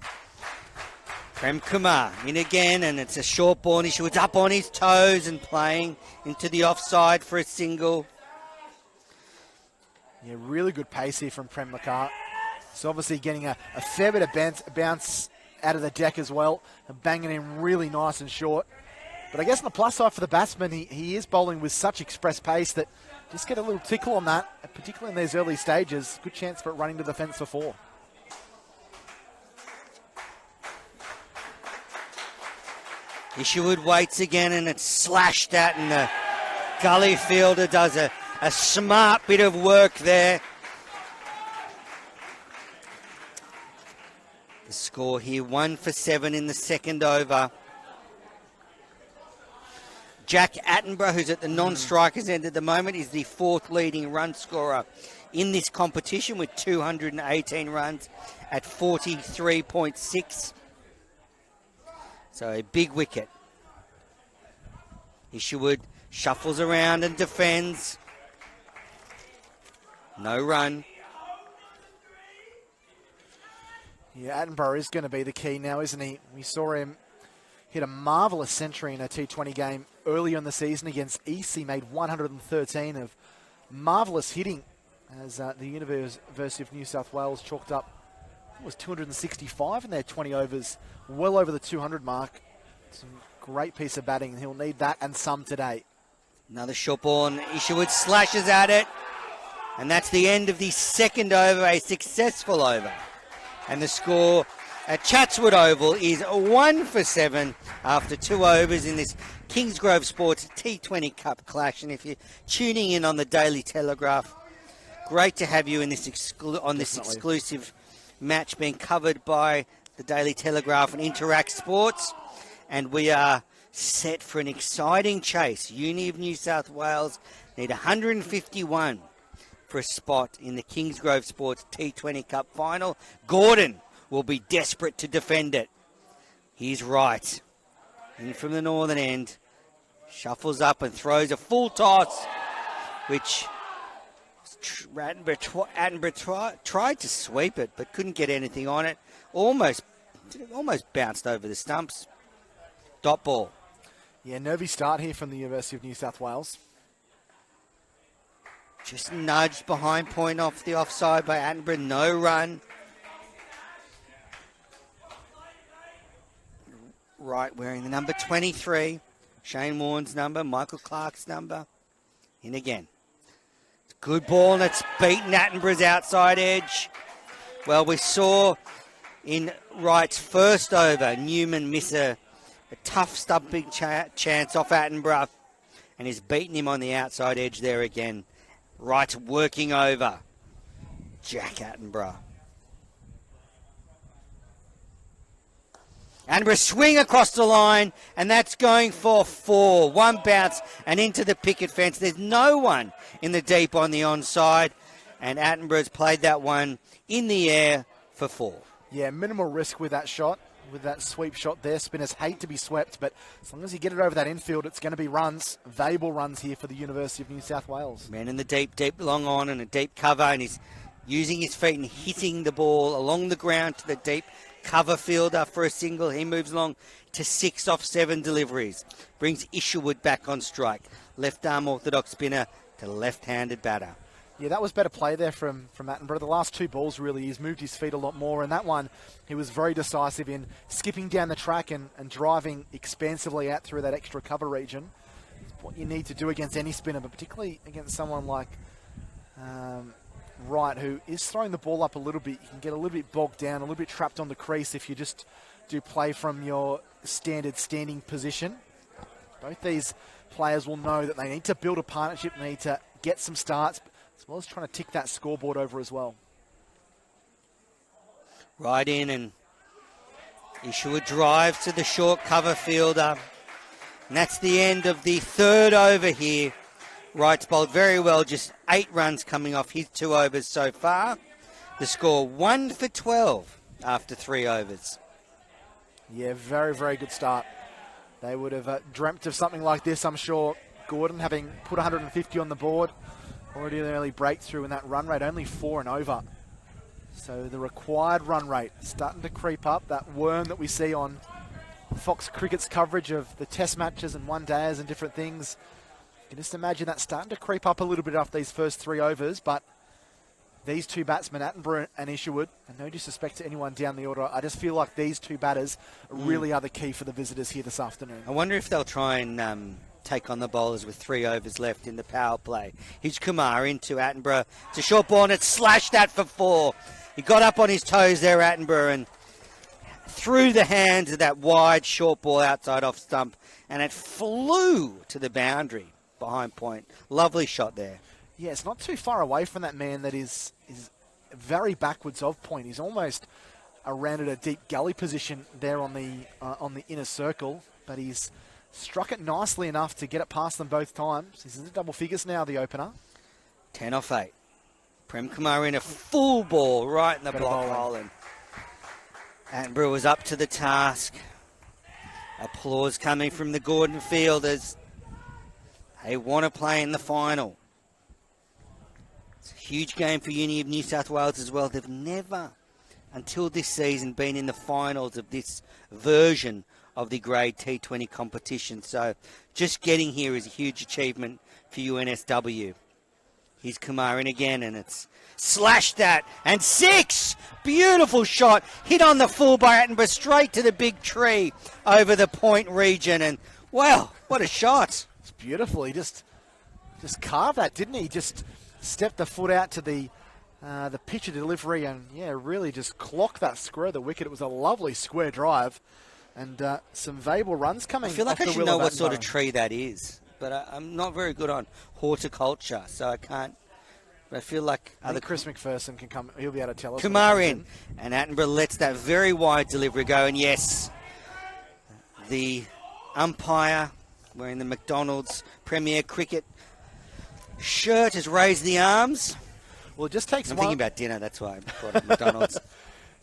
Prem Kumar in again, and it's a short ball. And Isherwood's up on his toes and playing into the offside for a single. Yeah, really good pace here from Prem Kumar. So obviously getting a fair bit of bounce out of the deck as well, and banging in really nice and short. But I guess on the plus side for the batsman, he is bowling with such express pace that just get a little tickle on that, particularly in these early stages. Good chance for it running to the fence for 4. Isherwood waits again, and it's slashed at, and the gully fielder does a smart bit of work there. The score here, 1 for 7 in the second over. Jack Attenborough, who's at the non-strikers end at the moment, is the 4th leading run scorer in this competition with 218 runs at 43.6. So a big wicket. Isherwood shuffles around and defends. No run. Yeah, Attenborough is going to be the key now, isn't he? We saw him hit a marvellous century in a T20 game earlier in the season against East. He made 113 of marvellous hitting as the University of New South Wales chalked up. It was 265 in their 20 overs, well over the 200 mark. Some great piece of batting, and he'll need that and some today. Another short ball, and Isherwood slashes at it. And that's the end of the second over, a successful over. And the score at Chatswood Oval is 1 for 7 after 2 overs in this Kingsgrove Sports T20 Cup clash. And if you're tuning in on the Daily Telegraph, great to have you in this exclusive match being covered by the Daily Telegraph and Interact Sports. And we are set for an exciting chase. Uni of New South Wales need 151 for a spot in the Kingsgrove Sports T20 Cup final. Gordon will be desperate to defend it. He's right. In from the northern end. Shuffles up and throws a full toss, which Attenborough tried to sweep it, but couldn't get anything on it. Almost bounced over the stumps. Dot ball. Yeah, nervy start here from the University of New South Wales. Just nudged behind point off the offside by Attenborough. No run. Right, wearing the number 23. Shane Warne's number, Michael Clark's number. In again. Good ball, and it's beaten Attenborough's outside edge. Well, we saw in Wright's first over, Newman miss a tough stumping chance off Attenborough, and he's beaten him on the outside edge there again. Wright's working over Jack Attenborough. Attenborough swing across the line, and that's going for 4. One bounce and into the picket fence. There's no one in the deep on the onside, and Attenborough's played that one in the air for 4. Yeah, minimal risk with that shot, with that sweep shot there. Spinners hate to be swept, but as long as you get it over that infield, it's going to be runs, valuable runs here for the University of New South Wales. Man in the deep long on and a deep cover, and he's using his feet and hitting the ball along the ground to the deep cover fielder for a single. He moves along to 6 off 7 deliveries. Brings Isherwood back on strike. Left arm orthodox spinner to left-handed batter. Yeah, that was better play there from Attenborough. The last 2 balls, really, he's moved his feet a lot more. And that one, he was very decisive in skipping down the track and driving expansively out through that extra cover region. It's what you need to do against any spinner, but particularly against someone like Wright, who is throwing the ball up a little bit. You can get a little bit bogged down, a little bit trapped on the crease if you just do play from your standard standing position. Both these players will know that they need to build a partnership, they need to get some starts, as well as trying to tick that scoreboard over as well. Right in, and Isherwood drives to the short cover fielder. And that's the end of the 3rd over here. Wright's bowled very well, just 8 runs coming off his 2 overs so far. The score 1 for 12 after 3 overs. Yeah, very, very good start. They would have dreamt of something like this, I'm sure. Gordon having put 150 on the board. Already an early breakthrough in that run rate, only 4 and over. So the required run rate starting to creep up. That worm that we see on Fox Cricket's coverage of the test matches and one days and different things. You can just imagine that starting to creep up a little bit after these first 3 overs, but these 2 batsmen, Attenborough and Isherwood, and no disrespect to anyone down the order, I just feel like these 2 batters really are the key for the visitors here this afternoon. I wonder if they'll try and take on the bowlers with 3 overs left in the power play. Here's Kumar into Attenborough. It's a short ball, and it's slashed that for 4. He got up on his toes there, Attenborough, and through the hands of that wide short ball outside off stump, and it flew to the boundary behind point. Lovely shot there. Yeah, it's not too far away from that man that is very backwards of point. He's almost around at a deep gully position there on the inner circle, but he's struck it nicely enough to get it past them both times. He's in the double figures now, the opener. 10 off 8. Prem Kumar in a full ball right in the block hole, and Attenborough was up to the task. Applause coming from the Gordon fielders. They want to play in the final. It's a huge game for Uni of New South Wales as well. They've never, until this season, been in the finals of this version of the grade T20 competition. So just getting here is a huge achievement for UNSW. Here's Kumar in again, and it's slashed that, and 6! Beautiful shot, hit on the full by Attenborough, straight to the big tree over the point region, and wow, what a shot. It's beautiful. He just carved that, didn't he? Just stepped the foot out to the pitcher delivery, and yeah, really just clocked that square of the wicket. It was a lovely square drive. And some valuable runs coming. I feel like off I the should know Willow what sort of Battenborough. tree that is, but I'm not very good on horticulture, so I can't. But I feel like I think Chris McPherson can come. He'll be able to tell us. Kumar in, and Attenborough lets that very wide delivery go, and yes, the umpire wearing the McDonald's Premier Cricket shirt has raised the arms. Well, it just takes I'm one. thinking about dinner, that's why I brought up McDonald's.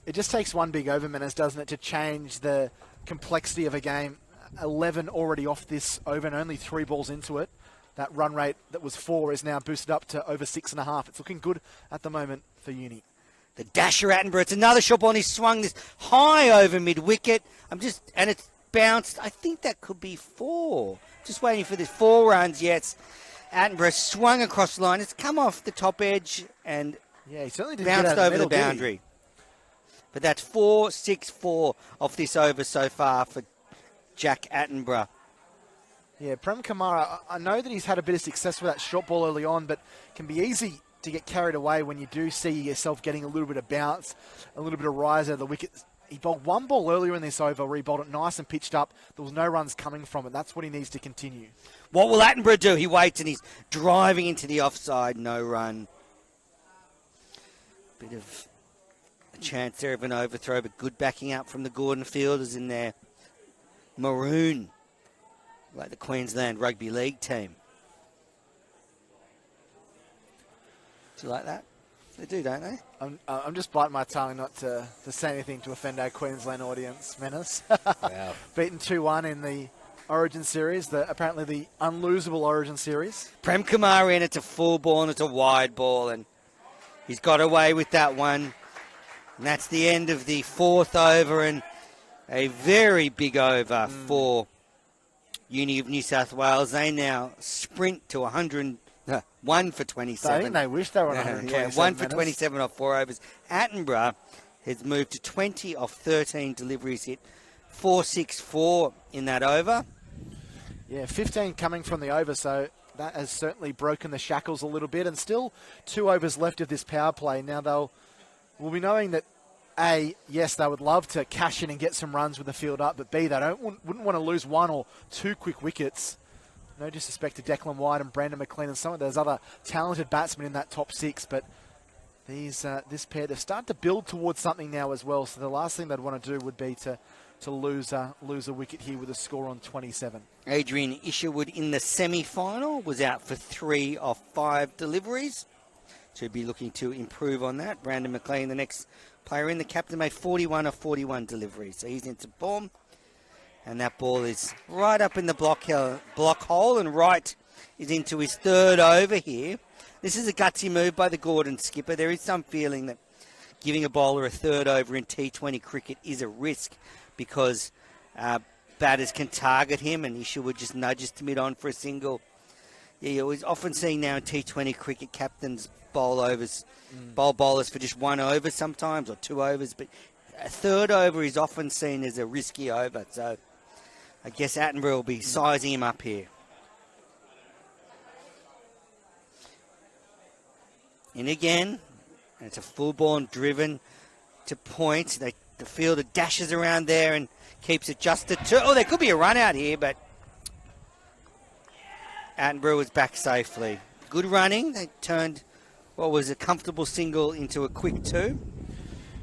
It just takes one big over, Menace, doesn't it, to change the complexity of a game. 11 already off this over and only 3 balls into it. That run rate that was 4 is now boosted up to over 6.5. It's looking good at the moment for Uni. The dasher Attenborough, it's another short ball, and he's swung this high over mid-wicket. And it's bounced. I think that could be 4. Just waiting for this 4 runs, yes. Attenborough swung across the line. It's come off the top edge and he certainly didn't bounced get out over of the boundary. But that's 4-6-4 off this over so far for Jack Attenborough. Yeah, Prem Kamara, I know that he's had a bit of success with that short ball early on, but it can be easy to get carried away when you do see yourself getting a little bit of bounce, a little bit of rise out of the wicket. He bowled 1 ball earlier in this over where he bowled it nice and pitched up. There was no runs coming from it. That's what he needs to continue. What will Attenborough do? He waits and he's driving into the offside. No run. Bit of a chance there of an overthrow, but good backing up from the Gordon fielders in their maroon, like the Queensland Rugby League team. Do you like that? They do, don't they? I'm just biting my tongue not to say anything to offend our Queensland audience, Menace. Wow. Beaten 2-1 in the Origin Series, apparently the unlosable Origin Series. Prem Kumar in, it's a full ball and it's a wide ball, and he's got away with that one. And that's the end of the 4th over, and a very big over for Uni of New South Wales. They now sprint to 1 for 27. I think they wish they were on 127. 1 for 27 off 4 overs. Attenborough has moved to 20 off 13 deliveries hit. 4-6-4 in that over. Yeah, 15 coming from the over, so that has certainly broken the shackles a little bit. And still 2 overs left of this power play. Now we'll be knowing that A, yes, they would love to cash in and get some runs with the field up, but B, they wouldn't want to lose 1 or 2 quick wickets. No disrespect to Declan White and Brandon McLean and some of those other talented batsmen in that top 6, but this pair, they've started to build towards something now as well, so the last thing they'd want to do would be to lose a wicket here with a score on 27. Adrian Isherwood in the semi-final was out for 3 off 5 deliveries. Should be looking to improve on that. Brandon McLean, the next player in, the captain, made 41 of 41 deliveries. So he's into form. And that ball is right up in the block hole, and Wright is into his 3rd over here. This is a gutsy move by the Gordon skipper. There is some feeling that giving a bowler a 3rd over in T20 cricket is a risk because batters can target him, and Isherwood just nudges to mid-on for a single. Yeah, you're always often seeing now in T20 cricket captains bowl bowlers for just 1 over sometimes, or 2 overs, but a 3rd over is often seen as a risky over, so I guess Attenborough will be sizing him up here. In again, and it's a full ball and driven to point. The fielder dashes around there and keeps it just at 2. Oh, there could be a run out here, but Attenborough was back safely. Good running. They turned what was a comfortable single into a quick 2.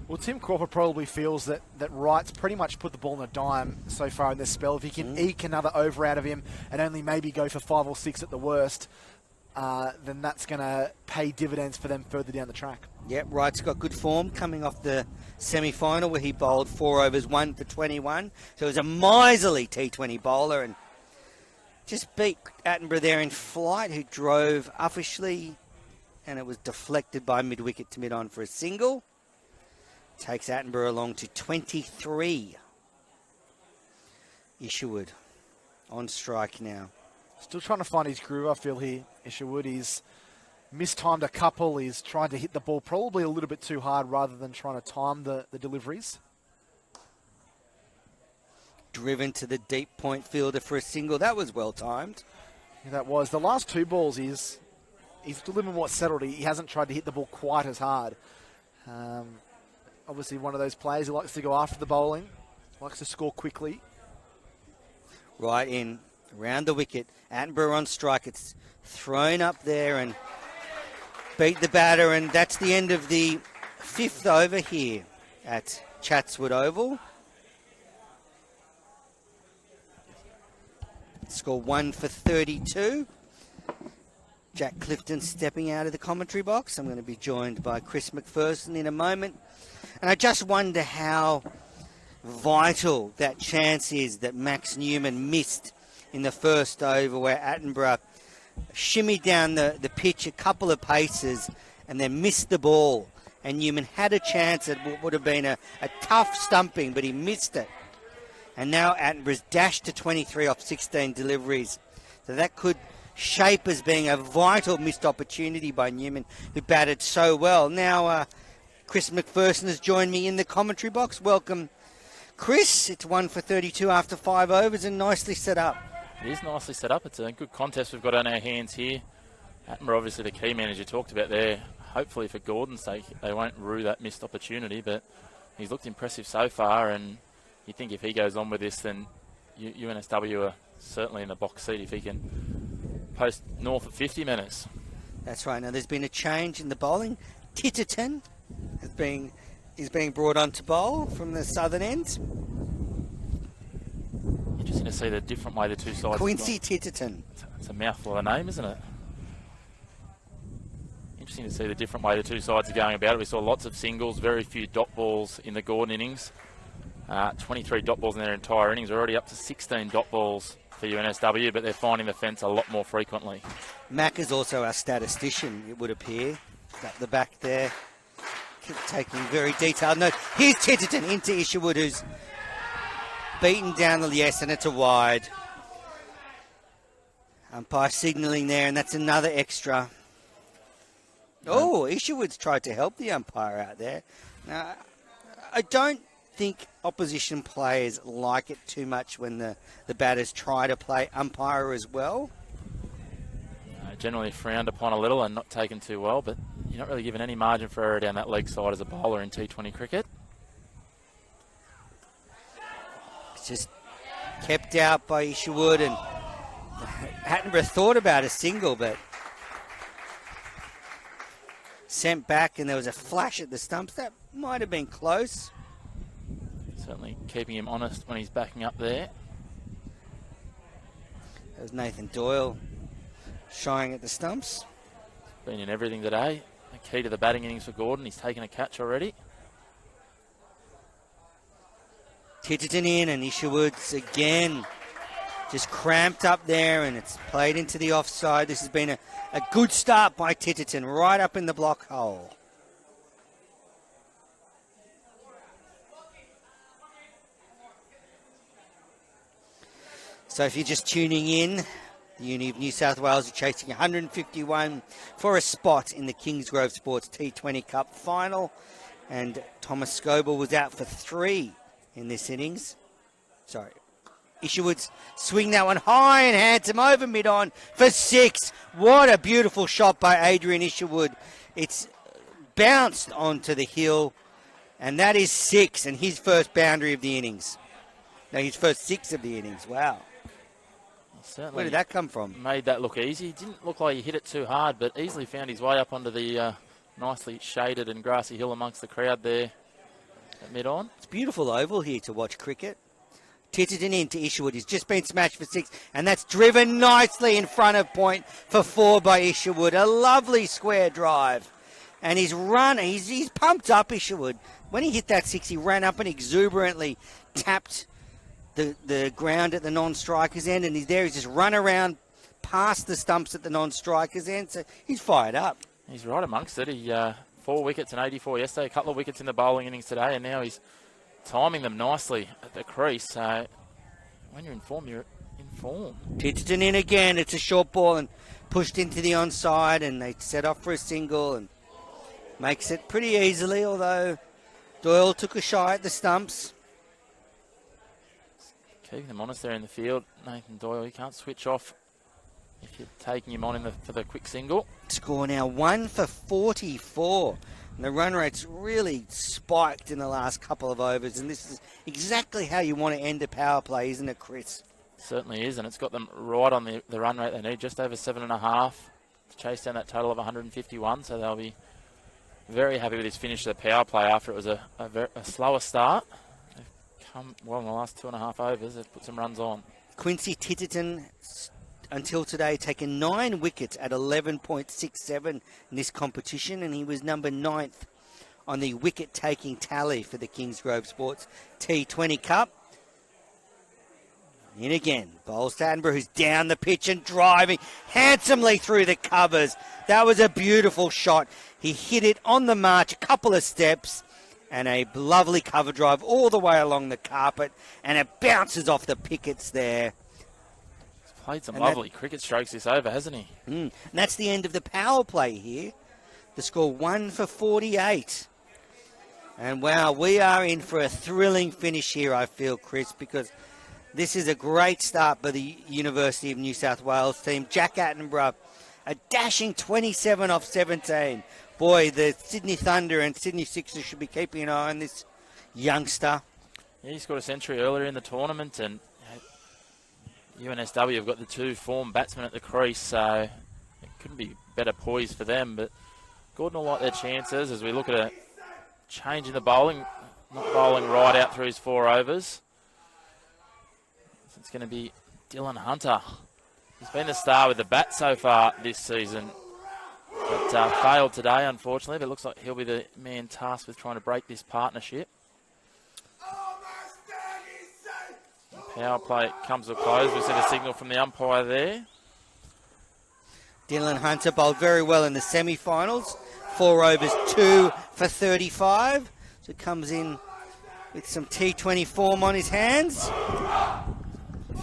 Well, Tim Crawford probably feels that Wright's pretty much put the ball in a dime so far in this spell. If he can eke another over out of him and only maybe go for 5 or 6 at the worst, then that's going to pay dividends for them further down the track. Yep, Wright's got good form coming off the semi-final where he bowled 4 overs, 1 for 21. So it was a miserly T20 bowler and just beat Attenborough there in flight, who drove uffishly, and it was deflected by mid-wicket to mid-on for a single. Takes Attenborough along to 23. Isherwood on strike now. Still trying to find his groove, I feel, here, Isherwood. He's mistimed a couple. He's tried to hit the ball probably a little bit too hard rather than trying to time the deliveries. Driven to the deep point fielder for a single. That was well timed. Yeah, that was. The last 2 balls, he's a little bit more settled. He hasn't tried to hit the ball quite as hard. Obviously one of those players who likes to go after the bowling. Likes to score quickly. Right in, around the wicket. Attenborough on strike. It's thrown up there and beat the batter, and that's the end of the 5th over here at Chatswood Oval. Score 1 for 32. Jack Clifton stepping out of the commentary box. I'm going to be joined by Chris McPherson in a moment. And I just wonder how vital that chance is that Max Newman missed in the first over, where Attenborough shimmied down the pitch a couple of paces and then missed the ball. And Newman had a chance at what would have been a tough stumping, but he missed it. And now Attenborough's dashed to 23 off 16 deliveries. So that could shape as being a vital missed opportunity by Newman, who batted so well. Now Chris McPherson has joined me in the commentary box. Welcome, Chris. It's 1 for 32 after 5 overs and nicely set up. It is nicely set up. It's a good contest we've got on our hands here. Attenborough, obviously the key man, as you talked about there. Hopefully for Gordon's sake, they won't rue that missed opportunity, but he's looked impressive so far, and you think if he goes on with this, then UNSW are certainly in the box seat if he can post north of 50 minutes. That's right. Now there's been a change in the bowling. Titterton is being brought on to bowl from the southern end. Interesting to see the different way the two sides. Quincy Titterton. It's a mouthful of a name, isn't it? Interesting to see the different way the two sides are going about it. We saw lots of singles, very few dot balls in the Gordon innings. 23 dot balls in their entire innings. We're already up to 16 dot balls for UNSW, but they're finding the fence a lot more frequently. Mac is also our statistician, it would appear. Up the back there. Taking very detailed note. Here's Titterton into Isherwood, who's beaten down the yes, and it's a wide. Umpire signalling there, and that's another extra. Oh, Isherwood's tried to help the umpire out there. Now, I don't think opposition players like it too much when the batters try to play umpire as well. Generally frowned upon a little and not taken too well, but you're not really given any margin for error down that leg side as a bowler in T20 cricket. It's just kept out by Isherwood, and Attenborough thought about a single, but sent back, and there was a flash at the stumps. That might have been close. Certainly keeping him honest when he's backing up there. That was Nathan Doyle shying at the stumps. Been in everything today. The key to the batting innings for Gordon. He's taken a catch already. Titterton in, and Isherwood's again just cramped up there, and it's played into the offside. This has been a good start by Titterton, right up in the block hole. So if you're just tuning in, the Uni of New South Wales are chasing 151 for a spot in the Kingsgrove Sports T20 Cup final. And Thomas Scoble was out for 3 in this innings. Sorry. Isherwood's swing that one high and handsome over mid-on for 6. What a beautiful shot by Adrian Isherwood. It's bounced onto the hill, and that is 6, and his first boundary of the innings. No, his first 6 of the innings. Wow. Certainly. Where did that come from? Made that look easy. It didn't look like he hit it too hard, but easily found his way up onto the nicely shaded and grassy hill amongst the crowd there at mid-on. It's a beautiful oval here to watch cricket. Titterton into Isherwood. He's just been smashed for 6, and that's driven nicely in front of point for 4 by Isherwood. A lovely square drive. And he's pumped up, Isherwood. When he hit that 6, he ran up and exuberantly tapped the ground at the non-striker's end, and he's just run around past the stumps at the non-striker's end, so he's fired up. He's right amongst it. He 4 wickets and 84 yesterday, a couple of wickets in the bowling innings today, and now he's timing them nicely at the crease. When you're in form, you're in form. Titterton in again. It's a short ball and pushed into the onside, and they set off for a single and makes it pretty easily, although Doyle took a shy at the stumps. Keeping them honest there in the field. Nathan Doyle, you can't switch off if you're taking him on for the quick single. Score now 1 for 44. And the run rate's really spiked in the last couple of overs, and this is exactly how you want to end a power play, isn't it, Chris? Certainly is, and it's got them right on the run rate they need, just over 7.5 to chase down that total of 151, so they'll be very happy with this finish of the power play after it was a slower start. They've come well in the last 2.5 overs. They've put some runs on. Quincy Titterton, until today, taken 9 wickets at 11.67 in this competition, and he was number 9th on the wicket-taking tally for the Kingsgrove Sports T20 Cup. In again, bowls to Attenborough, who's down the pitch and driving handsomely through the covers. That was a beautiful shot. He hit it on the march, a couple of steps, and a lovely cover drive all the way along the carpet, and it bounces off the pickets there. He's played some lovely cricket strokes this over, hasn't he? And that's the end of the power play here. The score 1 for 48. And wow, we are in for a thrilling finish here, I feel, Chris, because this is a great start by the University of New South Wales team. Jack Attenborough, a dashing 27 off 17. Boy, the Sydney Thunder and Sydney Sixers should be keeping an eye on this youngster. Yeah, he scored a century earlier in the tournament, and UNSW have got the 2 form batsmen at the crease, so it couldn't be better poised for them. But Gordon will like their chances as we look at a change in the bowling, not bowling right out through his 4 overs. It's going to be Dylan Hunter. He's been the star with the bat so far this season, but failed today, unfortunately. But it looks like he'll be the man tasked with trying to break this partnership. The power play comes to a close. We sent a signal from the umpire there. Dylan Hunter bowled very well in the semi-finals. 4 overs, 2 for 35. So comes in with some T20 form on his hands.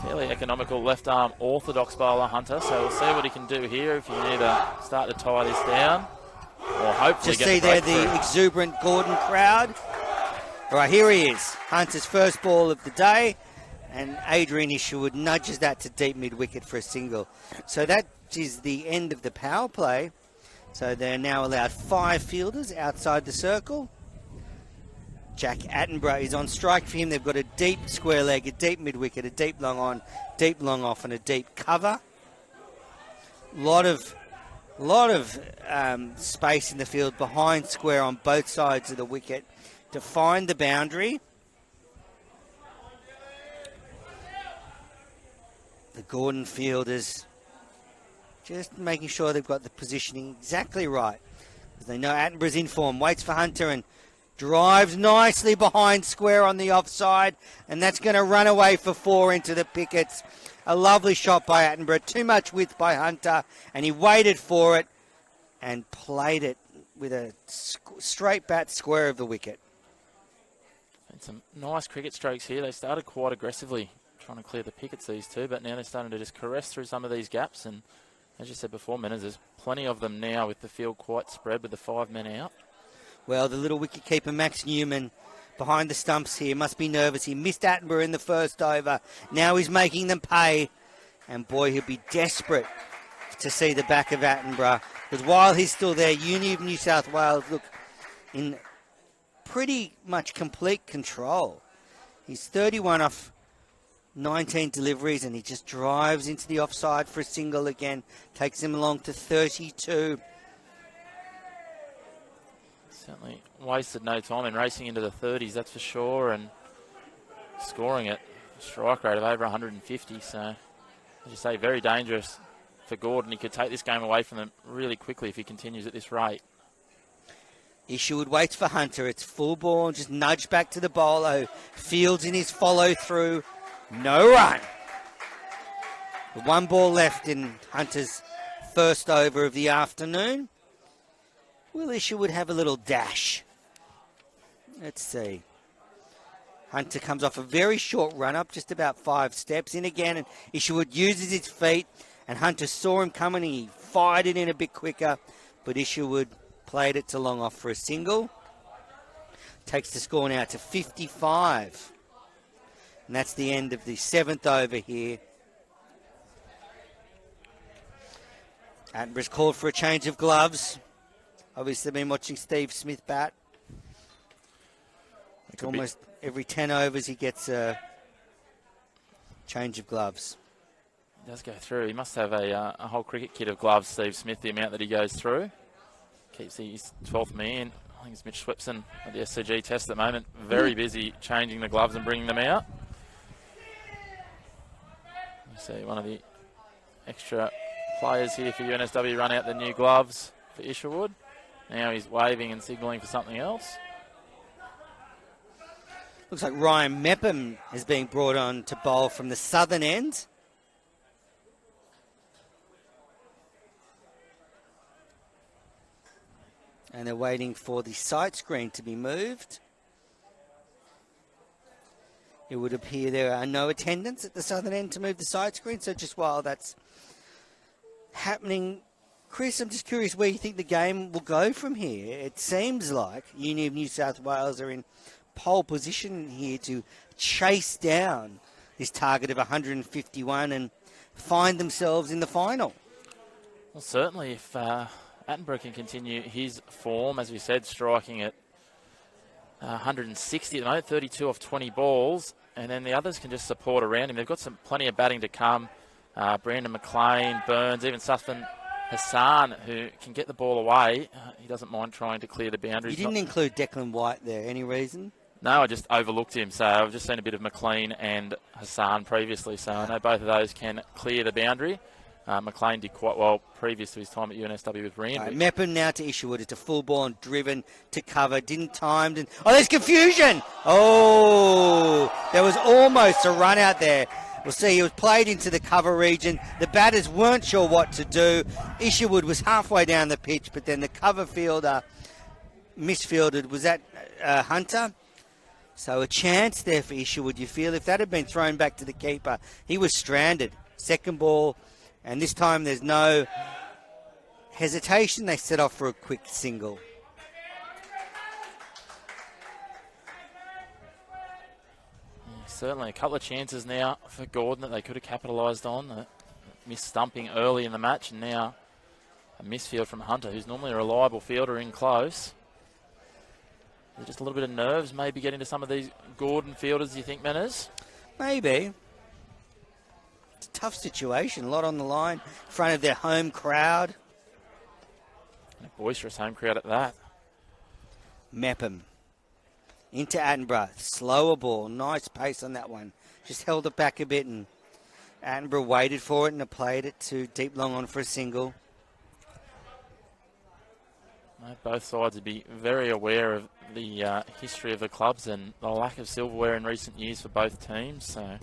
Fairly economical left-arm orthodox bowler, Hunter, so we'll see what he can do here if he can either start to tie this down or hopefully Just get see the there breakthrough. the exuberant Gordon crowd. All right, here he is. Hunter's first ball of the day, and Adrian Isherwood nudges that to deep mid-wicket for a single. So that is the end of the power play. So they're now allowed 5 fielders outside the circle. Jack Attenborough is on strike for him. They've got a deep square leg, a deep mid-wicket, a deep long on, deep long off, and a deep cover. Lot of space in the field behind square on both sides of the wicket to find the boundary. The Gordon fielders just making sure they've got the positioning exactly right. As they know Attenborough's in form, waits for Hunter and drives nicely behind square on the offside, and that's going to run away for 4 into the pickets. A lovely shot by Attenborough, too much width by Hunter, and he waited for it and played it with a straight bat square of the wicket. And some nice cricket strokes here. They started quite aggressively trying to clear the pickets, these two, but now they're starting to just caress through some of these gaps, and as you said before, Menners, there's plenty of them now with the field quite spread with the 5 men out. Well, the little wicketkeeper, Max Newman, behind the stumps here, must be nervous. He missed Attenborough in the first over. Now he's making them pay. And boy, he'll be desperate to see the back of Attenborough. Because while he's still there, Uni of New South Wales look in pretty much complete control. He's 31 off 19 deliveries, and he just drives into the offside for a single again. Takes him along to 32. Certainly wasted no time in racing into the 30s, that's for sure, and scoring at a strike rate of over 150. So, as you say, very dangerous for Gordon. He could take this game away from them really quickly if he continues at this rate. Isherwood waits for Hunter. It's full ball, just nudged back to the bowler, who fields in his follow-through. No run. 1 ball left in Hunter's first over of the afternoon. Will Isherwood have a little dash? Let's see. Hunter comes off a very short run-up, just about 5 steps in again, and Isherwood uses his feet, and Hunter saw him coming, and he fired it in a bit quicker, but Isherwood played it to long off for a single. Takes the score now to 55. And that's the end of the 7th over here. Attenborough's called for a change of gloves. Obviously, been watching Steve Smith bat. Almost every 10 overs, he gets a change of gloves. He does go through. He must have a whole cricket kit of gloves, Steve Smith, the amount that he goes through. Keeps his 12th man. I think it's Mitch Swipson at the SCG test at the moment. Very busy changing the gloves and bringing them out. You see one of the extra players here for UNSW run out the new gloves for Isherwood. Now he's waving and signalling for something else. Looks like Ryan Mepham is being brought on to bowl from the southern end. And they're waiting for the sight screen to be moved. It would appear there are no attendants at the southern end to move the sight screen. So just while that's happening, Chris, I'm just curious where you think the game will go from here. It seems like Uni of New South Wales are in pole position here to chase down this target of 151 and find themselves in the final. Well, certainly if Attenborough can continue his form, as we said, striking at 160 at the moment, 32 off 20 balls, and then the others can just support around him. They've got plenty of batting to come. Brandon McLean, Burns, even Sutphen Hassan, who can get the ball away. He doesn't mind trying to clear the boundaries. You didn't include Declan White there. Any reason? No, I just overlooked him. So I've just seen a bit of McLean and Hassan previously. So I know both of those can clear the boundary. McLean did quite well previous to his time at UNSW with Randwick. Mepham now to Isherwood. It's a full ball and driven to cover. Didn't time. Oh, there's confusion. Oh, there was almost a run out there. We'll see. He was played into the cover region. The batters weren't sure what to do. Isherwood was halfway down the pitch, but then the cover fielder misfielded. Was that Hunter? So a chance there for Isherwood, you feel. If that had been thrown back to the keeper, he was stranded. Second ball, and this time there's no hesitation. They set off for a quick single. Certainly a couple of chances now for Gordon that they could have capitalised on. Missed stumping early in the match, and now a misfield from Hunter, who's normally a reliable fielder in close. Just a little bit of nerves maybe getting to some of these Gordon fielders, do you think, Manners? Maybe. It's a tough situation. A lot on the line in front of their home crowd. A boisterous home crowd at that. Mepham into Attenborough. Slower ball. Nice pace on that one. Just held it back a bit, and Attenborough waited for it and played it to deep long on for a single. Both sides would be very aware of the history of the clubs and the lack of silverware in recent years for both teams. So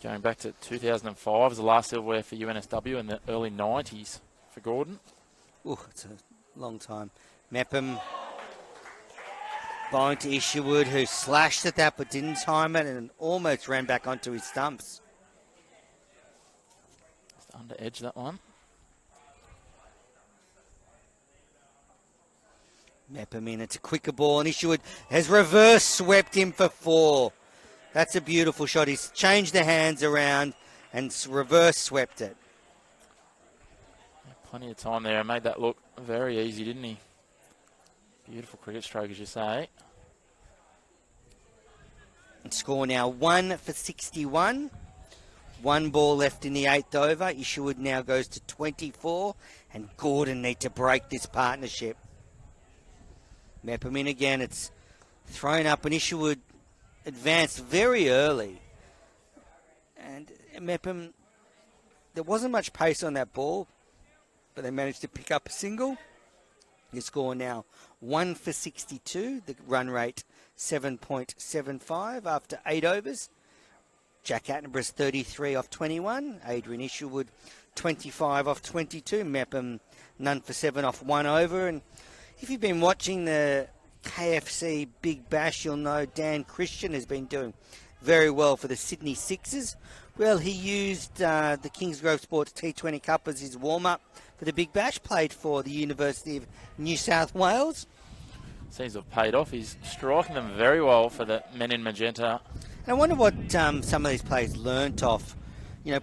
going back to 2005 was the last silverware for UNSW, in the early 90s for Gordon. Ooh, it's a long time. Mepham bowling to Isherwood, who slashed at that but didn't time it and almost ran back onto his stumps. Just under edge that one. Mepham in, it's a quicker ball, and Isherwood has reverse swept him for 4. That's a beautiful shot. He's changed the hands around and reverse swept it. Plenty of time there and made that look very easy, didn't he? Beautiful cricket stroke, as you say. And score now 1 for 61. 1 ball left in the 8th over. Isherwood now goes to 24, and Gordon need to break this partnership. Mepham in again. It's thrown up, and Isherwood advanced very early. And Mepham, there wasn't much pace on that ball, but they managed to pick up a single. The score now 1 for 62. The run rate 7.75 after 8 overs. Jack Attenborough's 33 off 21. Adrian Isherwood 25 off 22. Mepham none for 7 off 1 over. And if you've been watching the KFC Big Bash, you'll know Dan Christian has been doing very well for the Sydney Sixers. Well, he used the Kingsgrove Sports T20 Cup as his warm-up for the Big Bash, played for the University of New South Wales. Seems to have paid off. He's striking them very well for the men in magenta. And I wonder what some of these players learnt off,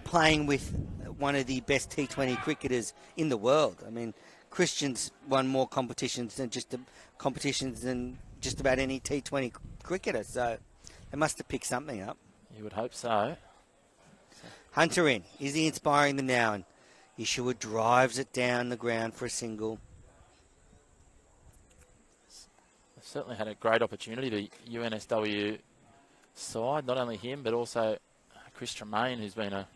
playing with one of the best T20 cricketers in the world. I mean, Christian's won more competitions than just about any T20 cricketer, so they must have picked something up. You would hope so. Hunter in. Is he inspiring them now? And Isherwood drives it down the ground for a single. They've certainly had a great opportunity, the UNSW side, not only him, but also Chris Tremaine, who's been a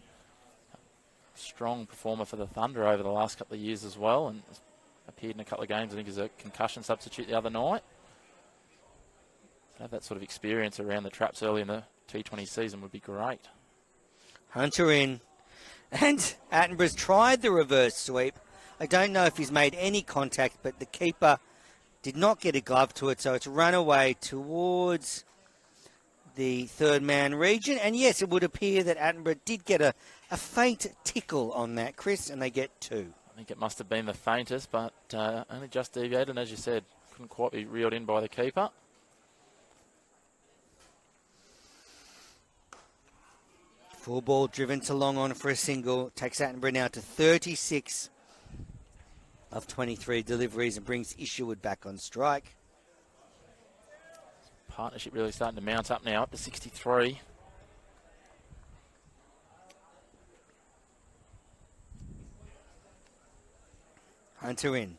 strong performer for the Thunder over the last couple of years as well, and has appeared in a couple of games, I think, as a concussion substitute the other night. To have that sort of experience around the traps early in the T20 season would be great. Hunter in. And Attenborough's tried the reverse sweep. I don't know if he's made any contact, but the keeper did not get a glove to it, so it's run away towards the third man region. And yes, it would appear that Attenborough did get a faint tickle on that, Chris, and they get 2. I think it must have been the faintest, but only just deviated, and as you said, couldn't quite be reeled in by the keeper. Full ball driven to long on for a single. Takes Attenborough now to 36 of 23 deliveries and brings Isherwood back on strike. Partnership really starting to mount up now, up to 63. Hunter in.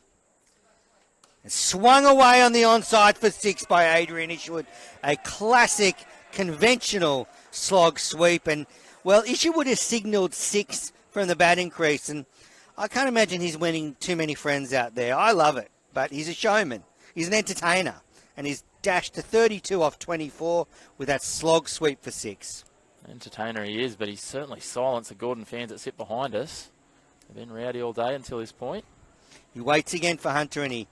And swung away on the onside for 6 by Adrian Isherwood. A classic conventional slog sweep. And, well, Isherwood has signalled 6 from the batting crease. And I can't imagine he's winning too many friends out there. I love it. But he's a showman. He's an entertainer. And he's dashed to 32 off 24 with that slog sweep for 6. Entertainer he is, but he's certainly silenced the Gordon fans that sit behind us. They've been rowdy all day until this point. He waits again for Hunter and he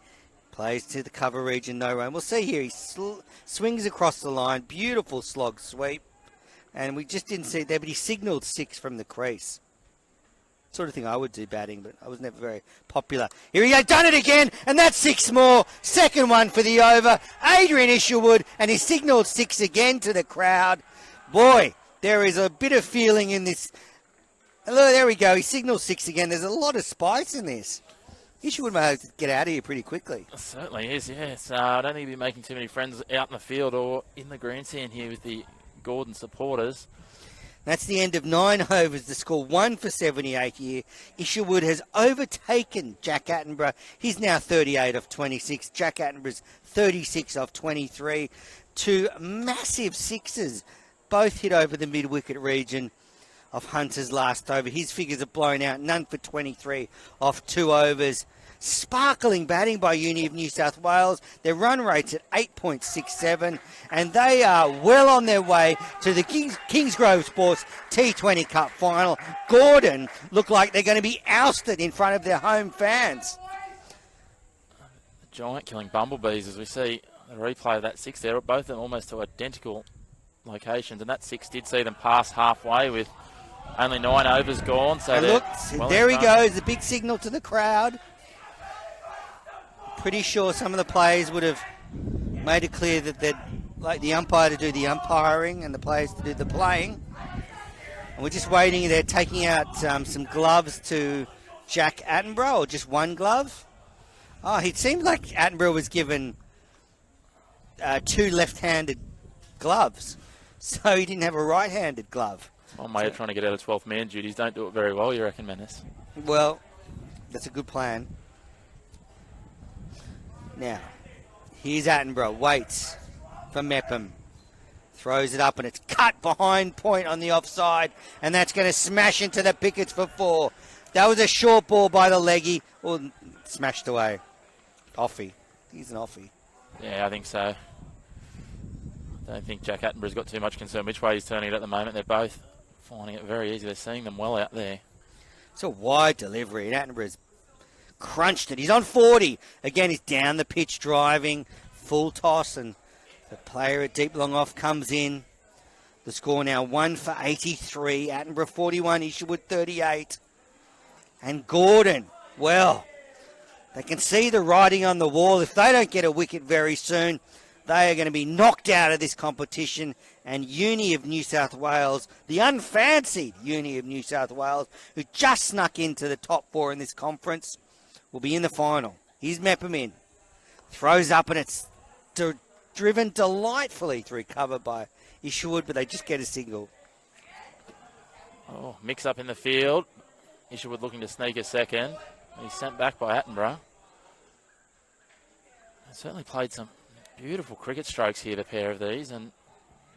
plays to the cover region, no run. We'll see here. He swings across the line. Beautiful slog sweep. And we just didn't see it there, but he signalled 6 from the crease. Sort of thing I would do batting, but I was never very popular. Here he has done it again, and that's 6 more. Second one for the over. Adrian Isherwood, and he signalled 6 again to the crowd. Boy, there is a bit of feeling in this. Hello, there we go. He signalled 6 again. There's a lot of spice in this. Isherwood may have to get out of here pretty quickly. It certainly is, yes. I don't think he'll be making too many friends out in the field or in the grandstand here with the Gordon supporters. That's the end of 9 overs. The score 1 for 78 here. Isherwood has overtaken Jack Attenborough. He's now 38 of 26. Jack Attenborough's 36 of 23. 2 massive sixes, both hit over the mid-wicket region of Hunter's last over. His figures are blown out. None for 23 off 2 overs. Sparkling batting by Uni of New South Wales. Their run rate's at 8.67, and they are well on their way to the Kingsgrove Sports T20 Cup final. Gordon look like they're going to be ousted in front of their home fans. The giant killing bumblebees, as we see the replay of that 6 there. Both of them almost to identical locations, and that 6 did see them pass halfway with only 9 overs gone. So look, there he goes, the big signal to the crowd. Pretty sure some of the players would have made it clear that they'd like the umpire to do the umpiring and the players to do the playing. And we're just waiting. They're taking out some gloves to Jack Attenborough, or just one glove. Oh, it seemed like Attenborough was given 2 left-handed gloves, so he didn't have a right-handed glove. One way of trying to get out of 12th man duties. Don't do it very well, you reckon, Menace? Well, that's a good plan. Now, here's Attenborough, waits for Mepham. Throws it up and it's cut behind point on the offside, and that's going to smash into the pickets for 4. That was a short ball by the leggy, or smashed away. Offie. He's an offie. Yeah, I think so. I don't think Jack Attenborough's got too much concern which way he's turning it at the moment. They're both finding it very easy. They're seeing them well out there. It's a wide delivery, and Attenborough's crunched it. He's on 40. Again, he's down the pitch driving. Full toss, and the player at deep long off comes in. The score now 1 for 83. Attenborough 41, Isherwood 38. And Gordon, well, they can see the writing on the wall. If they don't get a wicket very soon, they are going to be knocked out of this competition. And Uni of New South Wales, the unfancied Uni of New South Wales, who just snuck into the top 4 in this conference, will be in the final. Here's Meppermin. Throws up and it's driven delightfully through cover by Isherwood, but they just get a single. Oh, mix up in the field. Isherwood looking to sneak a second. He's sent back by Attenborough. They certainly played some beautiful cricket strokes here, the pair of these, and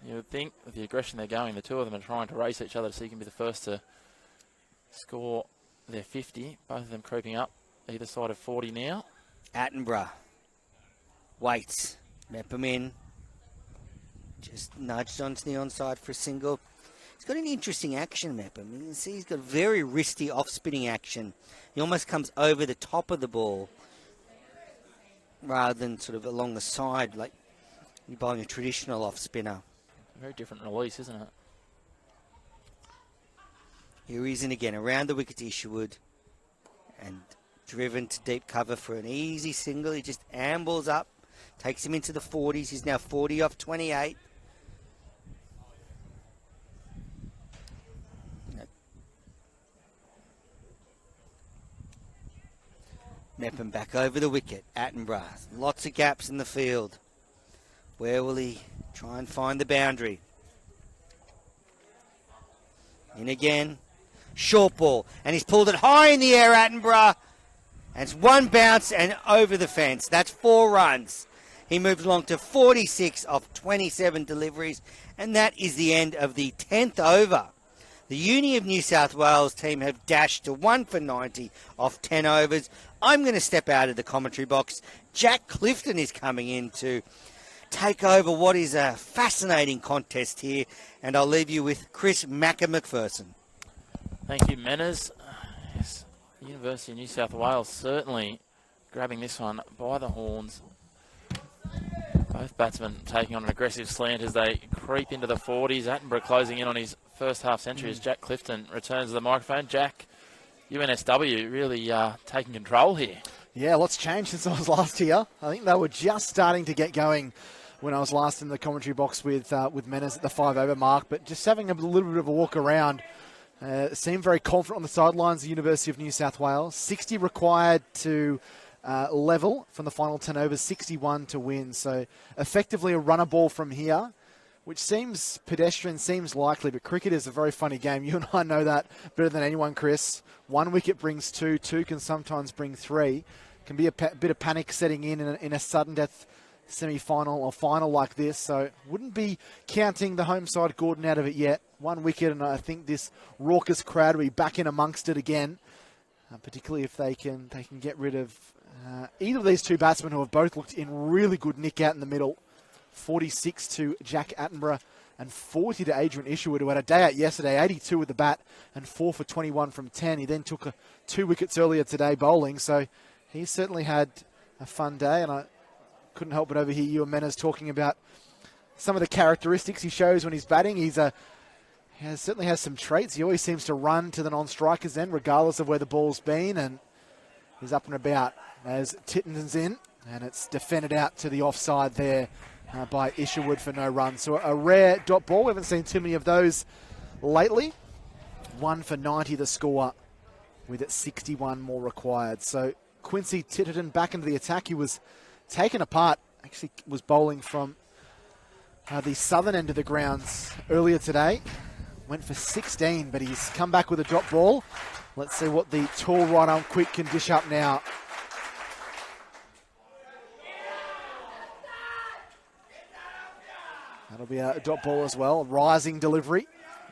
you would think with the aggression they're going, the two of them are trying to race each other to see who can be the first to score their 50. Both of them creeping up either side of 40 now. Attenborough waits. Meppermin just nudged onto the onside for a single. He's got an interesting action, Meppermin. You can see he's got very wristy off-spinning action. He almost comes over the top of the ball rather than sort of along the side like you're bowling a traditional off-spinner. Very different release, isn't it? Here he is in again, around the wicket to Isherwood and driven to deep cover for an easy single. He just ambles up, takes him into the 40s. He's now 40 off 28. Mepham back over the wicket. Attenborough, lots of gaps in the field. Where will he try and find the boundary? In again. Short ball. And he's pulled it high in the air, Attenborough. And it's one bounce and over the fence. That's 4 runs. He moves along to 46 off 27 deliveries. And that is the end of the 10th over. The Uni of New South Wales team have dashed to 1 for 90 off 10 overs. I'm going to step out of the commentary box. Jack Clifton is coming in to take over what is a fascinating contest here. And I'll leave you with Chris McPherson. Thank you, Menners. Yes, the University of New South Wales certainly grabbing this one by the horns. Both batsmen taking on an aggressive slant as they creep into the 40s. Attenborough closing in on his first half century as Jack Clifton returns to the microphone. Jack, UNSW really taking control here. Yeah, lots changed since I was last here. I think they were just starting to get going when I was last in the commentary box with Menners at the 5 over mark, but just having a little bit of a walk around. Seemed very confident on the sidelines, the University of New South Wales. 60 required to level from the final 10 overs, 61 to win. So effectively a runner ball from here, which seems pedestrian, seems likely, but cricket is a very funny game. You and I know that better than anyone, Chris. 1 wicket brings 2, 2 can sometimes bring 3. Can be a bit of panic setting in a sudden death semi-final or final like this, so wouldn't be counting the home side Gordon out of it yet. 1 wicket, and I think this raucous crowd will be back in amongst it again, particularly if they can get rid of either of these two batsmen who have both looked in really good nick out in the middle. 46 to Jack Attenborough and 40 to Adrian Isherwood, who had a day out yesterday, 82 with the bat and 4 for 21 from 10. He then took 2 wickets earlier today bowling, so he certainly had a fun day, and I couldn't help but overhear you and Menners talking about some of the characteristics he shows when he's batting. He certainly has some traits. He always seems to run to the non-strikers end, regardless of where the ball's been, and he's up and about as Tittenden's in, and it's defended out to the offside there by Isherwood for no run. So a rare dot ball. We haven't seen too many of those lately. 1 for 90 the score, with 61 more required. So Quincy Titterton back into the attack. He was taken apart, actually was bowling from the southern end of the grounds earlier today. Went for 16, but he's come back with a drop ball. Let's see what the tall right arm quick can dish up now. That'll be a dot ball as well. Rising delivery.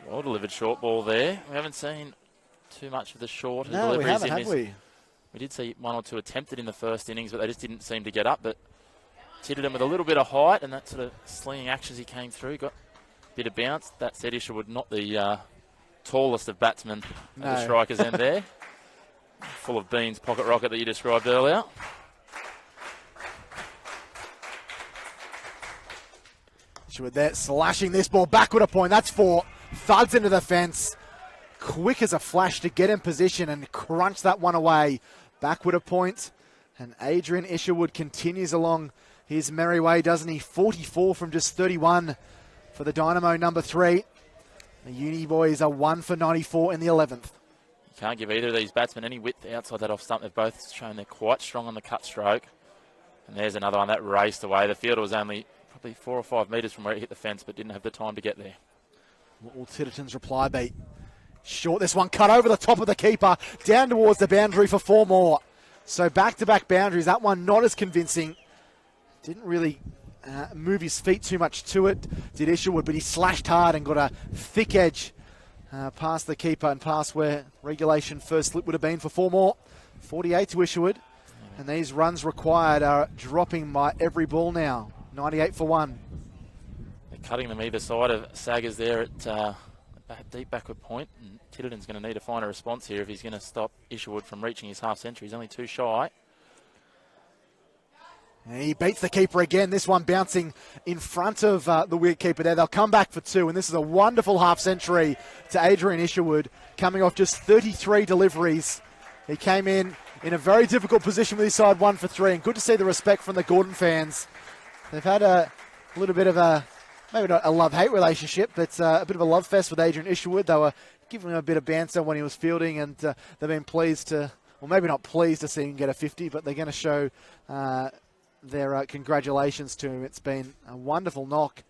Well delivered short ball there. We haven't seen too much of the shorter deliveries. No, we haven't, have we? We did see 1 or 2 attempted in the first innings, but they just didn't seem to get up. But Titterton with a little bit of height and that sort of slinging action as he came through. Got a bit of bounce. That said, Isherwood not the tallest of batsmen at the striker's end there. Full of beans, pocket rocket that you described earlier. Isherwood there slashing this ball backward a point. That's 4. Thuds into the fence. Quick as a flash to get in position and crunch that one away. Backward a point. And Adrian Isherwood continues along his merry way, doesn't he? 44 from just 31 for the Dynamo number 3. The Uni boys are 1 for 94 in the 11th. You can't give either of these batsmen any width outside that off stump. They've both shown they're quite strong on the cut stroke. And there's another one that raced away. The fielder was only probably 4 or 5 metres from where it hit the fence, but didn't have the time to get there. What will Titterton's reply be? Short, this one cut over the top of the keeper, down towards the boundary for 4 more. So back-to-back boundaries. That one not as convincing. Didn't really move his feet too much to it, did Isherwood, but he slashed hard and got a thick edge past the keeper and past where regulation first slip would have been for 4 more. 48 to Isherwood. And these runs required are dropping by every ball now. 98 for 1. They're cutting them either side of Saggers there at deep backward point. And Titterton's going to need to find a response here if he's going to stop Isherwood from reaching his half century. He's only 2 shy. And he beats the keeper again. This one bouncing in front of the wicket keeper there. They'll come back for 2. And this is a wonderful half century to Adrian Isherwood, coming off just 33 deliveries. He came in a very difficult position with his side 1 for 3. And good to see the respect from the Gordon fans. They've had a little bit of maybe not a love-hate relationship, but a bit of a love fest with Adrian Isherwood. They were giving him a bit of banter when he was fielding, and they've been pleased to, well, maybe not pleased to see him get a 50, but they're going to show their congratulations to him. It's been a wonderful knock,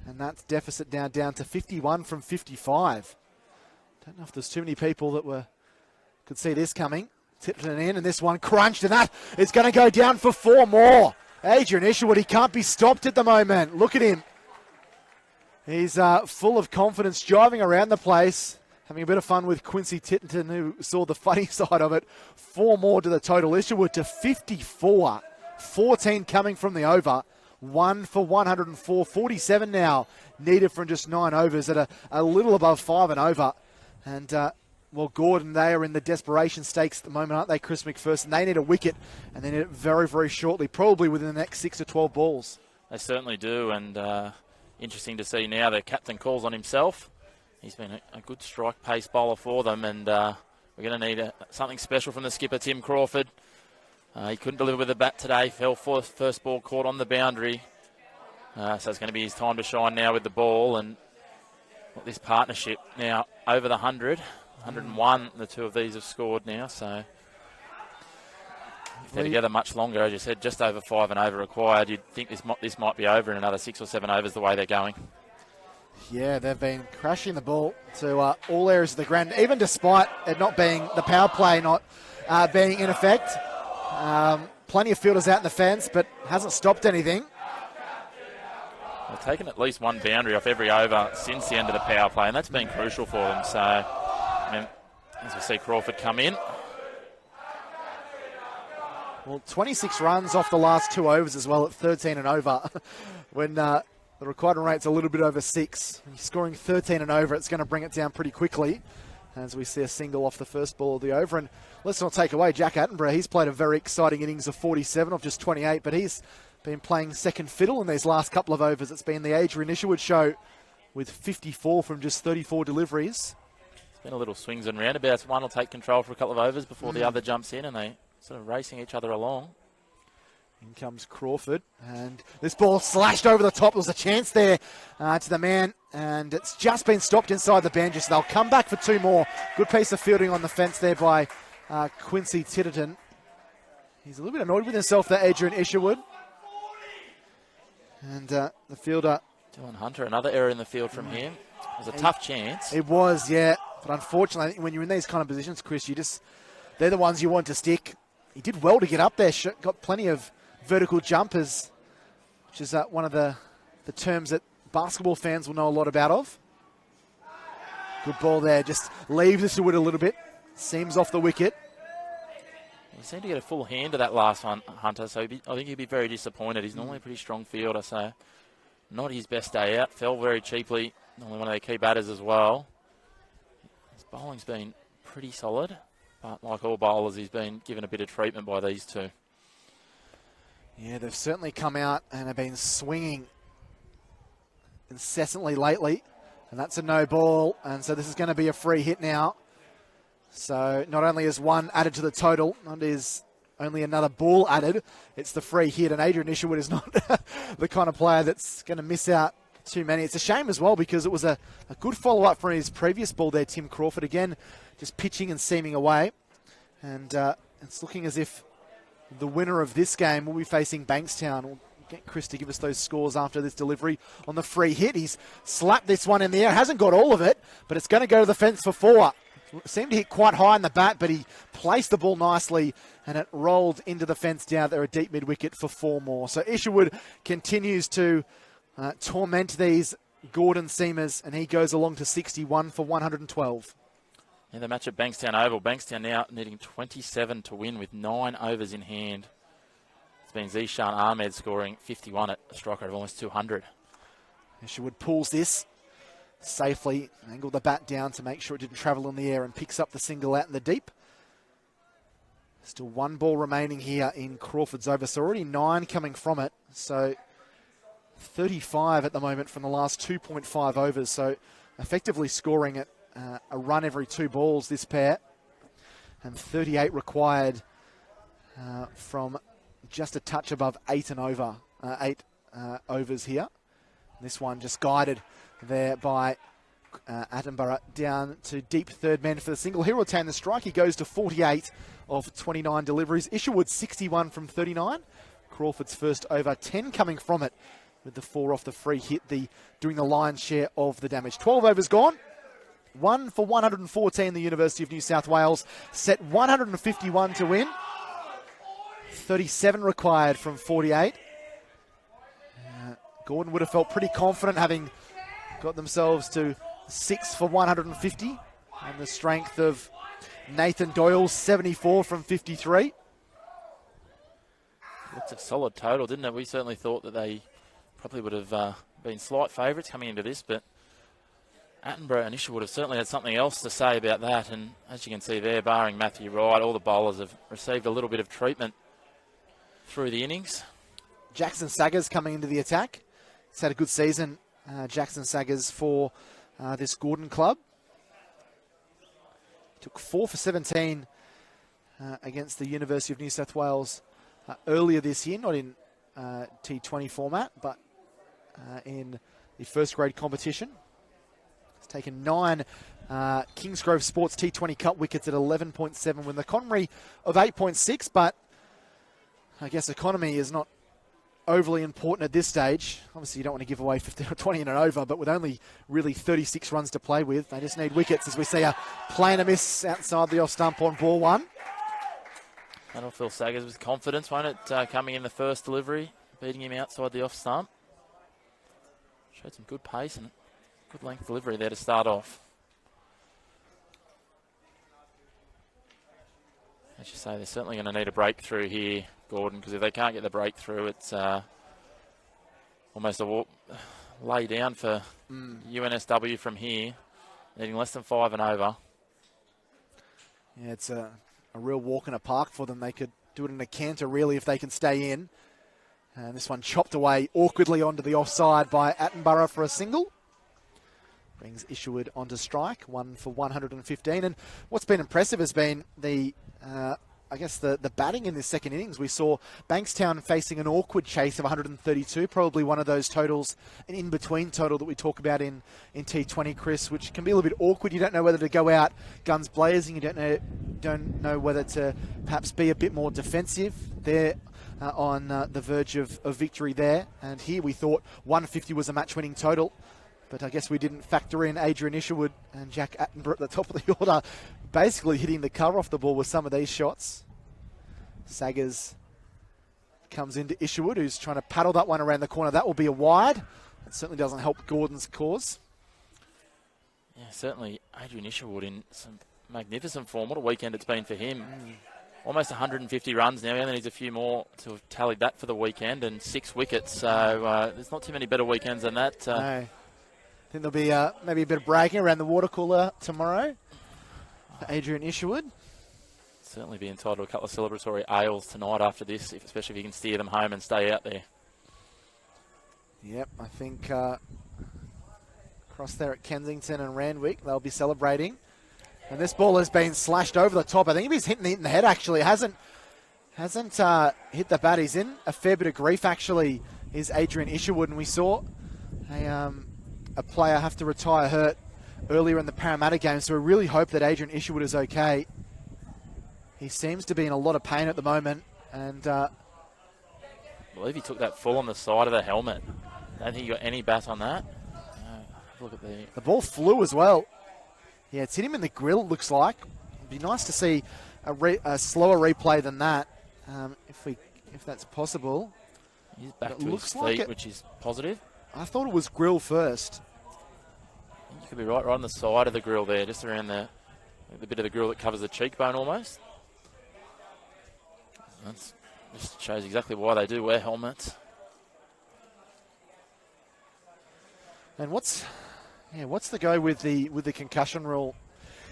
and that's deficit down to 51 from 55. Don't know if there's too many people that could see this coming. Titterton in, and this one crunched, and that is going to go down for 4 more. Adrian Isherwood, he can't be stopped at the moment. Look at him. He's full of confidence, driving around the place, having a bit of fun with Quincy Titterton, who saw the funny side of it. 4 more to the total. Isherwood to 54. 14 coming from the over. 1 for 104. 47 now needed from just 9 overs at a little above 5 and over. And, well, Gordon, they are in the desperation stakes at the moment, aren't they, Chris McPherson? They need a wicket, and they need it very, very shortly, probably within the next 6 to 12 balls. They certainly do, and interesting to see now the captain calls on himself. He's been a good strike pace bowler for them, and we're going to need something special from the skipper, Tim Crawford. He couldn't deliver with the bat today, fell first ball caught on the boundary. So it's going to be his time to shine now with the ball, and this partnership now over the 100. 101, the 2 of these have scored now, so if they're together much longer, as you said, just over 5 and over required. You'd think this might be over in another 6 or 7 overs the way they're going. Yeah, they've been crashing the ball to all areas of the ground, even despite it not being the power play not being in effect. Plenty of fielders out in the fence, but hasn't stopped anything. They've taken at least 1 boundary off every over since the end of the power play, and that's been crucial for them. So, I mean, as we see Crawford come in. Well, 26 runs off the last 2 overs as well at 13 and over. When the required run rate's a little bit over 6. When you're scoring 13 and over, it's going to bring it down pretty quickly as we see a single off the first ball of the over. And let's not take away Jack Attenborough. He's played a very exciting innings of 47 off just 28, but he's been playing second fiddle in these last couple of overs. It's been the Adrian Isherwood show with 54 from just 34 deliveries. It's been a little swings and roundabouts. One will take control for a couple of overs before the other jumps in, and they sort of racing each other along. In comes Crawford, and this ball slashed over the top. There was a chance there to the man, and it's just been stopped inside the boundary, so they'll come back for 2 more. Good piece of fielding on the fence there by Quincy Titterton. He's a little bit annoyed with himself there, Adrian Isherwood. And the fielder... Dylan Hunter, another error in the field from him. It was a tough chance. It was, yeah. But unfortunately, I think when you're in these kind of positions, Chris, they're the ones you want to stick. He did well to get up there. Got plenty of vertical jumpers, which is one of the terms that basketball fans will know a lot about. Good ball there. Just leaves us to it a little bit. Seams off the wicket. He seemed to get a full hand of that last one, Hunter, so I think he'd be very disappointed. He's normally a pretty strong fielder, so not his best day out. Fell very cheaply. Normally one of their key batters as well. His bowling's been pretty solid, but like all bowlers, he's been given a bit of treatment by these 2. Yeah, they've certainly come out and have been swinging incessantly lately. And that's a no ball. And so this is going to be a free hit now. So not only is 1 added to the total, not is only another ball added, it's the free hit. And Adrian Isherwood is not the kind of player that's going to miss out too many. It's a shame as well because it was a good follow-up from his previous ball there, Tim Crawford. Again, just pitching and seaming away. And it's looking as if the winner of this game will be facing Bankstown. We'll get Chris to give us those scores after this delivery on the free hit. He's slapped this one in the air. Hasn't got all of it, but it's going to go to the fence for 4. Seemed to hit quite high in the bat, but he placed the ball nicely, and it rolled into the fence down there, a deep mid-wicket for 4 more. So Isherwood continues to torment these Gordon seamers, and he goes along to 61 for 112. Yeah, the match at Bankstown Oval. Bankstown now needing 27 to win with 9 overs in hand. It's been Zishan Ahmed scoring 51 at a strike rate of almost 200. Isherwood pulls this safely, angled the bat down to make sure it didn't travel in the air, and picks up the single out in the deep. Still 1 ball remaining here in Crawford's over, so already 9 coming from it. So 35 at the moment from the last 2.5 overs, so effectively scoring at a run every 2 balls, this pair. And 38 required from just a touch above 8 overs here. This one just guided there by Attenborough down to deep third man for the single. He'll retain the strike. He goes to 48 of 29 deliveries. Isherwood 61 from 39. Crawford's first over, 10 coming from it with the 4 off the free hit, doing the lion's share of the damage. 12 overs gone. 1 for 114, the University of New South Wales. Set 151 to win. 37 required from 48. Gordon would have felt pretty confident having got themselves to 6 for 150 on the strength of Nathan Doyle's 74 from 53. It's a solid total, didn't it? We certainly thought that they probably would have been slight favourites coming into this, but Attenborough and Isherwood have certainly had something else to say about that. And as you can see there, barring Matthew Wright, all the bowlers have received a little bit of treatment through the innings. Jackson Saggers coming into the attack. He's had a good season, Jackson Saggers, for this Gordon club. Took 4 for 17 against the University of New South Wales earlier this year, not in T20 format, but in the first grade competition. He's taken 9 Kingsgrove Sports T20 Cup wickets at 11.7 with an economy of 8.6, but I guess economy is not overly important at this stage. Obviously, you don't want to give away 15 or 20 in an over, but with only really 36 runs to play with, they just need wickets as we see a play and a miss outside the off stump on ball 1. That'll fill Saggers with confidence, won't it, coming in the first delivery, beating him outside the off stump. Showed some good pace and good length delivery there to start off. As you say, they're certainly going to need a breakthrough here, Gordon, because if they can't get the breakthrough, it's almost a lay down for UNSW from here, needing less than 5 and over. Yeah, it's a real walk in a park for them. They could do it in a canter, really, if they can stay in. And this one chopped away awkwardly onto the offside by Attenborough for a single. Brings Isherwood onto strike, 1 for 115. And what's been impressive has been the batting in this second innings. We saw Bankstown facing an awkward chase of 132, probably one of those totals, an in-between total that we talk about in T20, Chris, which can be a little bit awkward. You don't know whether to go out guns blazing. You don't know whether to perhaps be a bit more defensive. They're on the verge of victory there. And here we thought 150 was a match-winning total. But I guess we didn't factor in Adrian Isherwood and Jack Attenborough at the top of the order, basically hitting the cover off the ball with some of these shots. Saggers comes into Isherwood, who's trying to paddle that one around the corner. That will be a wide. It certainly doesn't help Gordon's cause. Yeah, certainly Adrian Isherwood in some magnificent form. What a weekend it's been for him. Almost 150 runs now. He only needs a few more to have tallied that for the weekend, and 6 wickets. So there's not too many better weekends than that. No. I think there'll be maybe a bit of bragging around the water cooler tomorrow for Adrian Isherwood. Certainly be entitled to a couple of celebratory ales tonight after this, especially if you can steer them home and stay out there. Yep, I think across there at Kensington and Randwick, they'll be celebrating. And this ball has been slashed over the top. I think if he's hitting it in the head, actually, hasn't hit the bat. He's in a fair bit of grief, actually, is Adrian Isherwood. And we saw a player have to retire hurt earlier in the Parramatta game, so we really hope that Adrian Isherwood is okay. He seems to be in a lot of pain at the moment, and I believe he took that full on the side of the helmet. I don't think he got any bat on that. Look at the ball flew as well. Yeah, it's hit him in the grill, it looks like. It'd be nice to see a slower replay than that, if that's possible. He's back to his feet, which is positive. I thought it was grill first. You could be right on the side of the grill there, just around the bit of the grill that covers the cheekbone almost. That just shows exactly why they do wear helmets. And what's the go with the concussion rule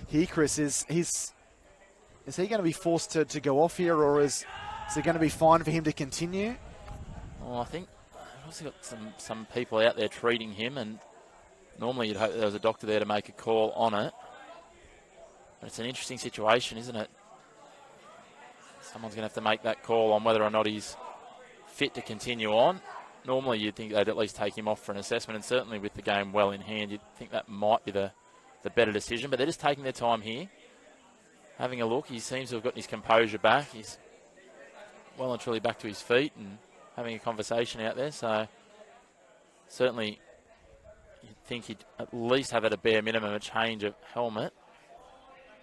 here, Chris? Is he going to be forced to go off here, or is it going to be fine for him to continue? Well, I think I've also got some people out there treating him, and normally you'd hope there was a doctor there to make a call on it. But it's an interesting situation, isn't it? Someone's going to have to make that call on whether or not he's fit to continue on. Normally you'd think they'd at least take him off for an assessment, and certainly with the game well in hand, you'd think that might be the better decision. But they're just taking their time here, having a look. He seems to have gotten his composure back. He's well and truly back to his feet and having a conversation out there. So certainly you'd think he'd at least have at a bare minimum a change of helmet.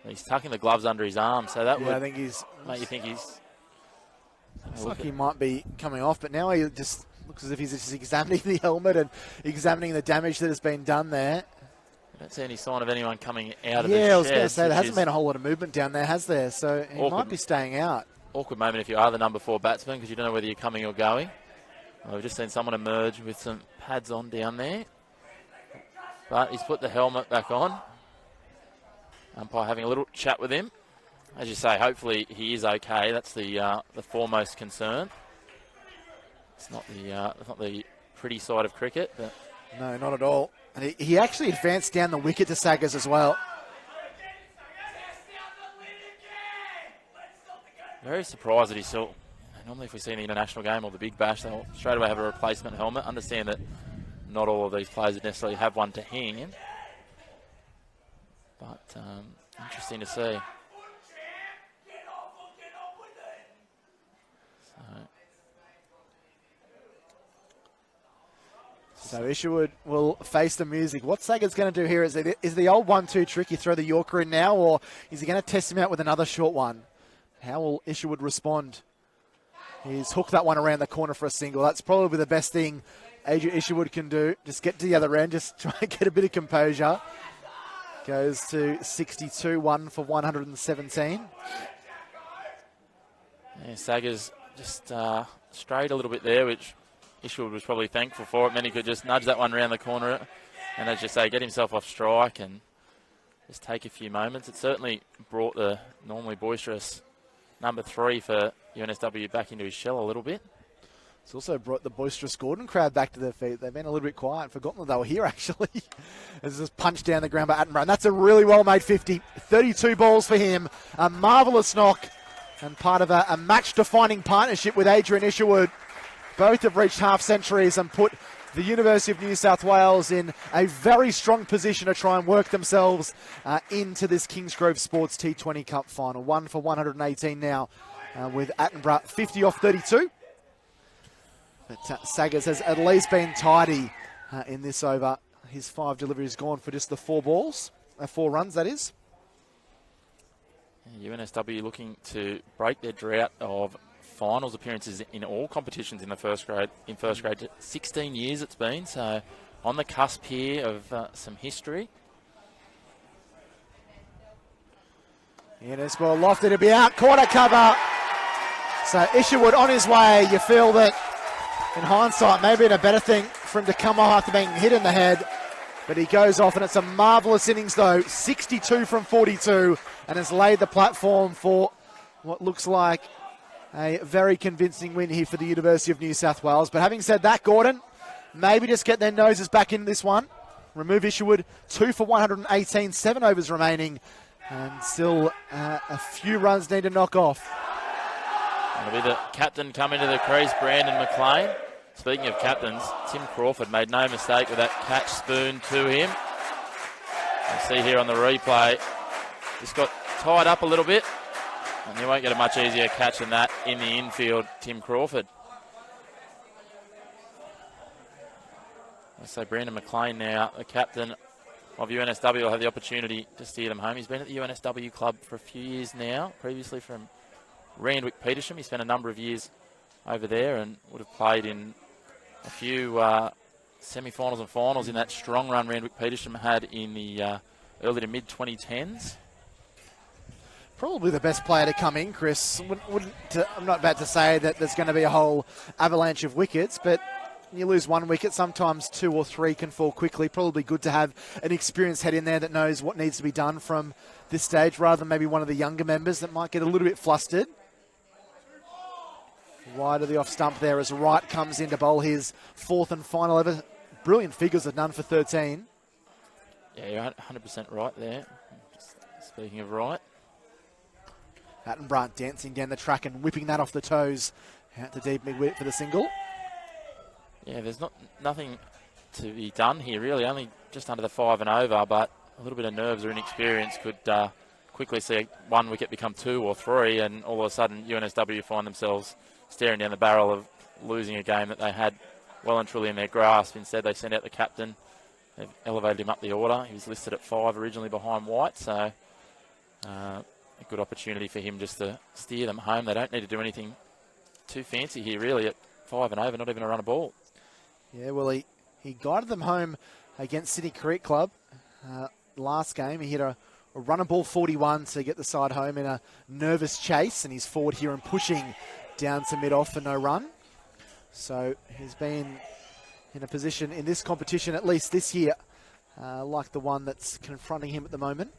He's tucking the gloves under his arm, so that would make you think he's... Looks like he might be coming off, but now he just looks as if he's just examining the helmet and examining the damage that has been done there. I don't see any sign of anyone coming out of the shed. Yeah, I was going to say, there hasn't been a whole lot of movement down there, has there? So he might be staying out. Awkward moment if you are the number 4 batsman, because you don't know whether you're coming or going. Well, we've just seen someone emerge with some pads on down there. But he's put the helmet back on. Umpire having a little chat with him. As you say, hopefully he is okay. That's the foremost concern. It's not the pretty side of cricket. But no, not at all. And he actually advanced down the wicket to Saggers as well. Very surprised that he's still... Normally if we see an international game or the Big Bash, they'll straight away have a replacement helmet. Understand that not all of these players would necessarily have one to hang in. But interesting to see. So Isherwood will face the music. What Saggers going to do here is the old 1-2 trick. You throw the Yorker in now, or is he going to test him out with another short one? How will Isherwood respond? He's hooked that one around the corner for a single. That's probably the best thing Adrian Isherwood can do. Just get to the other end, just try and get a bit of composure. Goes to 62, 1 for 117. Yeah, Saggers just strayed a little bit there, which Isherwood was probably thankful for it. Many could just nudge that one around the corner and, as you say, get himself off strike and just take a few moments. It certainly brought the normally boisterous number 3 for UNSW back into his shell a little bit. It's also brought the boisterous Gordon crowd back to their feet. They've been a little bit quiet, forgotten that they were here, actually. It's just punched down the ground by Attenborough. And that's a really well-made 50. 32 balls for him. A marvellous knock and part of a match-defining partnership with Adrian Isherwood. Both have reached half centuries and put the University of New South Wales in a very strong position to try and work themselves into this Kingsgrove Sports T20 Cup final. 1 for 118 now with Attenborough 50 off 32. But Saggers has at least been tidy in this over. His 5 deliveries gone for just the 4 balls. 4 runs, that is. UNSW looking to break their drought of finals appearances in all competitions in the first grade. In first grade, 16 years it's been. So on the cusp here of some history. Innes ball lofted to be out. Corner cover. So Isherwood on his way. You feel that in hindsight, maybe a better thing for him to come off after being hit in the head. But he goes off, and it's a marvellous innings, though. 62 from 42, and has laid the platform for what looks like a very convincing win here for the University of New South Wales. But having said that, Gordon, maybe just get their noses back in this one. Remove Isherwood, 2 for 118, 7 overs remaining, and still a few runs need to knock off. It'll be the captain coming to the crease, Brandon McLean. Speaking of captains, Tim Crawford made no mistake with that catch spoon to him. You see here on the replay, just got tied up a little bit, and you won't get a much easier catch than that in the infield, Tim Crawford. So Brandon McLean now, the captain of UNSW, will have the opportunity to steer them home. He's been at the UNSW club for a few years now, previously from Randwick Petersham. He spent a number of years over there and would have played in a few semi-finals and finals in that strong run Randwick Petersham had in the early to mid-2010s. Probably the best player to come in, Chris. I'm not about to say that there's going to be a whole avalanche of wickets, but you lose one wicket, sometimes 2 or 3 can fall quickly. Probably good to have an experienced head in there that knows what needs to be done from this stage, rather than maybe one of the younger members that might get a little bit flustered. Wide of the off stump there as Wright comes in to bowl his 4th and final ever. Brilliant figures at none for 13. Yeah, you're 100% right there. Just speaking of Wright. Attenborough dancing down the track and whipping that off the toes. Out to deep mid-wicket for the single. Yeah, there's nothing to be done here, really. Only just under the 5 and over, but a little bit of nerves or inexperience could quickly see 1 wicket become 2 or 3, and all of a sudden UNSW find themselves staring down the barrel of losing a game that they had well and truly in their grasp. Instead, they sent out the captain. They've elevated him up the order. He was listed at 5 originally behind White, so a good opportunity for him just to steer them home. They don't need to do anything too fancy here, really, at 5 and over, not even a run of ball. Yeah, well, he guided them home against Sydney Cricket Club last game. He hit a run of ball 41 to get the side home in a nervous chase, and he's forward here and pushing down to mid-off for no run. So he's been in a position in this competition, at least this year, like the one that's confronting him at the moment.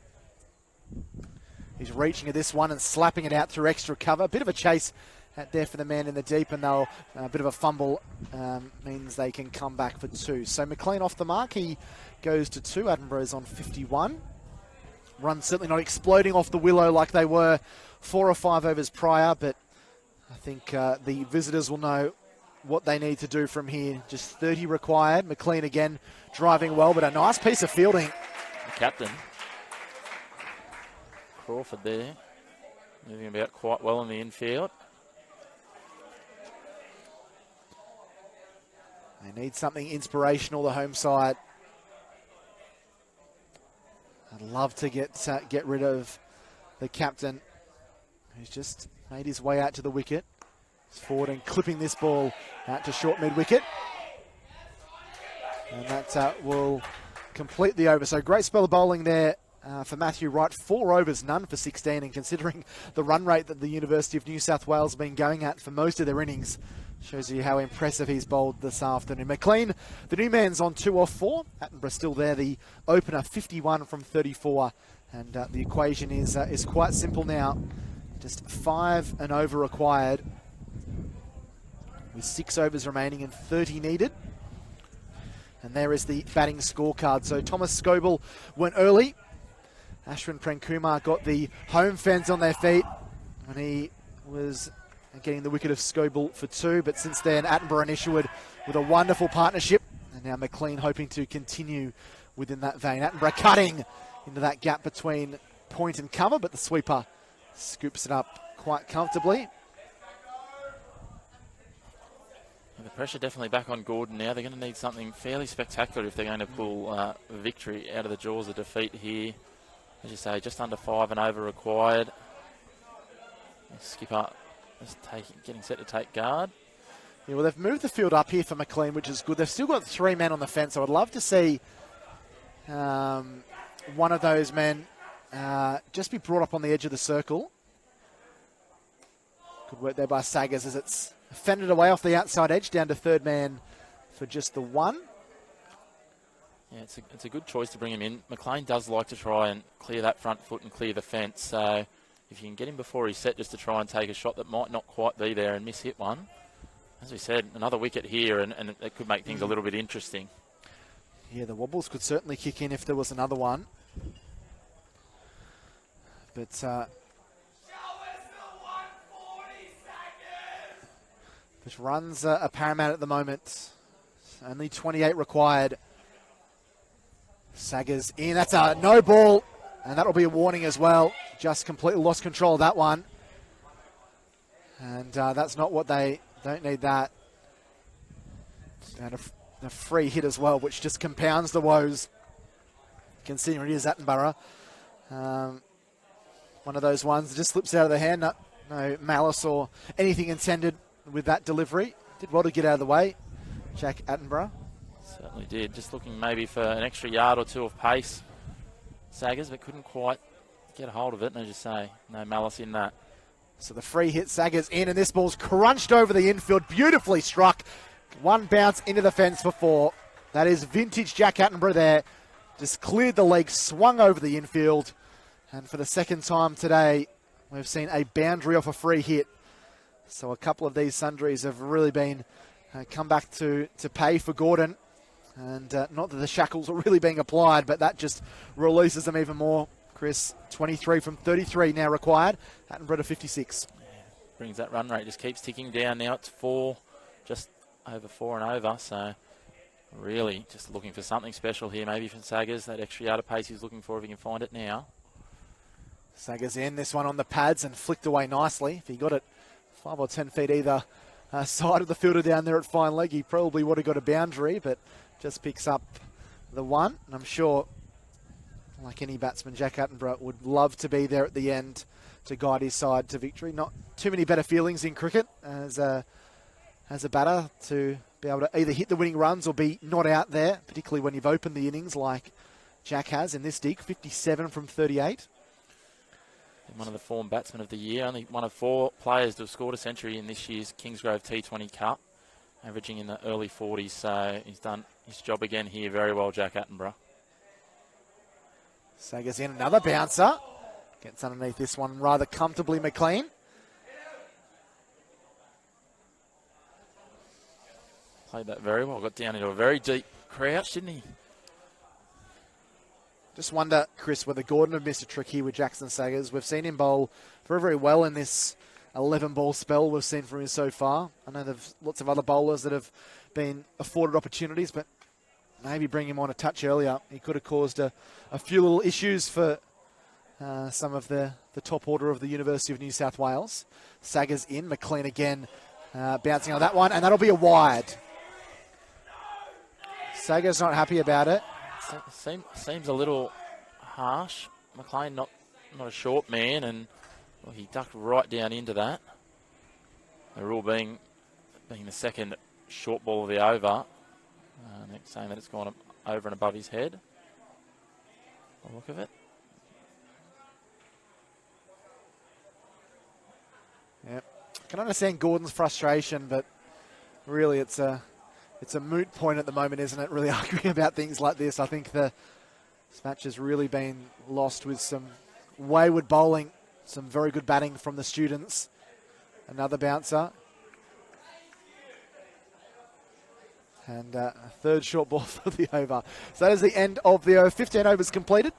He's reaching at this one and slapping it out through extra cover. A bit of a chase out there for the man in the deep, and they'll a bit of a fumble means they can come back for 2. So McLean off the mark. He goes to 2. Attenborough's on 51. Runs certainly not exploding off the willow like they were 4 or 5 overs prior, but I think the visitors will know what they need to do from here. Just 30 required. McLean again driving well, but a nice piece of fielding. The captain, Crawford there, moving about quite well in the infield. They need something inspirational, the home side. I'd love to get rid of the captain, who's just made his way out to the wicket. He's forward and clipping this ball out to short mid-wicket. And that will complete the over. So great spell of bowling there for Matthew Wright. 4 overs, none for 16. And considering the run rate that the University of New South Wales have been going at for most of their innings, shows you how impressive he's bowled this afternoon. McLean, the new man's on 2 off 4. Attenborough still there, the opener 51 from 34. And the equation is quite simple now. Just 5 and over required, with 6 overs remaining and 30 needed. And there is the batting scorecard. So Thomas Scoble went early. Ashwin Premkumar got the home fans on their feet, and he was getting the wicket of Scoble for 2. But since then, Attenborough and Isherwood with a wonderful partnership, and now McLean hoping to continue within that vein. Attenborough cutting into that gap between point and cover, but the sweeper scoops it up quite comfortably. And the pressure definitely back on Gordon now. They're going to need something fairly spectacular if they're going to pull a victory out of the jaws of defeat here. As you say, just under 5 and over required. Skipper is getting set to take guard. Yeah, well, they've moved the field up here for McLean, which is good. They've still got 3 men on the fence. I would love to see one of those men just be brought up on the edge of the circle. Good work there by Saggers as it's fended away off the outside edge down to 3rd man for just the 1. Yeah, it's a good choice to bring him in. McLean does like to try and clear that front foot and clear the fence. So if you can get him before he's set just to try and take a shot that might not quite be there and miss hit one. As we said, another wicket here and it could make things a little bit interesting. Yeah, the wobbles could certainly kick in if there was another one. But which runs are paramount at the moment. Only 28 required. Saggers in. That's a no ball, and that'll be a warning as well. Just completely lost control of that one. And that's not what they don't need that. And a free hit as well, which just compounds the woes, considering it is Attenborough. One of those ones that just slips out of the hand. No malice or anything intended with that delivery. Did well to get out of the way, Jack Attenborough. Certainly did. Just looking maybe for an extra yard or two of pace, Saggers, but couldn't quite get a hold of it. And as you say, no malice in that. So the free hit, Saggers in, and this ball's crunched over the infield. Beautifully struck. One bounce into the fence for 4. That is vintage Jack Attenborough there. Just cleared the leg, swung over the infield. And for the second time today, we've seen a boundary off a free hit. So a couple of these sundries have really been come back to pay for Gordon. And not that the shackles are really being applied, but that just releases them even more. Chris, 23 from 33 now required. Attenborough to 56. Yeah, brings that run rate, just keeps ticking down now. It's 4, just over 4 and over. So really just looking for something special here, maybe from Saggers. That extra yard of pace he's looking for if he can find it now. Saggers in, this one on the pads and flicked away nicely. If he got it 5 or 10 feet either side of the fielder down there at fine leg, he probably would have got a boundary, but just picks up the one. And I'm sure, like any batsman, Jack Attenborough would love to be there at the end to guide his side to victory. Not too many better feelings in cricket as a batter to be able to either hit the winning runs or be not out there, particularly when you've opened the innings like Jack has in this dig, 57 from 38. One of the form batsmen of the year, only one of 4 players to have scored a century in this year's Kingsgrove T20 Cup, averaging in the early 40s, so he's done his job again here very well, Jack Attenborough. Saggers in, another bouncer. Gets underneath this one rather comfortably, McLean. Played that very well, got down into a very deep crouch, didn't he? Just wonder, Chris, whether Gordon have missed a trick here with Jackson Saggers. We've seen him bowl very, very well in this 11-ball spell we've seen from him so far. I know there's lots of other bowlers that have been afforded opportunities, but maybe bring him on a touch earlier. He could have caused a few little issues for some of the top order of the University of New South Wales. Saggers in, McLean again bouncing on that one, and that'll be a wide. Saggers not happy about it. Seems a little harsh. McLean not a short man, and well, he ducked right down into that. The rule being the second short ball of the over, saying that it's gone over and above his head. A look of it. Yep. I can understand Gordon's frustration, but really it's a moot point at the moment, isn't it? Really arguing about things like this. I think this match has really been lost with some wayward bowling, some very good batting from the students. Another bouncer. And a third short ball for the over. So that is the end of the 15 overs completed.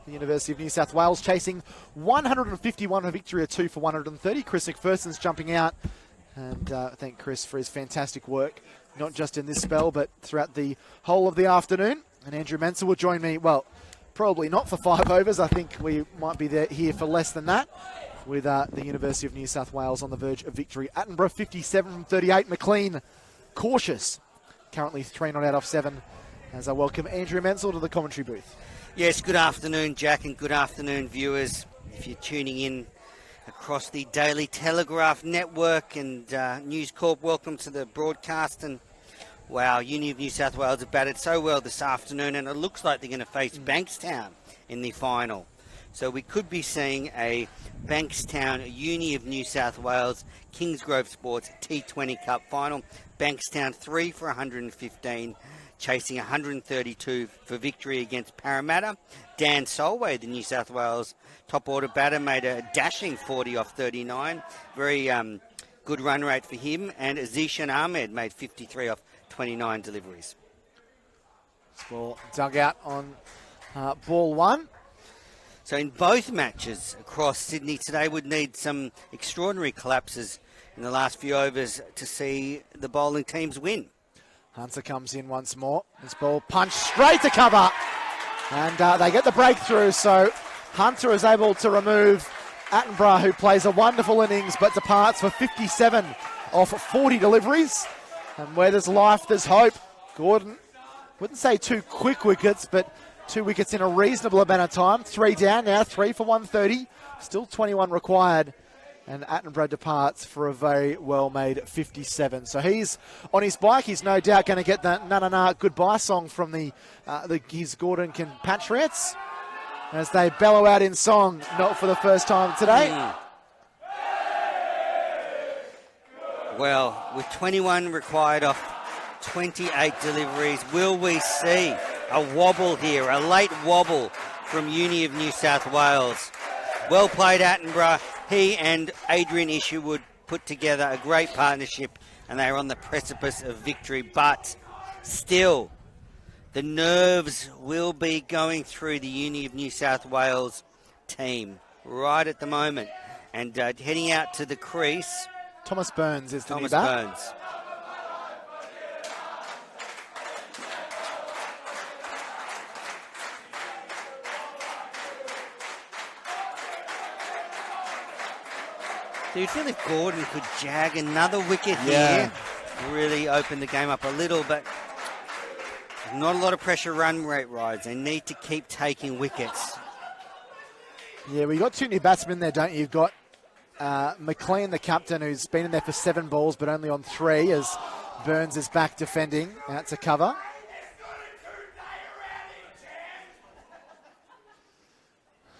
The University of New South Wales chasing 151 for victory, a 2 for 130. Chris McPherson's jumping out. And thank Chris for his fantastic work, not just in this spell, but throughout the whole of the afternoon. And Andrew Mansell will join me, well, probably not for 5 overs. I think we might be here for less than that, with the University of New South Wales on the verge of victory. Attenborough 57 from 38. McLean cautious, currently 3 not out off 7. As I welcome Andrew Mansell to the commentary booth. Yes, good afternoon, Jack, and good afternoon, viewers. If you're tuning in across the Daily Telegraph Network and News Corp, welcome to the broadcast. And wow, Uni of New South Wales have batted so well this afternoon, and it looks like they're going to face Bankstown in the final. So we could be seeing a Bankstown Uni of New South Wales Kingsgrove Sports T20 Cup final. Bankstown 3 for 115, chasing 132 for victory against Parramatta. Dan Solway, the New South Wales top order batter, made a dashing 40 off 39. Very good run rate for him. And Azishan Ahmed made 53 off 29 deliveries. Score dug out on ball 1. So in both matches across Sydney today, would need some extraordinary collapses in the last few overs to see the bowling teams win. Hunter comes in once more. This ball punched straight to cover. And they get the breakthrough, so Hunter is able to remove Attenborough, who plays a wonderful innings but departs for 57 off 40 deliveries. And where there's life, there's hope. Gordon, wouldn't say 2 quick wickets, but 2 wickets in a reasonable amount of time. 3 down now, 3 for 130. Still 21 required. And Attenborough departs for a very well-made 57. So he's on his bike. He's no doubt going to get the na-na-na goodbye song from his Gordon compatriots as they bellow out in song, not for the first time today. Well, with 21 required off 28 deliveries, will we see a wobble here, a late wobble from Uni of New South Wales? Well played, Attenborough. He and Adrian Isherwood put together a great partnership, and they are on the precipice of victory. But still, the nerves will be going through the Uni of New South Wales team right at the moment. And heading out to the crease, Thomas Burns is the Thomas new bat. Burns. Do you feel if Gordon could jag another wicket here, really open the game up a little, but not a lot of pressure run rate rise. They need to keep taking wickets. Yeah, we got 2 new batsmen there, don't you? You've got McLean, the captain, who's been in there for 7 balls, but only on 3, as Burns is back defending out to cover.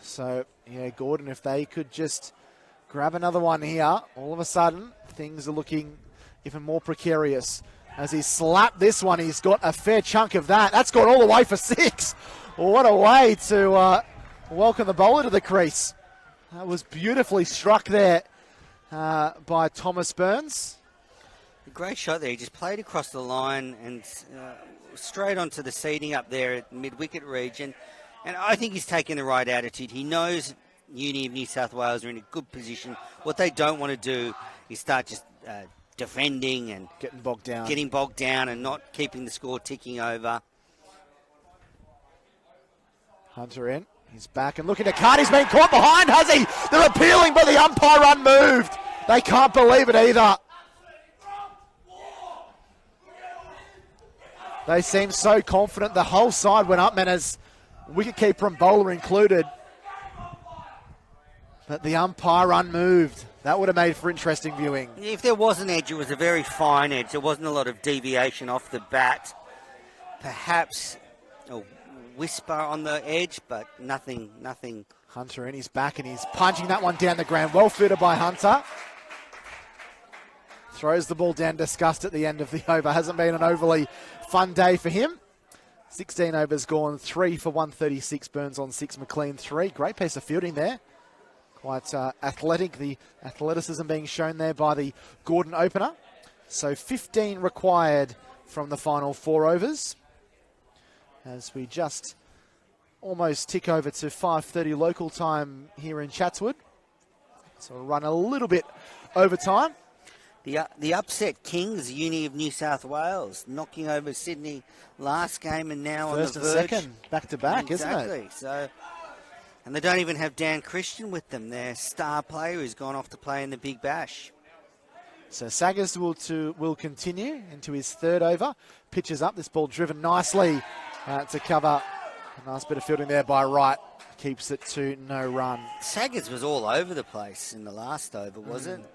So, yeah, Gordon, if they could just grab another one here, all of a sudden, things are looking even more precarious. As he slapped this one, he's got a fair chunk of that. That's gone all the way for 6. What a way to welcome the bowler to the crease. That was beautifully struck there by Thomas Burns. A great shot there. He just played across the line and straight onto the seating up there at mid-wicket region. And I think he's taking the right attitude. He knows Uni of New South Wales are in a good position. What they don't want to do is start just defending and getting bogged down and not keeping the score ticking over. Hunter in. He's back and looking to cut. He's been caught behind, has he? They're appealing, but the umpire unmoved. They can't believe it either. They seem so confident. The whole side went up, man, as wicketkeeper and bowler included. But the umpire unmoved. That would have made for interesting viewing. If there was an edge, it was a very fine edge. There wasn't a lot of deviation off the bat. Perhaps a whisper on the edge, but nothing. Hunter in his back, and he's punching that one down the ground. Well fielded by Hunter. Throws the ball down, disgust at the end of the over. Hasn't been an overly fun day for him. 16 overs gone, 3 for 136. Burns on 6, McLean 3. Great piece of fielding there. Quite athletic, the athleticism being shown there by the Gordon opener. So 15 required from the final 4 overs. As we just almost tick over to 5:30 local time here in Chatswood. So we'll run a little bit over time. The upset Kings, Uni of New South Wales, knocking over Sydney last game and now First on the verge. and second, back-to-back, isn't it? Exactly. So, and they don't even have Dan Christian with them, their star player who's gone off to play in the Big Bash. So Saggers will continue into his 3rd over. Pitches up, this ball driven nicely to cover. A nice bit of fielding there by Wright. Keeps it to no run. Saggers was all over the place in the last over, wasn't it?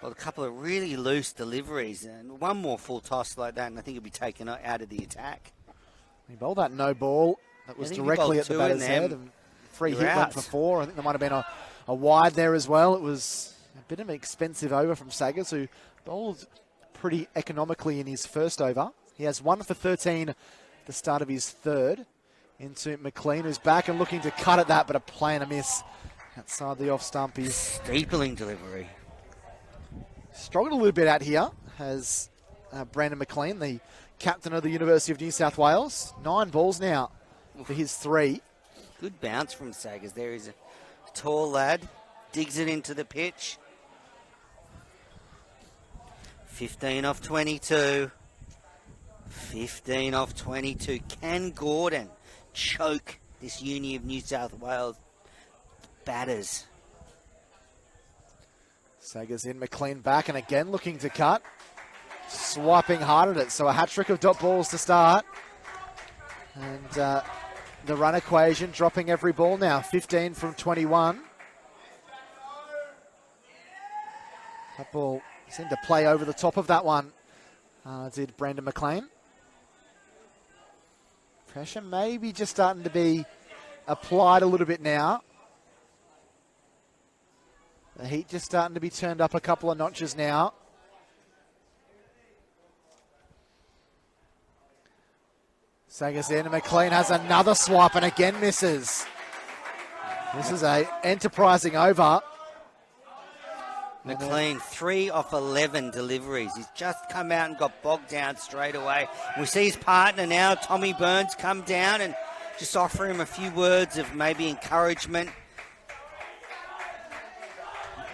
Well, a couple of really loose deliveries and one more full toss like that, and I think he'll be taken out of the attack. He bowled that no ball. That was directly at the batter's head. And free hit went for 4. I think there might have been a wide there as well. It was a bit of an expensive over from Saggers, who bowled pretty economically in his first over. He has 1 for 13 at the start of his 3rd. Into McLean, who's back and looking to cut at that, but a play and a miss outside the off stump. He's steepling delivery. Struggled a little bit out here, has Brandon McLean, the captain of the University of New South Wales. 9 balls now for his 3. Good bounce from Saggers. There is a tall lad, digs it into the pitch. 15 off 22. 15 off 22. Can Gordon choke this Uni of New South Wales batters. Saggers in, McLean back, and again looking to cut. Swiping hard at it, so a hat-trick of dot balls to start. And the run equation dropping every ball now, 15 from 21. That ball seemed to play over the top of that one, did Brandon McLean. Pressure maybe just starting to be applied a little bit now. The heat just starting to be turned up a couple of notches now. Saggers in, and McLean has another swipe and again misses. This is a enterprising over. McLean, 3 off 11 deliveries. He's just come out and got bogged down straight away. We see his partner now, Tommy Burns, come down and just offer him a few words of maybe encouragement.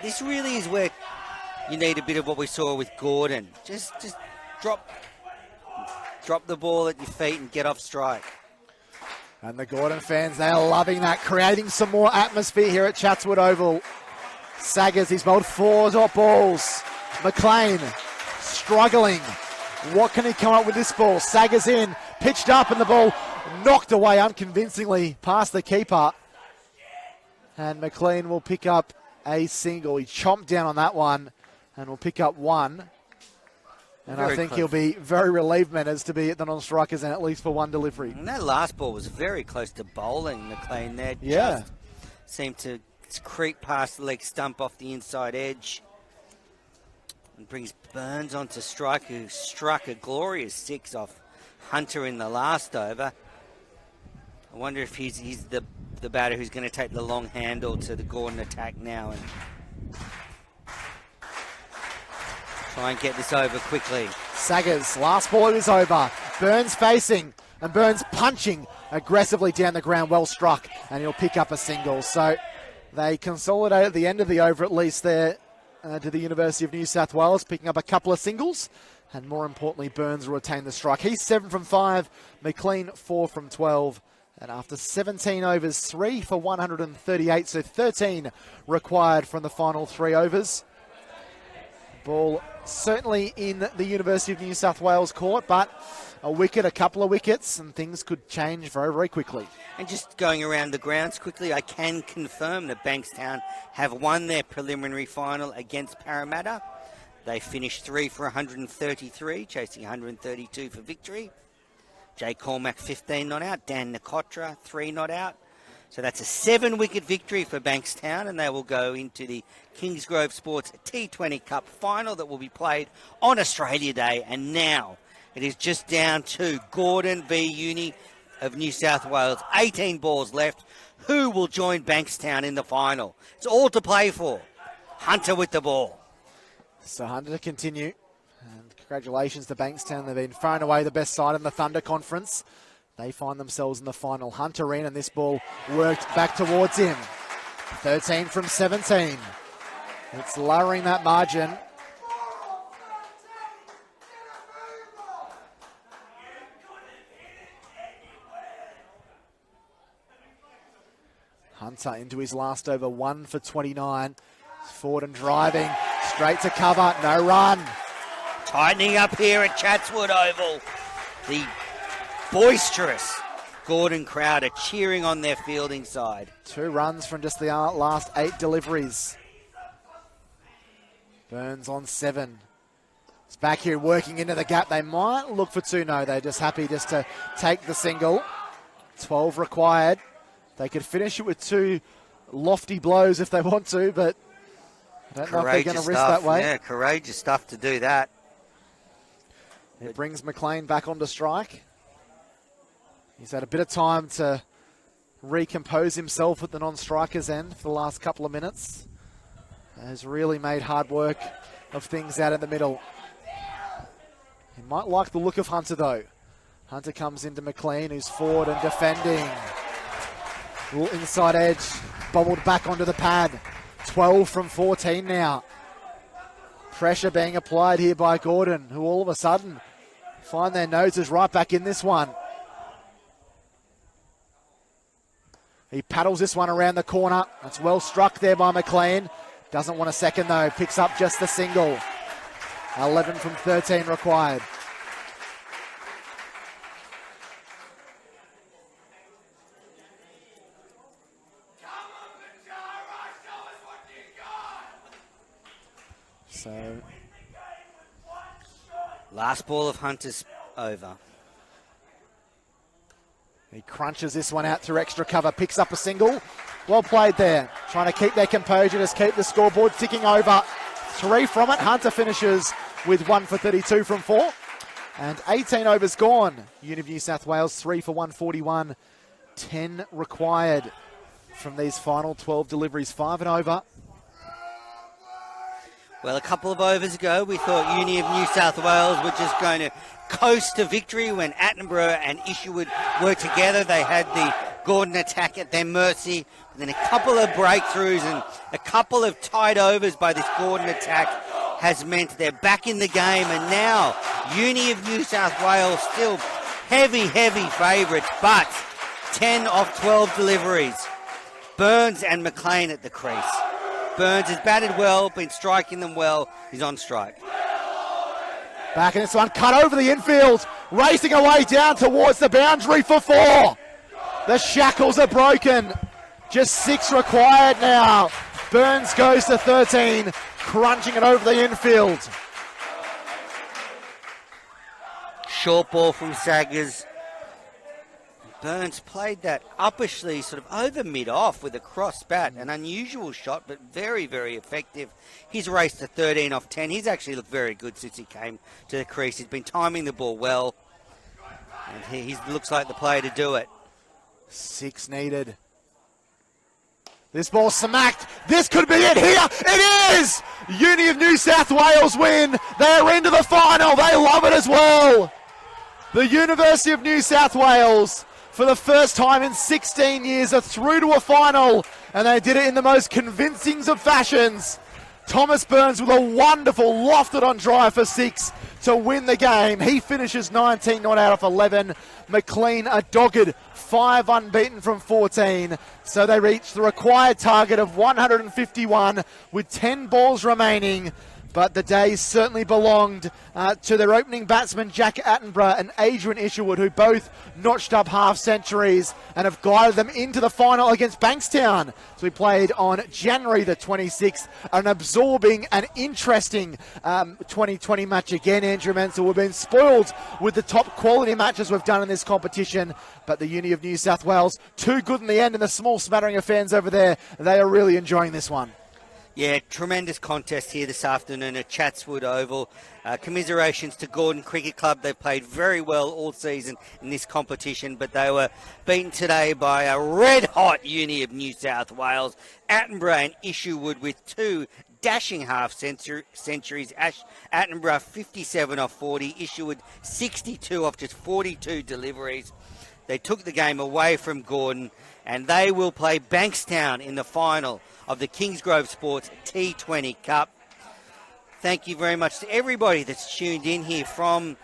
This really is where you need a bit of what we saw with Gordon. Just drop the ball at your feet and get off strike. And the Gordon fans, they are loving that, creating some more atmosphere here at Chatswood Oval. Saggers, he's bowled 4 dot balls. McLean struggling. What can he come up with this ball? Saggers in, pitched up, and the ball knocked away unconvincingly past the keeper. And McLean will pick up a single. He chomped down on that one and will pick up 1. And very I think close. He'll be very relieved, Manners, to be at the non-strikers and at least for 1 delivery. And that last ball was very close to bowling, McLean there. Yeah. Just seemed to creep past the leg stump off the inside edge. And brings Burns onto strike, who struck a glorious 6 off Hunter in the last over. I wonder if he's the batter who's going to take the long handle to the Gordon attack now and try and get this over quickly. Saggers, last ball is over. Burns facing, and Burns punching aggressively down the ground, well struck, and he'll pick up a single. So they consolidate at the end of the over, at least there to the University of New South Wales, picking up a couple of singles, and more importantly, Burns will retain the strike. He's 7 from 5, McLean 4 from 12. And after 17 overs, 3 for 138, so 13 required from the final 3 overs. Ball certainly in the University of New South Wales court, but a wicket, a couple of wickets, and things could change very, very quickly. And just going around the grounds quickly, I can confirm that Bankstown have won their preliminary final against Parramatta. They finished 3 for 133, chasing 132 for victory. Jay Cormack, 15 not out. Dan Nikotra, 3 not out. So that's a 7-wicket victory for Bankstown, and they will go into the Kingsgrove Sports T20 Cup final that will be played on Australia Day. And now it is just down to Gordon v Uni of New South Wales. 18 balls left. Who will join Bankstown in the final? It's all to play for. Hunter with the ball. So Hunter to continue. And congratulations to Bankstown. They've been far and away the best side in the Thunder Conference. They find themselves in the final. Hunter in, and this ball worked back towards him. 13 from 17. It's lowering that margin. Hunter into his last over, 1 for 29. Forward and driving, straight to cover, no run. Tightening up here at Chatswood Oval. The boisterous Gordon crowd are cheering on their fielding side. 2 runs from just the last 8 deliveries. Burns on 7. It's back here working into the gap. They might look for 2. No, they're just happy just to take the single. 12 required. They could finish it with 2 lofty blows if they want to, but I don't know if they're going to risk that way. Yeah, courageous stuff to do that. It brings McLean back onto strike. He's had a bit of time to recompose himself at the non-strikers end for the last couple of minutes. Has really made hard work of things out in the middle. He might like the look of Hunter though. Hunter comes into McLean, who's forward and defending. Little inside edge, bobbled back onto the pad. 12 from 14 now. Pressure being applied here by Gordon, who all of a sudden find their noses right back in this one. He paddles this one around the corner. That's well struck there by McLean. Doesn't want a second though. Picks up just the single. 11 from 13 required. So, last ball of Hunter's over. He crunches this one out through extra cover, picks up a single. Well played there. Trying to keep their composure, just keep the scoreboard ticking over. 3 from it. Hunter finishes with 1 for 32 from 4. And 18 overs gone. Uni of New South Wales 3 for 141. 10 required from these final 12 deliveries. 5 and over. Well, a couple of overs ago, we thought Uni of New South Wales were just going to coast to victory when Attenborough and Isherwood were together. They had the Gordon attack at their mercy. And then a couple of breakthroughs and a couple of tight overs by this Gordon attack has meant they're back in the game. And now, Uni of New South Wales still heavy favourites, but 10 of 12 deliveries. Burns and McLean at the crease. Burns has batted well, been striking them well. He's on strike. Back in this one, cut over the infield, racing away down towards the boundary for 4. The shackles are broken. Just 6 required now. Burns goes to 13, crunching it over the infield. Short ball from Saggers. Burns played that uppishly, sort of over mid-off with a cross bat. An unusual shot, but very effective. He's raced to 13 off 10. He's actually looked very good since he came to the crease. He's been timing the ball well. And he looks like the player to do it. 6 needed. This ball smacked. This could be it here. It is! Uni of New South Wales win. They're into the final. They love it as well. The University of New South Wales, for the first time in 16 years, are through to a final, and they did it in the most convincing of fashions. Thomas Burns with a wonderful lofted on drive for 6 to win the game. He finishes 19 not out of 11. McLean a dogged 5 unbeaten from 14. So they reach the required target of 151 with 10 balls remaining. But the day certainly belonged to their opening batsmen, Jack Attenborough and Adrian Isherwood, who both notched up half centuries and have guided them into the final against Bankstown. So we played on January the 26th, an absorbing and interesting 2020 match again, Andrew Mansell. We've been spoiled with the top quality matches we've done in this competition, but the Uni of New South Wales, too good in the end, and the small smattering of fans over there, they are really enjoying this one. Yeah, tremendous contest here this afternoon at Chatswood Oval. Commiserations to Gordon Cricket Club. They've played very well all season in this competition, but they were beaten today by a red-hot Uni of New South Wales. Attenborough and Isherwood with 2 dashing half centuries. Attenborough 57 off 40, Isherwood 62 off just 42 deliveries. They took the game away from Gordon, and they will play Bankstown in the final of the Kingsgrove Sports T20 Cup. Thank you very much to everybody that's tuned in here from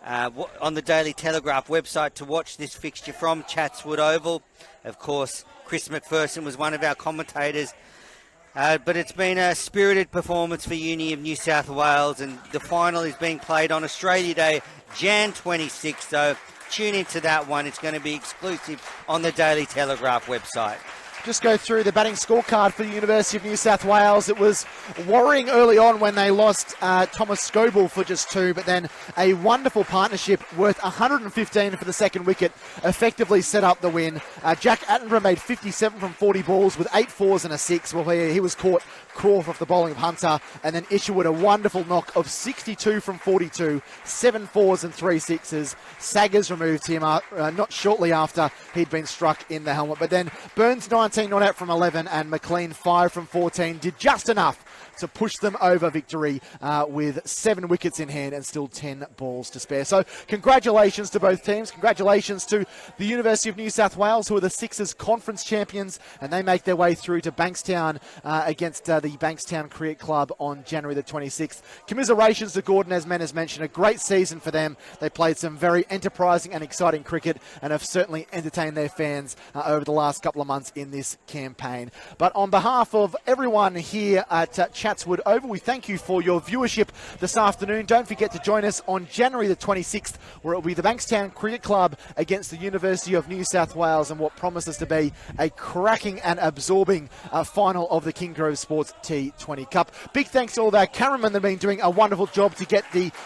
on the Daily Telegraph website to watch this fixture from Chatswood Oval. Of course, Chris McPherson was one of our commentators. But it's been a spirited performance for Uni of New South Wales, and the final is being played on Australia Day, Jan 26. So tune into that one. It's going to be exclusive on the Daily Telegraph website. Just go through the batting scorecard for the University of New South Wales. It was worrying early on when they lost Thomas Scoble for just 2, but then a wonderful partnership worth 115 for the second wicket effectively set up the win. Jack Attenborough made 57 from 40 balls with 8 fours and a 6. Well, he was caught Crawford off the bowling of Hunter, and then Isherwood a wonderful knock of 62 from 42, 7 fours and 3 sixes. Saggers removed him not shortly after he'd been struck in the helmet, but then Burns 19 not out from 11 and McLean 5 from 14 did just enough to push them over victory with 7 wickets in hand and still 10 balls to spare. So congratulations to both teams. Congratulations to the University of New South Wales, who are the Sixers conference champions, and they make their way through to Bankstown against the Bankstown Cricket Club on January the 26th. Commiserations to Gordon, as Men has mentioned. A great season for them. They played some very enterprising and exciting cricket and have certainly entertained their fans over the last couple of months in this campaign. But on behalf of everyone here at Chatswood Oval, we thank you for your viewership this afternoon. Don't forget to join us on January the 26th, where it will be the Bankstown Cricket Club against the University of New South Wales and what promises to be a cracking and absorbing final of the Kingrove Sports T20 Cup. Big thanks to all of our cameramen that have been doing a wonderful job to get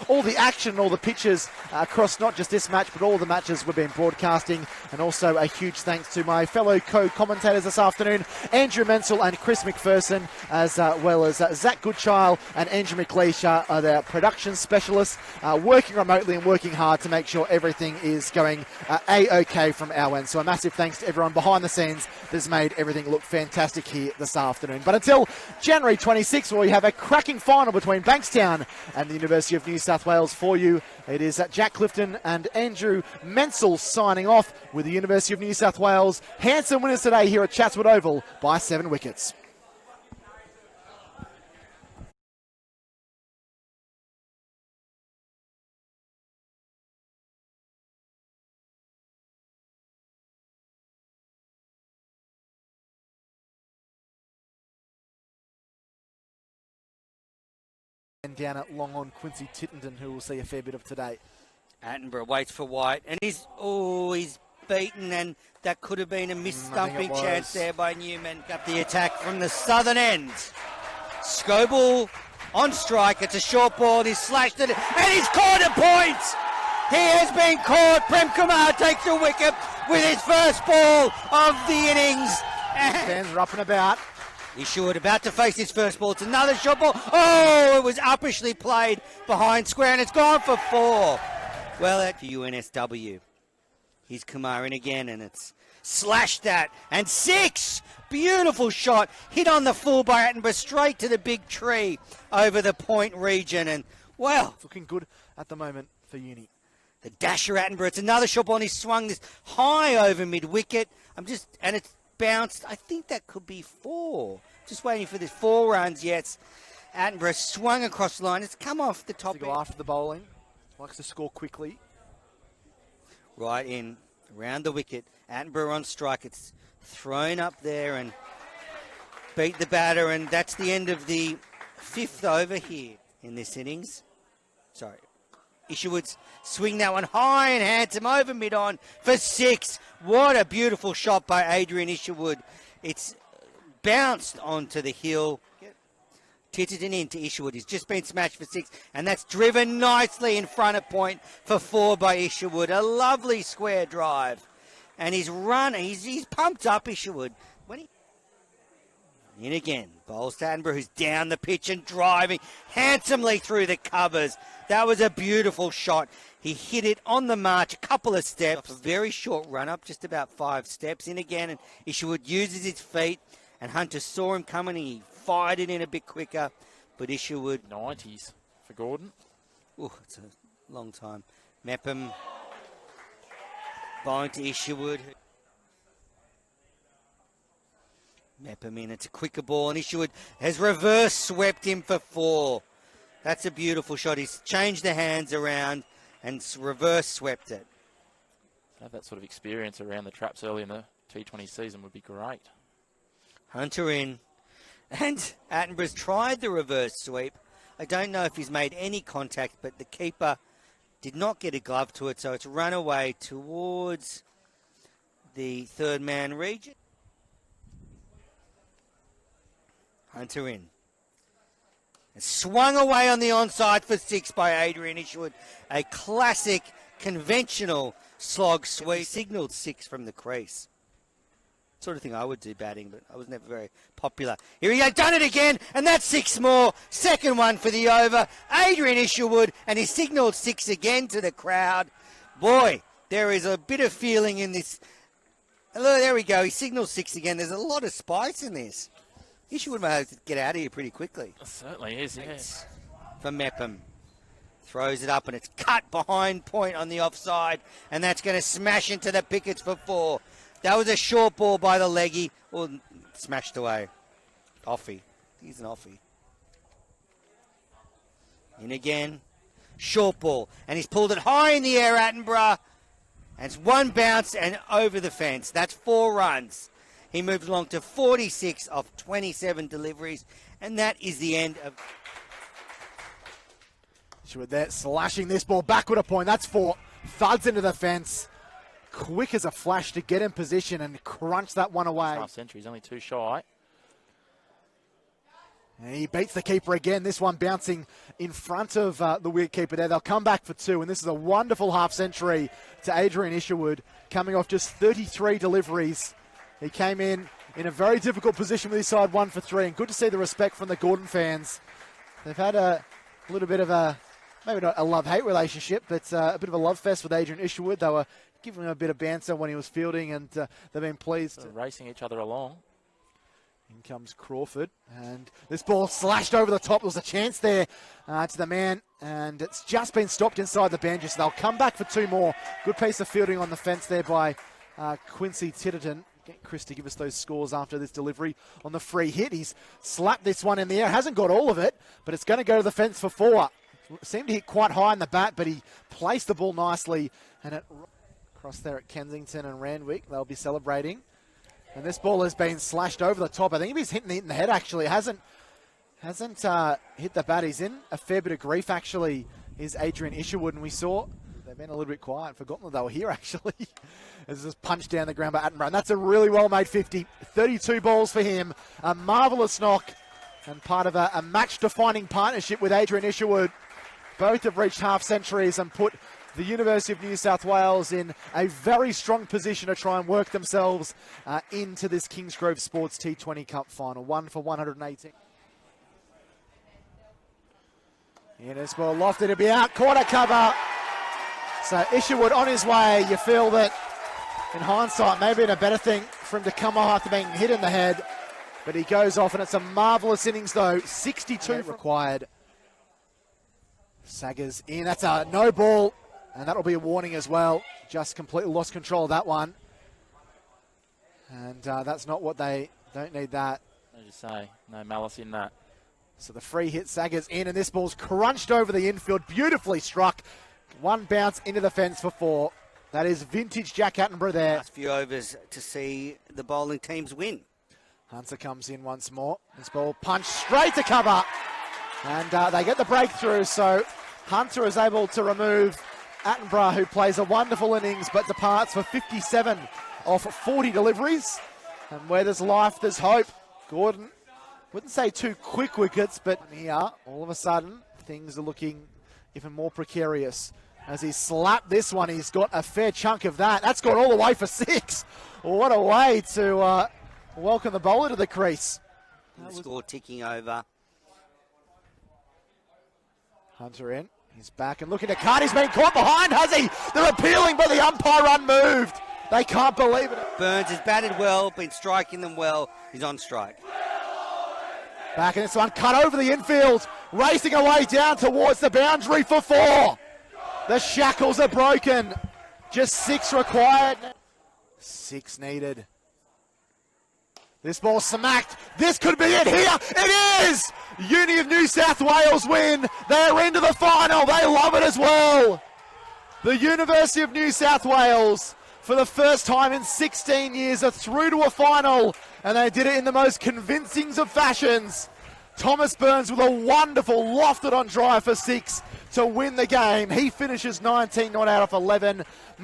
all the action and all the pictures across not just this match, but all the matches we've been broadcasting. And also a huge thanks to my fellow co-commentators this afternoon, Andrew Menzel and Chris McPherson, as well as Zach Goodchild and Andrew McLeish are their production specialists, working remotely and working hard to make sure everything is going A-OK from our end. So a massive thanks to everyone behind the scenes that's made everything look fantastic here this afternoon. But until January 26th, where we have a cracking final between Bankstown and the University of New South Wales for you, it is Jack Clifton and Andrew Menzel signing off with the University of New South Wales. Handsome winners today here at Chatswood Oval by 7 wickets. And down at long on Quincy Tittenden, who we'll see a fair bit of today. Attenborough waits for White, and he's beaten, and that could have been a missed stumping chance there by Newman. Up the attack from the southern end. Scoble on strike. It's a short ball. He's slashed it, and he's caught a point. He has been caught. Prem Kumar takes a wicket with his first ball of the innings. Fans are up and about. Isherwood about to face his first ball. It's another short ball. Oh, it was uppishly played behind square, and it's gone for 4. Well, at UNSW. Here's Kumar in again, and it's slashed that. And 6! Beautiful shot. Hit on the full by Attenborough, straight to the big tree over the point region. And, well, it's looking good at the moment for Uni. The dasher Attenborough. It's another shot ball, and he swung this high over mid-wicket. And it's bounced. I think that could be 4. Just waiting for this 4 runs. Yes, Attenborough swung across the line. It's come off the top. To go after the bowling. Likes to score quickly. Right in, around the wicket. Attenborough on strike. It's thrown up there and beat the batter. And that's the end of the 5th over here in this innings. Sorry. Isherwood's swing that one high and handsome over mid-on for 6. What a beautiful shot by Adrian Isherwood. It's bounced onto the hill. Titterton into Isherwood. He's just been smashed for 6, and that's driven nicely in front of point for 4 by Isherwood. A lovely square drive. And he's pumped up, Isherwood. In again. Bowls to Attenborough, who's down the pitch and driving handsomely through the covers. That was a beautiful shot. He hit it on the march, a couple of steps. A very short run-up, just about 5 steps. In again, and Isherwood uses his feet, and Hunter saw him coming, and he fired it in a bit quicker. But Isherwood... 90s for Gordon. Oh, it's a long time. Mepham bowling to Isherwood. Mepham in, it's a quicker ball, and Isherwood has reverse swept him for 4. That's a beautiful shot. He's changed the hands around and reverse swept it. To have that sort of experience around the traps early in the T20 season would be great. Hunter in, and Attenborough's tried the reverse sweep. I don't know if he's made any contact, but the keeper did not get a glove to it, so it's run away towards the third man region. Hunter in. And swung away on the onside for 6 by Adrian Isherwood. A classic, conventional slog sweep. Signalled 6 from the crease. Sort of thing I would do batting, but I was never very popular. Here he has done it again, and that's 6 more. Second one for the over. Adrian Isherwood, and he signalled 6 again to the crowd. Boy, there is a bit of feeling in this. Hello, there we go. He signalled 6 again. There's a lot of spice in this. He should have been able to get out of here pretty quickly. Certainly is, yes. For Mepham. Throws it up and it's cut behind point on the offside, and that's going to smash into the pickets for 4. That was a short ball by the leggy. Well, smashed away. Offie. He's an offie. In again. Short ball. And he's pulled it high in the air, Attenborough. And it's one bounce and over the fence. That's 4 runs. He moves along to 46 off 27 deliveries. And that is the end of... Isherwood there slashing this ball backward a point. That's 4. Thuds into the fence. Quick as a flash to get in position and crunch that one away. Half century. He's only 2 shy. And he beats the keeper again. This one bouncing in front of the wicket keeper there. They'll come back for 2. And this is a wonderful half century to Adrian Isherwood, coming off just 33 deliveries. He came in a very difficult position with his side 1 for 3. And good to see the respect from the Gordon fans. They've had a little bit of a, maybe not a love-hate relationship, but a bit of a love fest with Adrian Isherwood. They were giving him a bit of banter when he was fielding, and they've been pleased. So racing each other along. In comes Crawford, and this ball slashed over the top. There was a chance there to the man, and it's just been stopped inside the benches. So they'll come back for 2 more. Good piece of fielding on the fence there by Quincy Titterton. Get Chris to give us those scores after this delivery on the free hit. He's slapped this one in the air. Hasn't got all of it, but it's going to go to the fence for 4. Seemed to hit quite high in the bat, but he placed the ball nicely, and it across there at Kensington and Randwick. They'll be celebrating. And this ball has been slashed over the top. I think he's hitting it in the head, actually. It hasn't hit the bat. He's in a fair bit of grief, actually, is Adrian Isherwood. And we saw they've been a little bit quiet. Forgotten that they were here, actually. As this punched down the ground by Attenborough. And that's a really well-made 50. 32 balls for him. A marvellous knock. And part of a match-defining partnership with Adrian Isherwood. Both have reached half centuries and put the University of New South Wales in a very strong position to try and work themselves into this Kingsgrove Sports T20 Cup final. 1 for 118. Yeah, this ball lofted to be out. Quarter cover. So Isherwood on his way. You feel that in hindsight, maybe in a better thing for him to come off after being hit in the head. But he goes off, and it's a marvellous innings, though. 62 required. Saggers in. That's a no ball. And that'll be a warning as well. Just completely lost control of that one. And that's not what they don't need that. As you say, no malice in that. So the free hit, Saggers in, and this ball's crunched over the infield. Beautifully struck. One bounce into the fence for 4. That is vintage Jack Attenborough there. Last few overs to see the bowling teams win. Hunter comes in once more. This ball punched straight to cover. And they get the breakthrough. So Hunter is able to remove Attenborough, who plays a wonderful innings but departs for 57 off 40 deliveries. And where there's life, there's hope. Gordon, wouldn't say 2 quick wickets, but here, all of a sudden, things are looking even more precarious. As he slapped this one, he's got a fair chunk of that. That's gone all the way for 6. What a way to welcome the bowler to the crease. The score ticking over. Hunter in. He's back and looking to cut. He's been caught behind, has he? They're appealing, but the umpire unmoved. They can't believe it. Burns has batted well, been striking them well. He's on strike. Back in this one, cut over the infield. Racing away down towards the boundary for 4. The shackles are broken. Just 6 required. 6 needed. This ball smacked. This could be it here. It is! Uni of New South Wales win. They're into the final. They love it as well. The University of New South Wales, for the first time in 16 years, are through to a final. And they did it in the most convincing of fashions. Thomas Burns with a wonderful lofted on drive for 6 to win the game. He finishes 19 not out of 11.